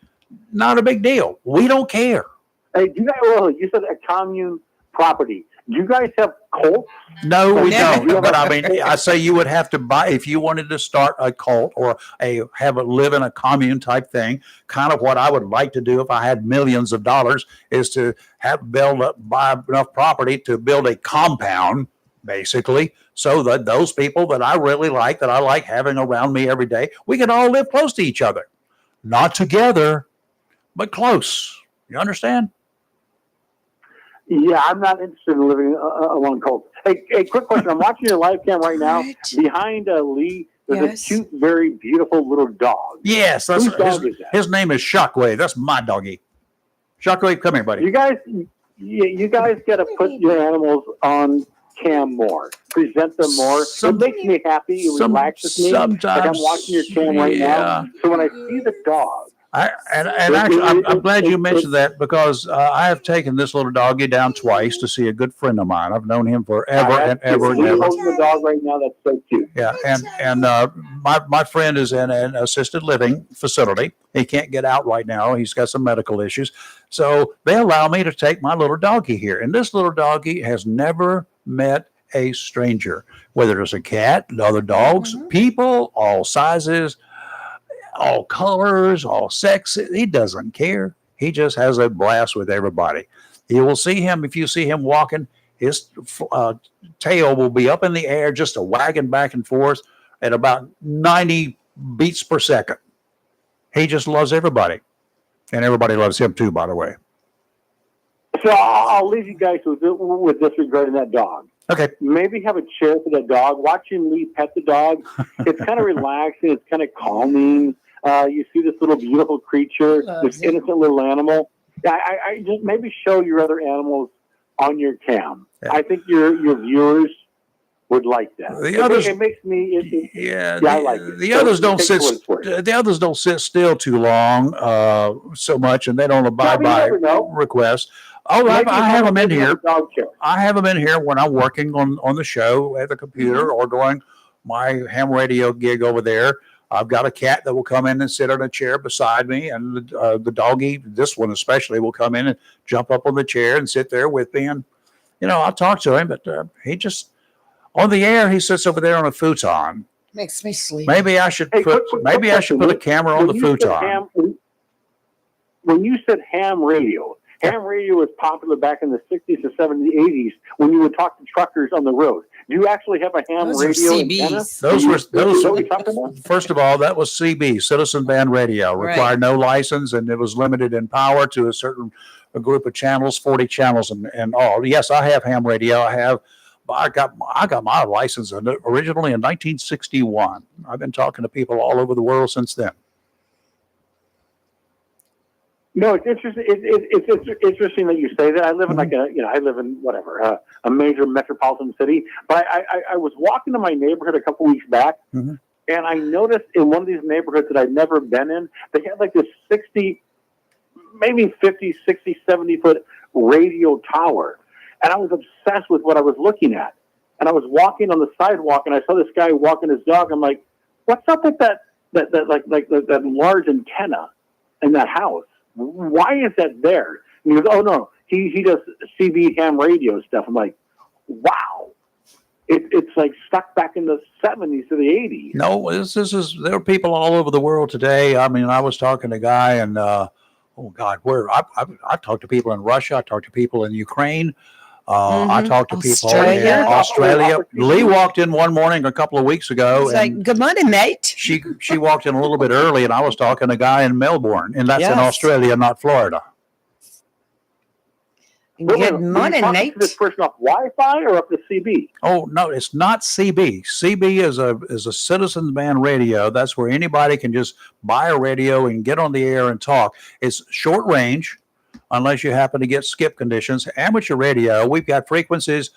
Not a big deal. We don't care. Hey, you said a commune property. Do you guys have cults? No, we don't. But I mean, I say you would have to buy, if you wanted to start a cult or live in a commune type thing. Kind of what I would like to do if I had millions of dollars is to buy enough property to build a compound, basically, so that those people that I really like, that I like having around me every day, we can all live close to each other. Not together, but close. You understand? Yeah, I'm not interested in living among cults. Hey, quick question. I'm watching your live cam right now. Behind Lee, there's a cute, very beautiful little dog. Yes, Whose dog is that? His name is Shockwave. That's my doggy. Shockwave, come here, buddy. You guys got to put your animals on cam more. Present them more. It makes me happy. It relaxes me. Sometimes, like I'm watching your cam right now. So when I see the dog, actually, I'm glad you mentioned that, because I have taken this little doggy down twice to see a good friend of mine. I've known him forever and ever and ever. Holding the dog right now. That's so cute. Yeah, and my friend is in an assisted living facility. He can't get out right now. He's got some medical issues. So they allow me to take my little doggy here. And this little doggy has never met a stranger, whether it's a cat, other dogs, people, all sizes, all colors, all sexes. He doesn't care. He just has a blast with everybody. You will see him, if you see him walking, his tail will be up in the air, just a wagging back and forth at about 90 beats per second. He just loves everybody. And everybody loves him too, by the way. So I'll leave you guys with this regarding that dog. Okay. Maybe have a chair for that dog. Watch him pet the dog. It's kind of relaxing. It's kind of calming. You see this little beautiful creature, this innocent little animal. I just maybe show your other animals on your cam. Yeah. I think your viewers would like that. The others, it makes me. I like it. The others don't sit. The others don't sit still too long, so much, and they don't abide by requests. Oh, I have them in here. I have them in here when I'm working on the show at the computer or doing my ham radio gig over there. I've got a cat that will come in and sit on a chair beside me, and the doggy, this one especially, will come in and jump up on the chair and sit there with me. And, I'll talk to him, but he just, on the air, he sits over there on a futon. Makes me sleep. Maybe I should put a camera on the futon. When you said ham radio was popular back in the 60s, the 70s, 80s when you would talk to truckers on the road. Do you actually have a ham radio antenna? Those were first of all, that was CB, Citizen Band Radio, required no license, and it was limited in power to a group of channels, 40 channels and all. Yes, I have ham radio. I got my license originally in 1961. I've been talking to people all over the world since then. No, it's interesting. It's interesting that you say that. I live in a major metropolitan city. But I was walking to my neighborhood a couple weeks back, and I noticed in one of these neighborhoods that I'd never been in, they had like this 60, maybe 50, 60, 70-foot radio tower. And I was obsessed with what I was looking at. And I was walking on the sidewalk, and I saw this guy walking his dog. I'm like, what's up with that large antenna in that house? Why is that there? And he goes, oh, no, he does CB ham radio stuff. I'm like, wow. It's like stuck back in the 70s to the 80s. No, there are people all over the world today. I mean, I was talking to a guy and, I talked to people in Russia. I talked to people in Ukraine. I talked to people in Australia. Lee walked in one morning a couple of weeks ago. He's like, good morning, mate. She walked in a little bit early, and I was talking to a guy in Melbourne, and that's in Australia, not Florida. Good morning, Nate. Is this person off Wi-Fi or up the CB? Oh, no, it's not CB. CB is a Citizens Band radio. That's where anybody can just buy a radio and get on the air and talk. It's short range, unless you happen to get skip conditions. Amateur radio, we've got frequencies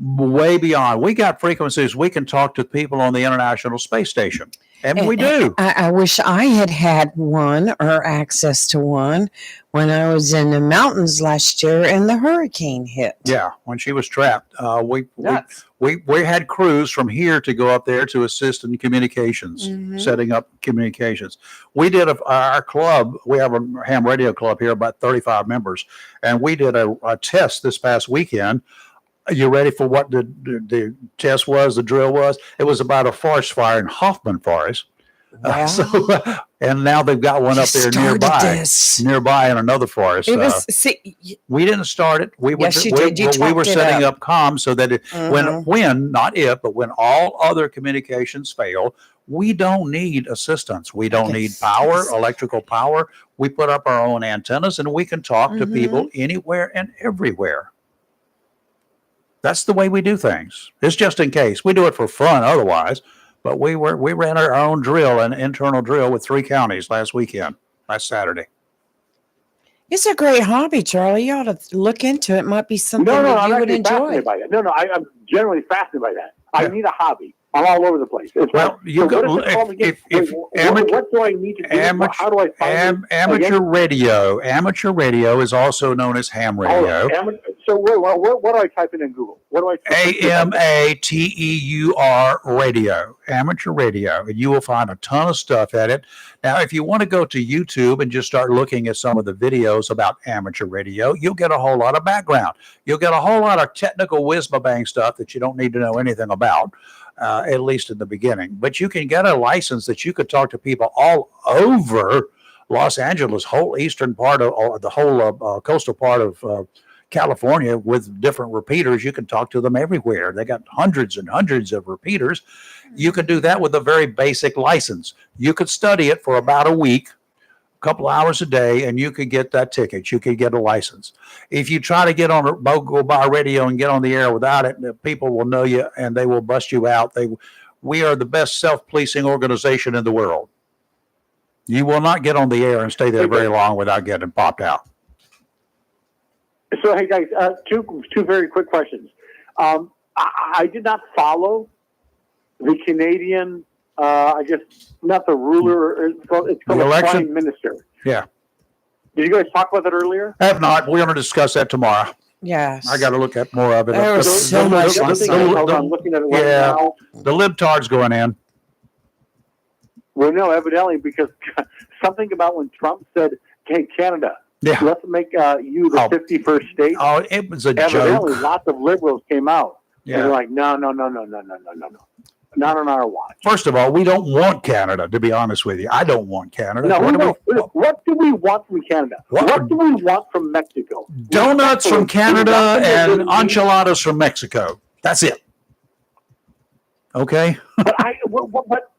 way beyond. We got frequencies we can talk to people on the International Space Station. And we do. I wish I had one or access to one when I was in the mountains last year and the hurricane hit. Yeah, when she was trapped. We had crews from here to go up there to assist in communications, setting up communications. We did our club. We have a ham radio club here, about 35 members, and we did a test this past weekend. Are you ready for what the test was, the drill was? It was about a forest fire in Hoffman Forest. Wow. And now they've got one up there nearby in another forest. We didn't start it. We were setting up comms so that when not if, but when all other communications fail, we don't need assistance. We don't need power, electrical power. We put up our own antennas and we can talk to people anywhere and everywhere. That's the way we do things. It's just in case. We do it for fun otherwise, but we ran our own drill, an internal drill with 3 counties last Saturday. It's a great hobby, Charlie. You ought to look into it. Might be something that you would enjoy. I'm generally fascinated by that. I need a hobby. I'm all over the place. What do I need to do? How do I find amateur radio? Amateur radio is also known as ham radio. So what do I type in Google? What do I type AMATEUR radio, amateur radio, and you will find a ton of stuff at it. Now, if you want to go to YouTube and just start looking at some of the videos about amateur radio, you'll get a whole lot of background. You'll get a whole lot of technical whiz-bang stuff that you don't need to know anything about. At least in the beginning. But you can get a license that you could talk to people all over Los Angeles, whole eastern part of, or the whole coastal part of California with different repeaters, you can talk to them everywhere. They got hundreds and hundreds of repeaters. You can do that with a very basic license. You could study it for about a week, a couple hours a day, and you could get that ticket. You could get a license. If you try to get on go by radio and get on the air without it, the people will know you and they will bust you out. We are the best self-policing organization in the world. You will not get on the air and stay there very long without getting popped out. So, hey guys, two very quick questions. I did not follow the Canadian, I guess not the ruler, it's called the election? prime minister. Yeah. Did you guys talk about that earlier? Have not. We're going to discuss that tomorrow. Yes. I got to look at more of it. There was so much I'm looking at it right now. The libtards going in. Well, no, evidently, because something about when Trump said, "Hey, Canada, let's make you the 51st state." Oh, it was a evidently, joke. lots of liberals came out. Yeah. And they're like, no. Not on our watch. First of all, we don't want Canada, to be honest with you. I don't want Canada. No, what do we want from Canada? What do we want from Mexico? Donuts from Canada and enchiladas from Mexico. That's it. Okay? But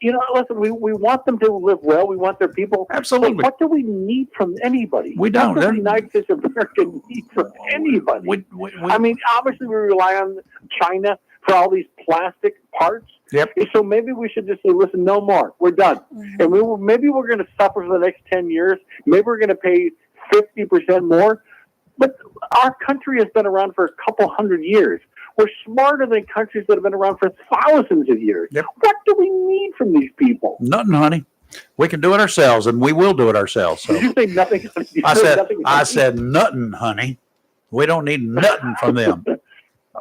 listen, we want them to live well. We want their people. Absolutely. But what do we need from anybody? We don't. What does the United States of America need from anybody? I mean, obviously we rely on China for all these plastic parts. Yep. So maybe we should just say, listen, no more. We're done. And maybe we're going to suffer for the next 10 years. Maybe we're going to pay 50% more. But our country has been around for a couple hundred years. We're smarter than countries that have been around for thousands of years. Yep. What do we need from these people? Nothing, honey. We can do it ourselves, and we will do it ourselves. So. Did you say nothing? I said nothing, honey. We don't need nothing from them.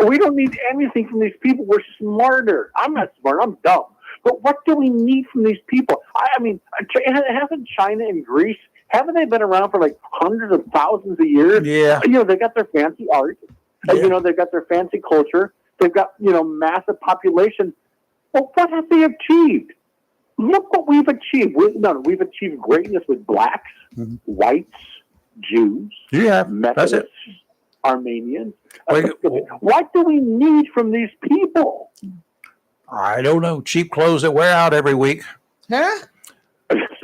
We don't need anything from these people. We're smarter. I'm not smart. I'm dumb. But what do we need from these people? I mean, haven't China and Greece, haven't they been around for like hundreds of thousands of years? Yeah. They got their fancy art. Yeah. They've got their fancy culture. They've got, massive population. Well, what have they achieved? Look what we've achieved. We've achieved greatness with blacks, whites, Jews, Methodists, Armenians. What do we need from these people? I don't know. Cheap clothes that wear out every week. Huh?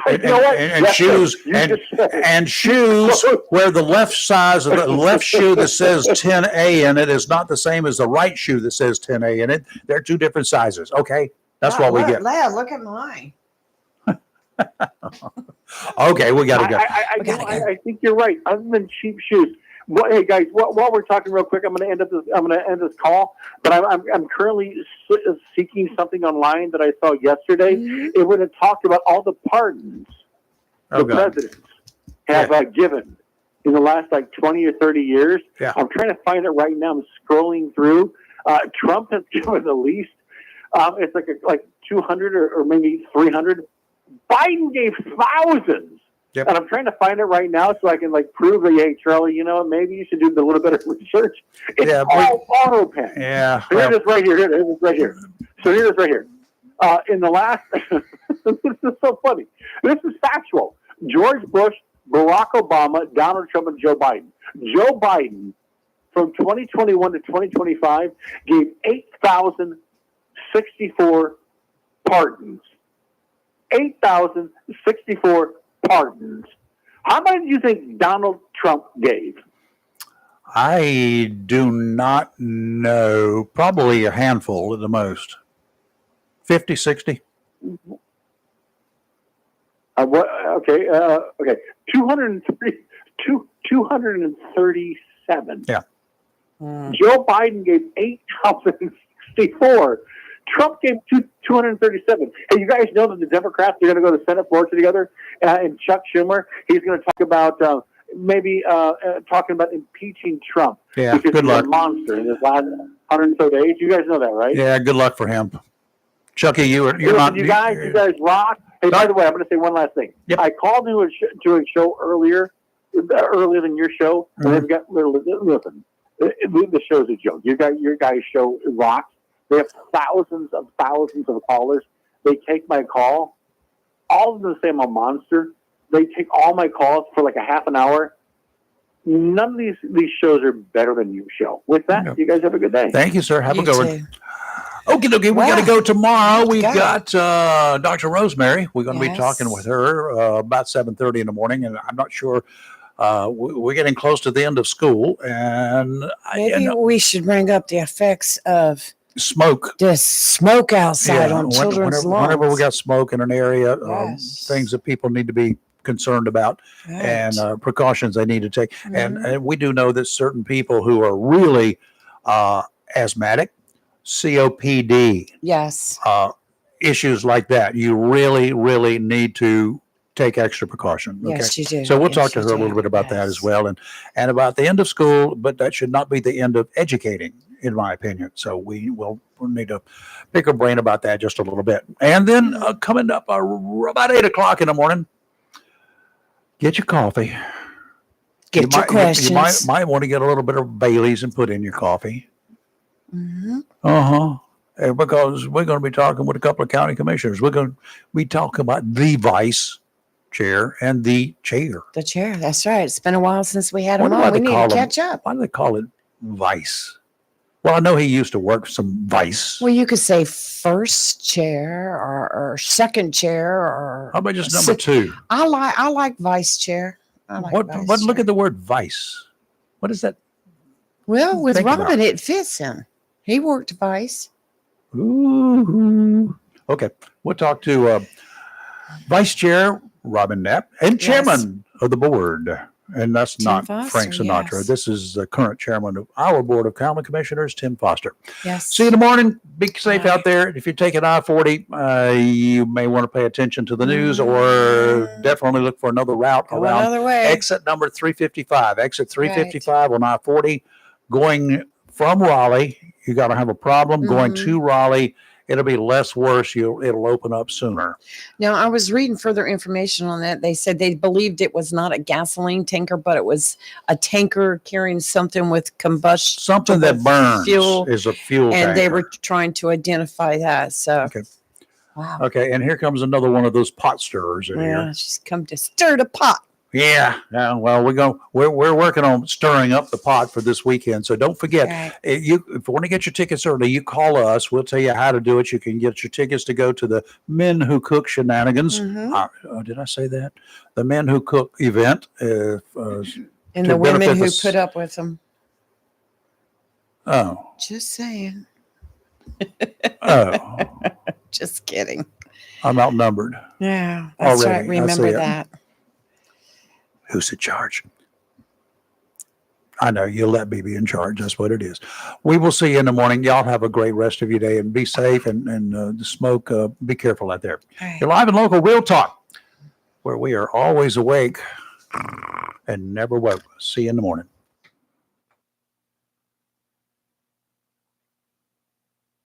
And shoes and shoes where the left size of the left shoe that says 10A in it is not the same as the right shoe that says 10A in it. They're two different sizes. Okay, that's what we get. Look at mine. Okay, we got to go. I think you're right. Other than cheap shoes. Well, hey guys, while we're talking real quick, I'm going to end this call. But I'm currently seeking something online that I saw yesterday. It would have talked about all the pardons the presidents have given in the last 20 or 30 years. Yeah. I'm trying to find it right now. I'm scrolling through. Trump has given the least. It's like 200 or maybe 300. Biden gave thousands. Yep. And I'm trying to find it right now so I can prove that, hey, Charlie, maybe you should do a little bit of research. It's all auto pen. Yeah. Here it is right here. Here it is right here. So here it is right here. In the last, this is so funny. This is factual. George Bush, Barack Obama, Donald Trump, and Joe Biden. Joe Biden, from 2021 to 2025, gave 8,064 pardons. 8,064 pardons. How many do you think Donald Trump gave? I do not know. Probably a handful at the most. 50, 60. Okay. 237. Yeah. Joe Biden gave 8,064. Trump gave 237. Hey, you guys know that the Democrats are going to go to the Senate floor together, and Chuck Schumer, he's going to talk about talking about impeaching Trump. Yeah, because good he's luck. A monster in his last 100 so days. You guys know that, right? Yeah, good luck for him. Chucky, you're not. You guys rock. Hey, by the way, I'm going to say one last thing. Yep. I called to a show earlier than your show, and they've got listen. The show's a joke. Your guys' show rocks. They have thousands of callers. They take my call. All of them say I'm a monster. They take all my calls for like a half an hour. none of these shows are better than your show. With that, you guys have a good day. Thank you, sir. Have a You good one. too. Okay, we Wow. got to go tomorrow. We've Go. got Dr. Rosemary. We're going to be Yes. talking with her about 7:30 in the morning, and I'm not sure. We're getting close to the end of school, and Maybe we should bring up the effects of smoke. the smoke outside on children's lawns. Whenever we got smoke in an area, Yes. things that people need to be concerned about, Right. and precautions they need to take. Mhm. And we do know that certain people who are really asthmatic, COPD, Yes. issues like that, you really, really need to take extra precaution. Okay. Yes, you do. So we'll Yes, talk to you her a do. little bit about that Yes. as well, and about the end of school, but that should not be the end of educating, in my opinion. So we'll need to pick her brain about that just a little bit. And then coming up about 8:00 in the morning, get your coffee. Get your questions. You might want to get a little bit of Bailey's and put in your coffee. Mm-hmm. Because we're going to be talking with a couple of county commissioners. We're going to be talking about the vice chair and the chair. The chair. That's right. It's been a while since we had him Wonder why on. We they need call to him- catch up. Why do they call it vice? Well, I know he used to work some vice. Well, you could say first chair or second chair or. How about just number two? I like vice chair. I like vice What? Look chair. at the word vice. What is that? Well, with Think about Robin, it fits him. He worked vice. Ooh. Okay, we'll talk to Vice Chair Robin Knapp and Yes. Chairman of the board. And that's Tim not Foster, Frank Sinatra. yes. This is the current chairman of our board of county commissioners, Tim Foster. Yes. See you in the morning. Be safe Bye. out there. If you're taking I-40, you may want to pay attention to the news or Mm. definitely look for another route Go around another way. exit number 355. Exit 355 on I-40 going from Raleigh. You got to have a problem going Mhm. to Raleigh. It'll be less worse. It'll open up sooner. Now, I was reading further information on that. They said they believed it was not a gasoline tanker, but it was a tanker carrying something with combustion. Something that burns Fuel, is a fuel and they tanker. were trying to identify that. So, Okay. wow. Okay, and here comes another one of those pot stirrers in Yeah, here. she's come to stir the pot. Yeah. Well, we're working on stirring up the pot for this weekend. So don't forget, Right. if you want to get your tickets early, you call us. We'll tell you how to do it. You can get your tickets to go to the Men Who Cook Shenanigans. Mhm. Did I say that? The Men Who Cook event. And to the women benefit who the s- put up with them. Oh. Just saying. Oh. Just kidding. I'm outnumbered. Yeah, that's Already, right. I Remember see it. that. Who's in charge? I know you'll let me be in charge. That's what it is. We will see you in the morning. Y'all have a great rest of your day and be safe and the smoke. Be careful out there. Right. You're live and local Real Talk, where we are always awake and never woke. See you in the morning.